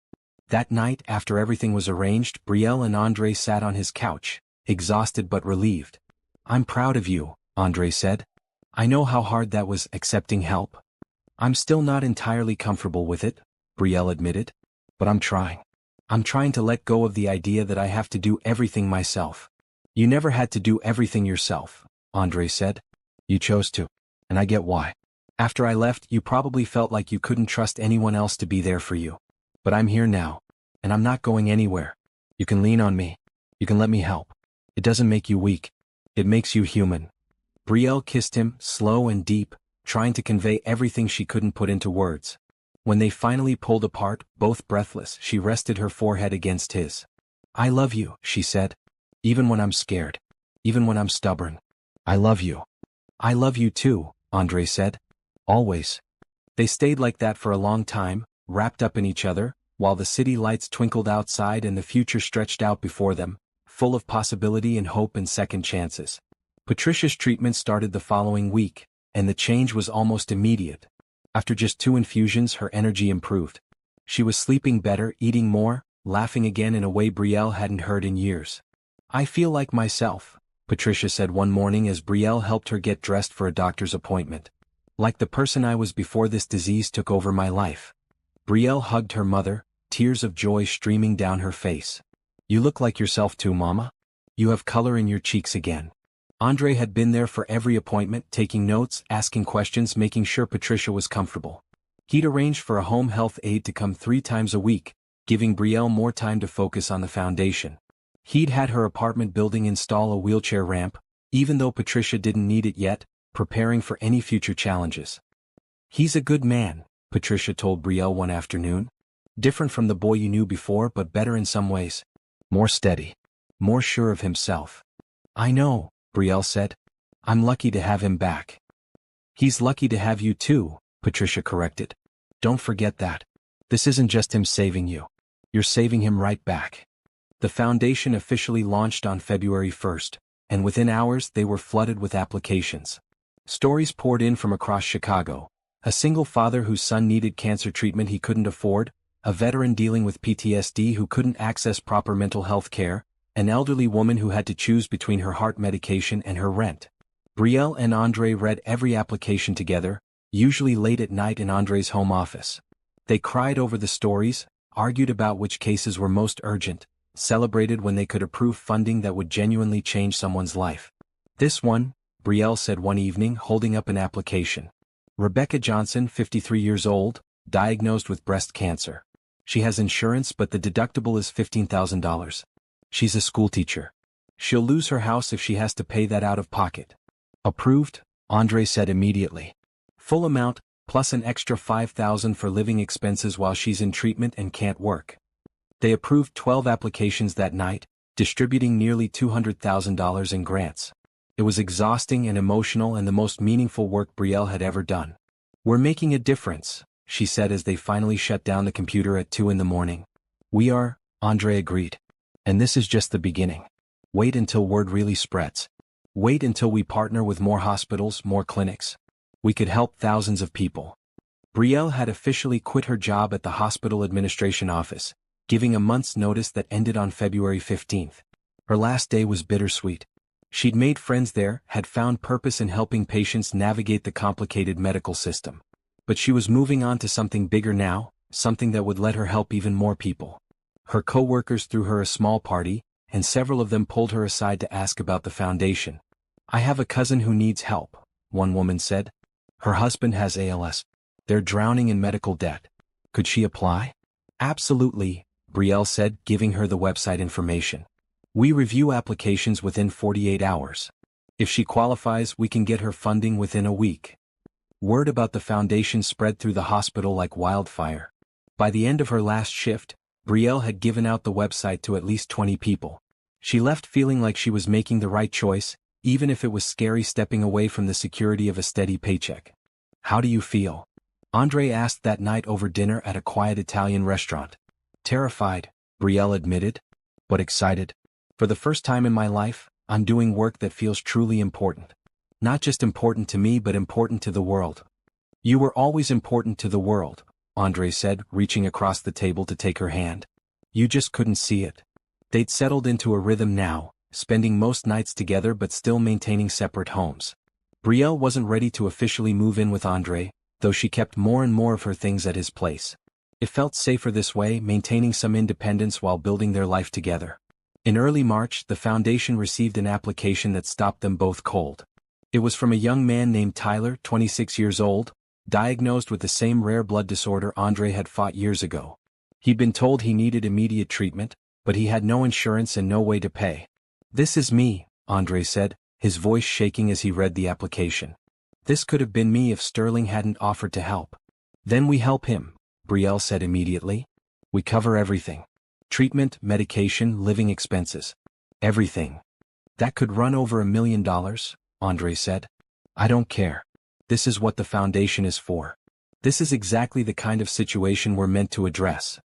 That night, after everything was arranged, Brielle and Andre sat on his couch, exhausted but relieved. I'm proud of you, Andre said. I know how hard that was, accepting help. I'm still not entirely comfortable with it, Brielle admitted. But I'm trying. I'm trying to let go of the idea that I have to do everything myself. You never had to do everything yourself, Andre said. You chose to. And I get why. After I left, you probably felt like you couldn't trust anyone else to be there for you. But I'm here now. And I'm not going anywhere. You can lean on me. You can let me help. It doesn't make you weak. It makes you human. Brielle kissed him, slow and deep, trying to convey everything she couldn't put into words. When they finally pulled apart, both breathless, she rested her forehead against his. I love you, she said. Even when I'm scared. Even when I'm stubborn. I love you. I love you too, Andre said. Always. They stayed like that for a long time, wrapped up in each other, while the city lights twinkled outside and the future stretched out before them, full of possibility and hope and second chances. Patricia's treatment started the following week, and the change was almost immediate. After just 2 infusions, her energy improved. She was sleeping better, eating more, laughing again in a way Brielle hadn't heard in years. I feel like myself, Patricia said one morning as Brielle helped her get dressed for a doctor's appointment. Like the person I was before this disease took over my life. Brielle hugged her mother, tears of joy streaming down her face. You look like yourself too, Mama. You have color in your cheeks again. Andre had been there for every appointment, taking notes, asking questions, making sure Patricia was comfortable. He'd arranged for a home health aide to come 3 times a week, giving Brielle more time to focus on the foundation. He'd had her apartment building install a wheelchair ramp, even though Patricia didn't need it yet, preparing for any future challenges. He's a good man, Patricia told Brielle one afternoon. Different from the boy you knew before, but better in some ways. More steady. More sure of himself. I know, Brielle said. I'm lucky to have him back. He's lucky to have you too, Patricia corrected. Don't forget that. This isn't just him saving you. You're saving him right back. The foundation officially launched on February 1st, and within hours they were flooded with applications. Stories poured in from across Chicago. A single father whose son needed cancer treatment he couldn't afford, a veteran dealing with PTSD who couldn't access proper mental health care, an elderly woman who had to choose between her heart medication and her rent. Brielle and Andre read every application together, usually late at night in Andre's home office. They cried over the stories, argued about which cases were most urgent, celebrated when they could approve funding that would genuinely change someone's life. This one, Brielle said one evening, holding up an application. Rebecca Johnson, 53 years old, diagnosed with breast cancer. She has insurance but the deductible is $15,000. She's a schoolteacher. She'll lose her house if she has to pay that out of pocket. Approved, Andre said immediately. Full amount, plus an extra $5,000 for living expenses while she's in treatment and can't work. They approved 12 applications that night, distributing nearly $200,000 in grants. It was exhausting and emotional and the most meaningful work Brielle had ever done. We're making a difference, she said as they finally shut down the computer at 2 a.m. We are, Andre agreed. And this is just the beginning. Wait until word really spreads. Wait until we partner with more hospitals, more clinics. We could help thousands of people. Brielle had officially quit her job at the hospital administration office, giving a month's notice that ended on February 15th. Her last day was bittersweet. She'd made friends there, had found purpose in helping patients navigate the complicated medical system. But she was moving on to something bigger now, something that would let her help even more people. Her co-workers threw her a small party, and several of them pulled her aside to ask about the foundation. I have a cousin who needs help, one woman said. Her husband has ALS. They're drowning in medical debt. Could she apply? Absolutely, Brielle said, giving her the website information. We review applications within 48 hours. If she qualifies, we can get her funding within a week. Word about the foundation spread through the hospital like wildfire. By the end of her last shift, Brielle had given out the website to at least 20 people. She left feeling like she was making the right choice, even if it was scary stepping away from the security of a steady paycheck. How do you feel? Andre asked that night over dinner at a quiet Italian restaurant. Terrified, Brielle admitted, but excited. For the first time in my life, I'm doing work that feels truly important. Not just important to me but important to the world. You were always important to the world, Andre said, reaching across the table to take her hand. You just couldn't see it. They'd settled into a rhythm now, spending most nights together but still maintaining separate homes. Brielle wasn't ready to officially move in with Andre, though she kept more and more of her things at his place. It felt safer this way, maintaining some independence while building their life together. In early March, the foundation received an application that stopped them both cold. It was from a young man named Tyler, 26 years old, diagnosed with the same rare blood disorder Andre had fought years ago. He'd been told he needed immediate treatment, but he had no insurance and no way to pay. This is me, Andre said, his voice shaking as he read the application. This could have been me if Sterling hadn't offered to help. Then we help him, Brielle said immediately. We cover everything. Treatment, medication, living expenses. Everything. That could run over $1 million, Andre said. I don't care. This is what the foundation is for. This is exactly the kind of situation we're meant to address.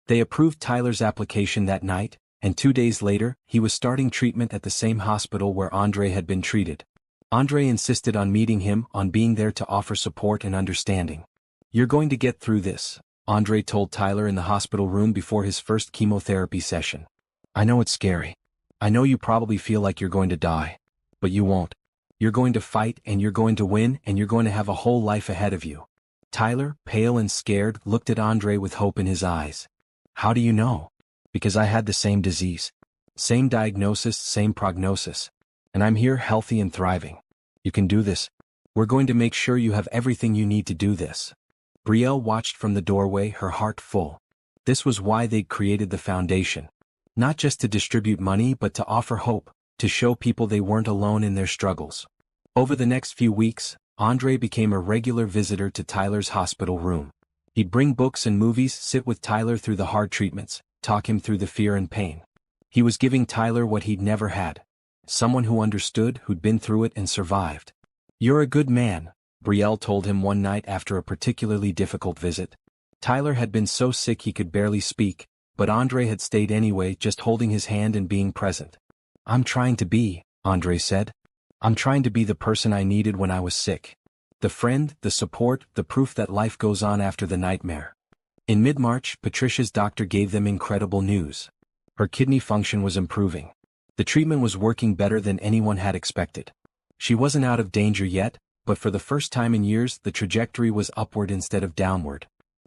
They approved Tyler's application that night, and 2 days later, he was starting treatment at the same hospital where Andre had been treated. Andre insisted on meeting him, on being there to offer support and understanding. You're going to get through this, Andre told Tyler in the hospital room before his first chemotherapy session. I know it's scary. I know you probably feel like you're going to die. But you won't. You're going to fight and you're going to win and you're going to have a whole life ahead of you. Tyler, pale and scared, looked at Andre with hope in his eyes. How do you know? Because I had the same disease. Same diagnosis, same prognosis. And I'm here healthy and thriving. You can do this. We're going to make sure you have everything you need to do this. Brielle watched from the doorway, her heart full. This was why they'd created the foundation. Not just to distribute money but to offer hope, to show people they weren't alone in their struggles. Over the next few weeks, Andre became a regular visitor to Tyler's hospital room. He'd bring books and movies, sit with Tyler through the hard treatments, talk him through the fear and pain. He was giving Tyler what he'd never had. Someone who understood, who'd been through it and survived. You're a good man, Brielle told him one night after a particularly difficult visit. Tyler had been so sick he could barely speak, but Andre had stayed anyway, just holding his hand and being present. "I'm trying to be," Andre said. "I'm trying to be the person I needed when I was sick. The friend, the support, the proof that life goes on after the nightmare." In mid-March, Patricia's doctor gave them incredible news. Her kidney function was improving. The treatment was working better than anyone had expected. She wasn't out of danger yet, but for the first time in years the trajectory was upward instead of downward.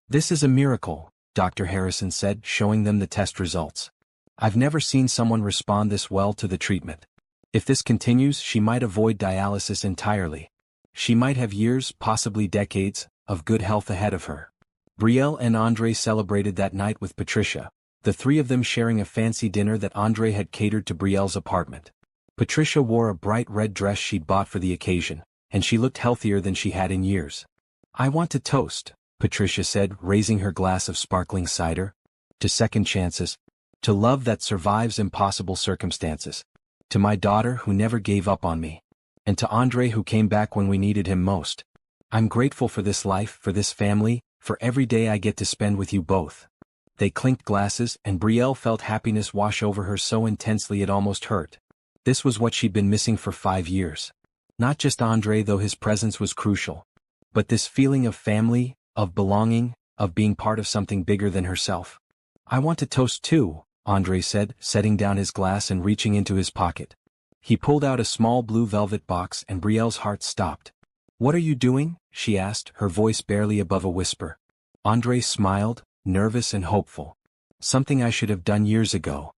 "This is a miracle," Dr. Harrison said, showing them the test results. "I've never seen someone respond this well to the treatment. If this continues, she might avoid dialysis entirely. She might have years, possibly decades, of good health ahead of her." Brielle and Andre celebrated that night with Patricia, the three of them sharing a fancy dinner that Andre had catered to Brielle's apartment. Patricia wore a bright red dress she'd bought for the occasion, and she looked healthier than she had in years. "I want to toast," Patricia said, raising her glass of sparkling cider. "To second chances. To love that survives impossible circumstances. To my daughter who never gave up on me. And to Andre who came back when we needed him most. I'm grateful for this life, for this family, for every day I get to spend with you both." They clinked glasses, and Brielle felt happiness wash over her so intensely it almost hurt. This was what she'd been missing for 5 years. Not just Andre, though his presence was crucial. But this feeling of family, of belonging, of being part of something bigger than herself. "I want to toast too," Andre said, setting down his glass and reaching into his pocket. He pulled out a small blue velvet box and Brielle's heart stopped. "What are you doing?" she asked, her voice barely above a whisper. Andre smiled, nervous and hopeful. "Something I should have done years ago."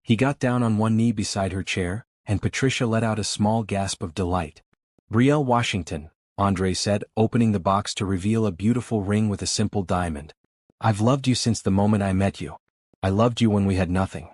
He got down on one knee beside her chair, and Patricia let out a small gasp of delight. "Brielle Washington," Andre said, opening the box to reveal a beautiful ring with a simple diamond. "I've loved you since the moment I met you. I loved you when we had nothing.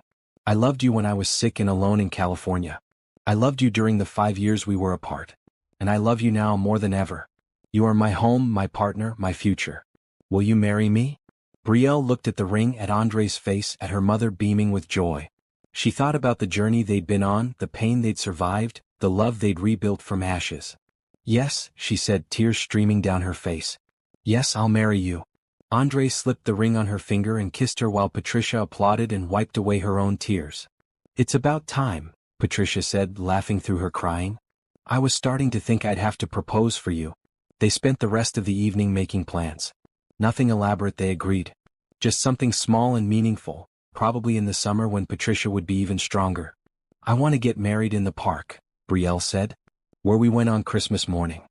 I loved you when I was sick and alone in California. I loved you during the 5 years we were apart. And I love you now more than ever. You are my home, my partner, my future. Will you marry me?" Brielle looked at the ring, at Andre's face, at her mother beaming with joy. She thought about the journey they'd been on, the pain they'd survived, the love they'd rebuilt from ashes. "Yes," she said, tears streaming down her face. "Yes, I'll marry you." Andre slipped the ring on her finger and kissed her while Patricia applauded and wiped away her own tears. "It's about time," Patricia said, laughing through her crying. "I was starting to think I'd have to propose for you." They spent the rest of the evening making plans. Nothing elaborate, they agreed. Just something small and meaningful, probably in the summer when Patricia would be even stronger. "I want to get married in the park," Brielle said. "Where we went on Christmas morning.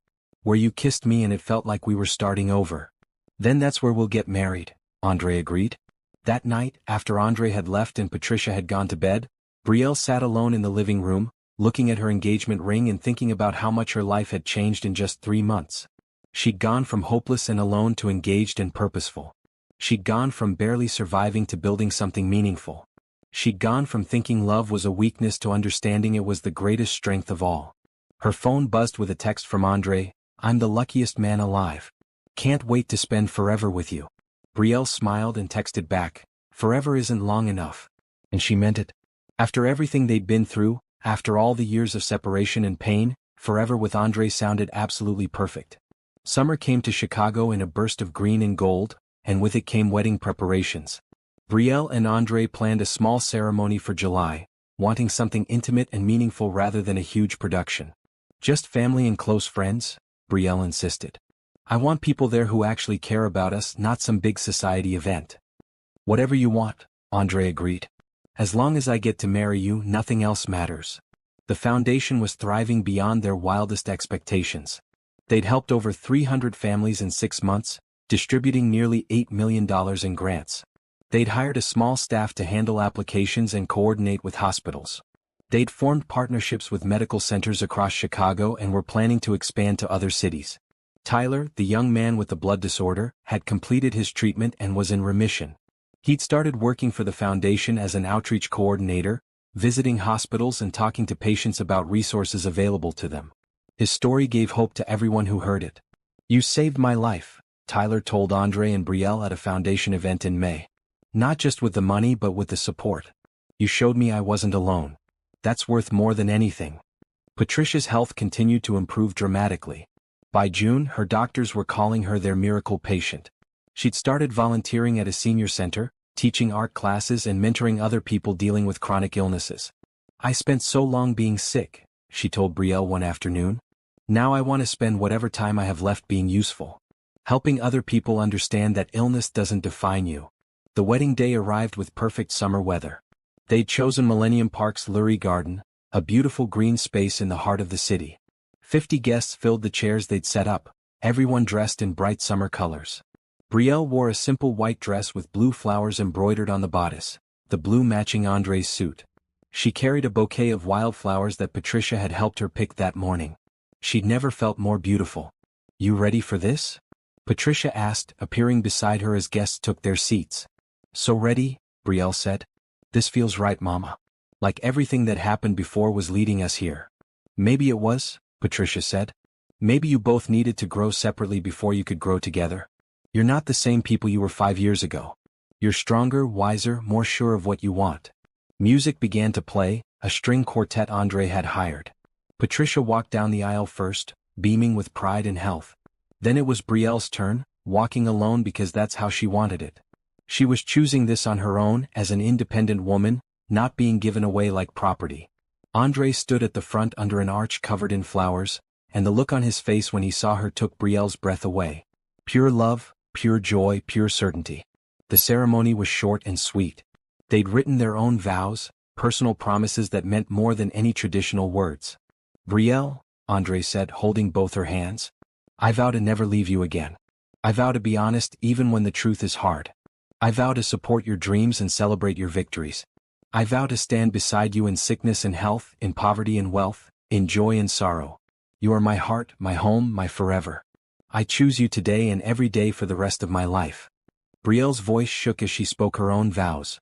Where you kissed me and it felt like we were starting over." "Then that's where we'll get married," Andre agreed. That night, after Andre had left and Patricia had gone to bed, Brielle sat alone in the living room, looking at her engagement ring and thinking about how much her life had changed in just 3 months. She'd gone from hopeless and alone to engaged and purposeful. She'd gone from barely surviving to building something meaningful. She'd gone from thinking love was a weakness to understanding it was the greatest strength of all. Her phone buzzed with a text from Andre. "I'm the luckiest man alive. Can't wait to spend forever with you." Brielle smiled and texted back, "Forever isn't long enough." And she meant it. After everything they'd been through, after all the years of separation and pain, forever with Andre sounded absolutely perfect. Summer came to Chicago in a burst of green and gold, and with it came wedding preparations. Brielle and Andre planned a small ceremony for July, wanting something intimate and meaningful rather than a huge production. "Just family and close friends," Brielle insisted. "I want people there who actually care about us, not some big society event." "Whatever you want," Andre agreed. "As long as I get to marry you, nothing else matters." The foundation was thriving beyond their wildest expectations. They'd helped over 300 families in 6 months, distributing nearly $8 million in grants. They'd hired a small staff to handle applications and coordinate with hospitals. They'd formed partnerships with medical centers across Chicago and were planning to expand to other cities. Tyler, the young man with the blood disorder, had completed his treatment and was in remission. He'd started working for the foundation as an outreach coordinator, visiting hospitals and talking to patients about resources available to them. His story gave hope to everyone who heard it. "You saved my life," Tyler told Andre and Brielle at a foundation event in May. "Not just with the money but with the support. You showed me I wasn't alone. That's worth more than anything." Patricia's health continued to improve dramatically. By June, her doctors were calling her their miracle patient. She'd started volunteering at a senior center, teaching art classes and mentoring other people dealing with chronic illnesses. "I spent so long being sick," she told Brielle one afternoon. "Now I want to spend whatever time I have left being useful. Helping other people understand that illness doesn't define you." The wedding day arrived with perfect summer weather. They'd chosen Millennium Park's Lurie Garden, a beautiful green space in the heart of the city. 50 guests filled the chairs they'd set up, everyone dressed in bright summer colors. Brielle wore a simple white dress with blue flowers embroidered on the bodice, the blue matching Andre's suit. She carried a bouquet of wildflowers that Patricia had helped her pick that morning. She'd never felt more beautiful. "You ready for this?" Patricia asked, appearing beside her as guests took their seats. "So ready," Brielle said. "This feels right, Mama. Like everything that happened before was leading us here." "Maybe it was," Patricia said. "Maybe you both needed to grow separately before you could grow together. You're not the same people you were 5 years ago. You're stronger, wiser, more sure of what you want." Music began to play, a string quartet Andre had hired. Patricia walked down the aisle first, beaming with pride and health. Then it was Brielle's turn, walking alone because that's how she wanted it. She was choosing this on her own as an independent woman, not being given away like property. Andre stood at the front under an arch covered in flowers, and the look on his face when he saw her took Brielle's breath away. Pure love, pure joy, pure certainty. The ceremony was short and sweet. They'd written their own vows, personal promises that meant more than any traditional words. "Brielle," Andre said, holding both her hands, "I vow to never leave you again. I vow to be honest even when the truth is hard. I vow to support your dreams and celebrate your victories. I vow to stand beside you in sickness and health, in poverty and wealth, in joy and sorrow. You are my heart, my home, my forever. I choose you today and every day for the rest of my life." Brielle's voice shook as she spoke her own vows.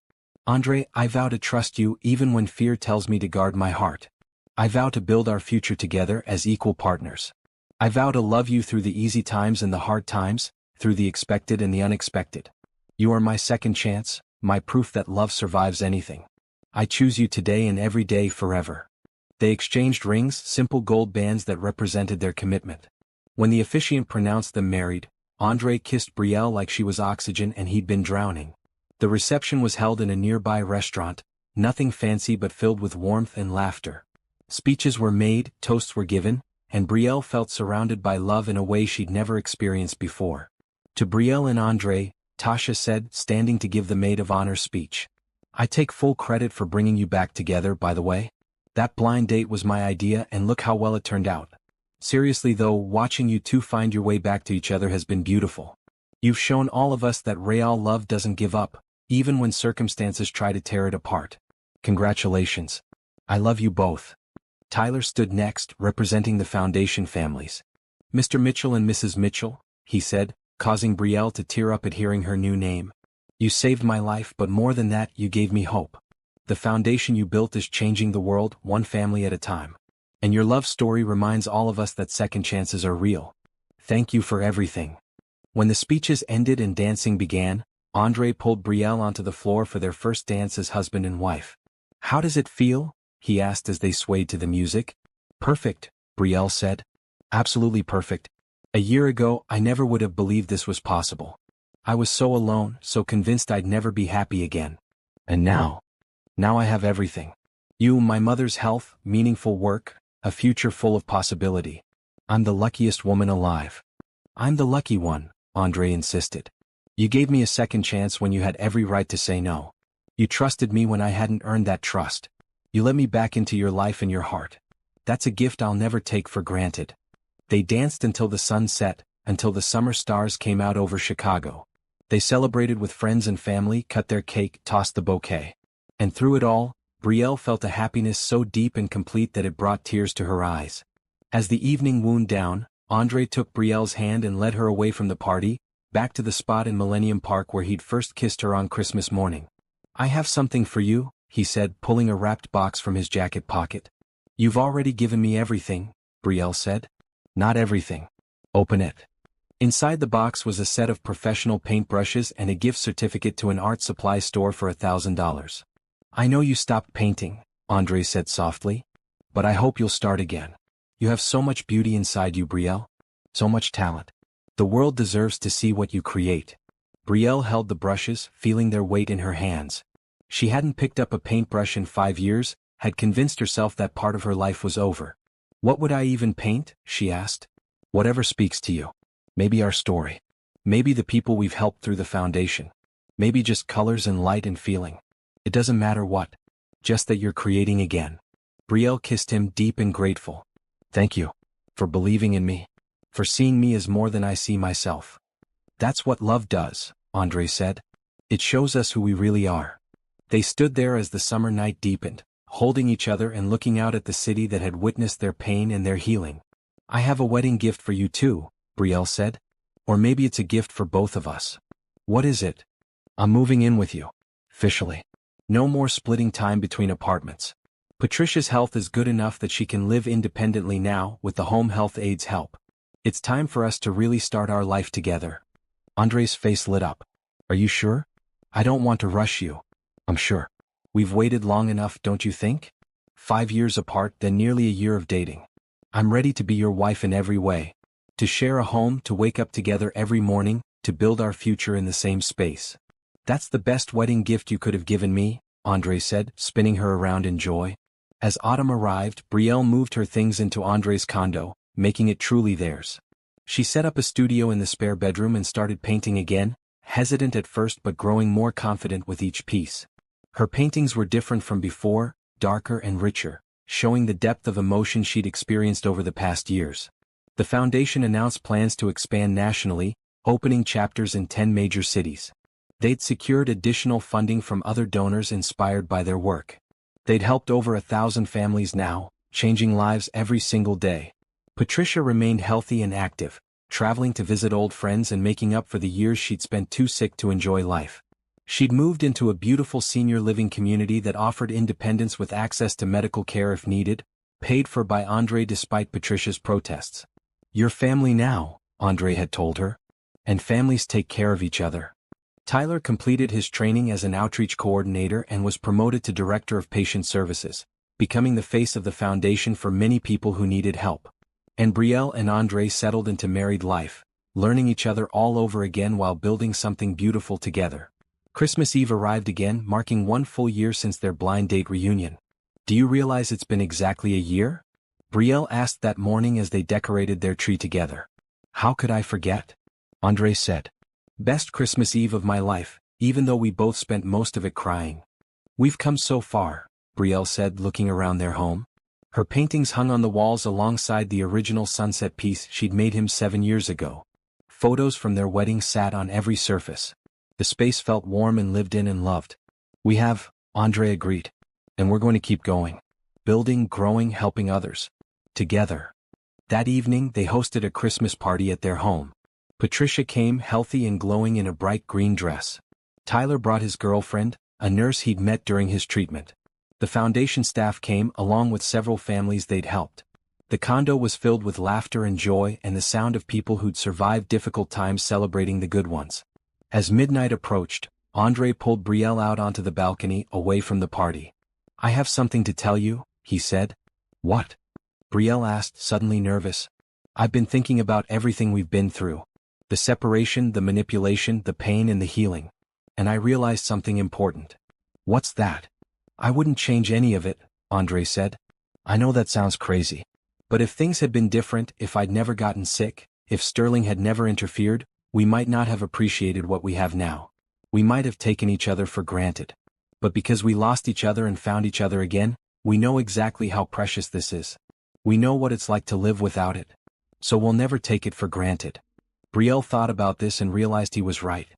"Andre, I vow to trust you even when fear tells me to guard my heart. I vow to build our future together as equal partners. I vow to love you through the easy times and the hard times, through the expected and the unexpected. You are my second chance, my proof that love survives anything. I choose you today and every day forever." They exchanged rings, simple gold bands that represented their commitment. When the officiant pronounced them married, Andre kissed Brielle like she was oxygen and he'd been drowning. The reception was held in a nearby restaurant, nothing fancy but filled with warmth and laughter. Speeches were made, toasts were given, and Brielle felt surrounded by love in a way she'd never experienced before. To Brielle and Andre, Tasha said, standing to give the maid of honor speech, "I take full credit for bringing you back together, by the way. That blind date was my idea and look how well it turned out. Seriously though, watching you two find your way back to each other has been beautiful. You've shown all of us that real love doesn't give up, even when circumstances try to tear it apart. Congratulations. I love you both." Tyler stood next, representing the foundation families. "Mr. Mitchell and Mrs. Mitchell," he said, causing Brielle to tear up at hearing her new name. "You saved my life, but more than that, you gave me hope. The foundation you built is changing the world, one family at a time. And your love story reminds all of us that second chances are real. Thank you for everything." When the speeches ended and dancing began, Andre pulled Brielle onto the floor for their first dance as husband and wife. "How does it feel?" he asked as they swayed to the music. "Perfect," Brielle said. "Absolutely perfect. A year ago, I never would have believed this was possible. I was so alone, so convinced I'd never be happy again. And now I have everything. You, my mother's health, meaningful work, a future full of possibility. I'm the luckiest woman alive." "I'm the lucky one," Andre insisted. "You gave me a second chance when you had every right to say no. You trusted me when I hadn't earned that trust. You let me back into your life and your heart. That's a gift I'll never take for granted." They danced until the sun set, until the summer stars came out over Chicago. They celebrated with friends and family, cut their cake, tossed the bouquet. And through it all, Brielle felt a happiness so deep and complete that it brought tears to her eyes. As the evening wound down, Andre took Brielle's hand and led her away from the party, back to the spot in Millennium Park where he'd first kissed her on Christmas morning. "I have something for you," he said, pulling a wrapped box from his jacket pocket. "You've already given me everything," Brielle said. "Not everything. Open it." Inside the box was a set of professional paintbrushes and a gift certificate to an art supply store for $1,000. "I know you stopped painting," Andre said softly. "But I hope you'll start again. You have so much beauty inside you, Brielle. So much talent. The world deserves to see what you create. Brielle held the brushes, feeling their weight in her hands. She hadn't picked up a paintbrush in 5 years, had convinced herself that part of her life was over. What would I even paint? She asked. Whatever speaks to you. Maybe our story. Maybe the people we've helped through the foundation. Maybe just colors and light and feeling. It doesn't matter what. Just that you're creating again. Brielle kissed him, deep and grateful. Thank you. For believing in me. For seeing me as more than I see myself. That's what love does, Andre said. It shows us who we really are. They stood there as the summer night deepened, holding each other and looking out at the city that had witnessed their pain and their healing. I have a wedding gift for you too, Brielle said. Or maybe it's a gift for both of us. What is it? I'm moving in with you. Officially. No more splitting time between apartments. Patricia's health is good enough that she can live independently now with the home health aide's help. It's time for us to really start our life together. Andre's face lit up. Are you sure? I don't want to rush you. I'm sure. We've waited long enough, don't you think? 5 years apart, then nearly a year of dating. I'm ready to be your wife in every way. To share a home, to wake up together every morning, to build our future in the same space. That's the best wedding gift you could have given me, Andre said, spinning her around in joy. As autumn arrived, Brielle moved her things into Andre's condo, making it truly theirs. She set up a studio in the spare bedroom and started painting again, hesitant at first but growing more confident with each piece. Her paintings were different from before, darker and richer, showing the depth of emotion she'd experienced over the past years. The foundation announced plans to expand nationally, opening chapters in 10 major cities. They'd secured additional funding from other donors inspired by their work. They'd helped over 1,000 families now, changing lives every single day. Patricia remained healthy and active, traveling to visit old friends and making up for the years she'd spent too sick to enjoy life. She'd moved into a beautiful senior living community that offered independence with access to medical care if needed, paid for by Andre despite Patricia's protests. Your family now, Andre had told her. And families take care of each other. Tyler completed his training as an outreach coordinator and was promoted to director of patient services, becoming the face of the foundation for many people who needed help. And Brielle and Andre settled into married life, learning each other all over again while building something beautiful together. Christmas Eve arrived again, marking 1 full year since their blind date reunion. Do you realize it's been exactly a year? Brielle asked that morning as they decorated their tree together. How could I forget? Andre said. Best Christmas Eve of my life, even though we both spent most of it crying. We've come so far, Brielle said, looking around their home. Her paintings hung on the walls alongside the original sunset piece she'd made him 7 years ago. Photos from their wedding sat on every surface. The space felt warm and lived in and loved. We have, Andre agreed. And we're going to keep going. Building, growing, helping others. Together. That evening they hosted a Christmas party at their home. Patricia came healthy and glowing in a bright green dress. Tyler brought his girlfriend, a nurse he'd met during his treatment. The foundation staff came along with several families they'd helped. The condo was filled with laughter and joy and the sound of people who'd survived difficult times celebrating the good ones. As midnight approached, Andre pulled Brielle out onto the balcony away from the party. I have something to tell you, he said. What? Brielle asked, suddenly nervous. I've been thinking about everything we've been through. The separation, the manipulation, the pain and the healing. And I realized something important. What's that? I wouldn't change any of it, Andre said. I know that sounds crazy. But if things had been different, if I'd never gotten sick, if Sterling had never interfered, we might not have appreciated what we have now. We might have taken each other for granted. But because we lost each other and found each other again, we know exactly how precious this is. We know what it's like to live without it. So we'll never take it for granted. Brielle thought about this and realized he was right.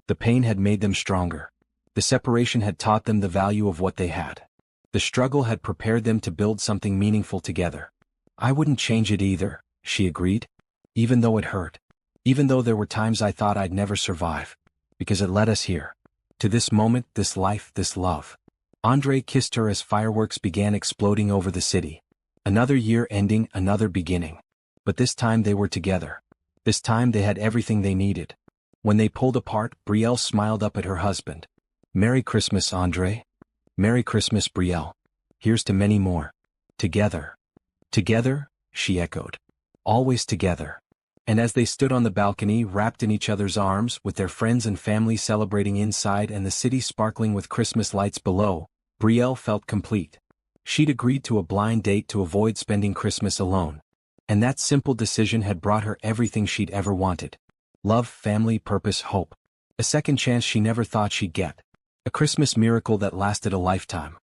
The pain had made them stronger. The separation had taught them the value of what they had. The struggle had prepared them to build something meaningful together. I wouldn't change it either, she agreed. Even though it hurt. Even though there were times I thought I'd never survive. Because it led us here. To this moment, this life, this love. Andre kissed her as fireworks began exploding over the city. Another year ending, another beginning. But this time they were together. This time they had everything they needed. When they pulled apart, Brielle smiled up at her husband. Merry Christmas, Andre. Merry Christmas, Brielle. Here's to many more. Together. Together, she echoed. Always together. And as they stood on the balcony wrapped in each other's arms with their friends and family celebrating inside and the city sparkling with Christmas lights below, Brielle felt complete. She'd agreed to a blind date to avoid spending Christmas alone. And that simple decision had brought her everything she'd ever wanted. Love, family, purpose, hope. A second chance she never thought she'd get. A Christmas miracle that lasted a lifetime.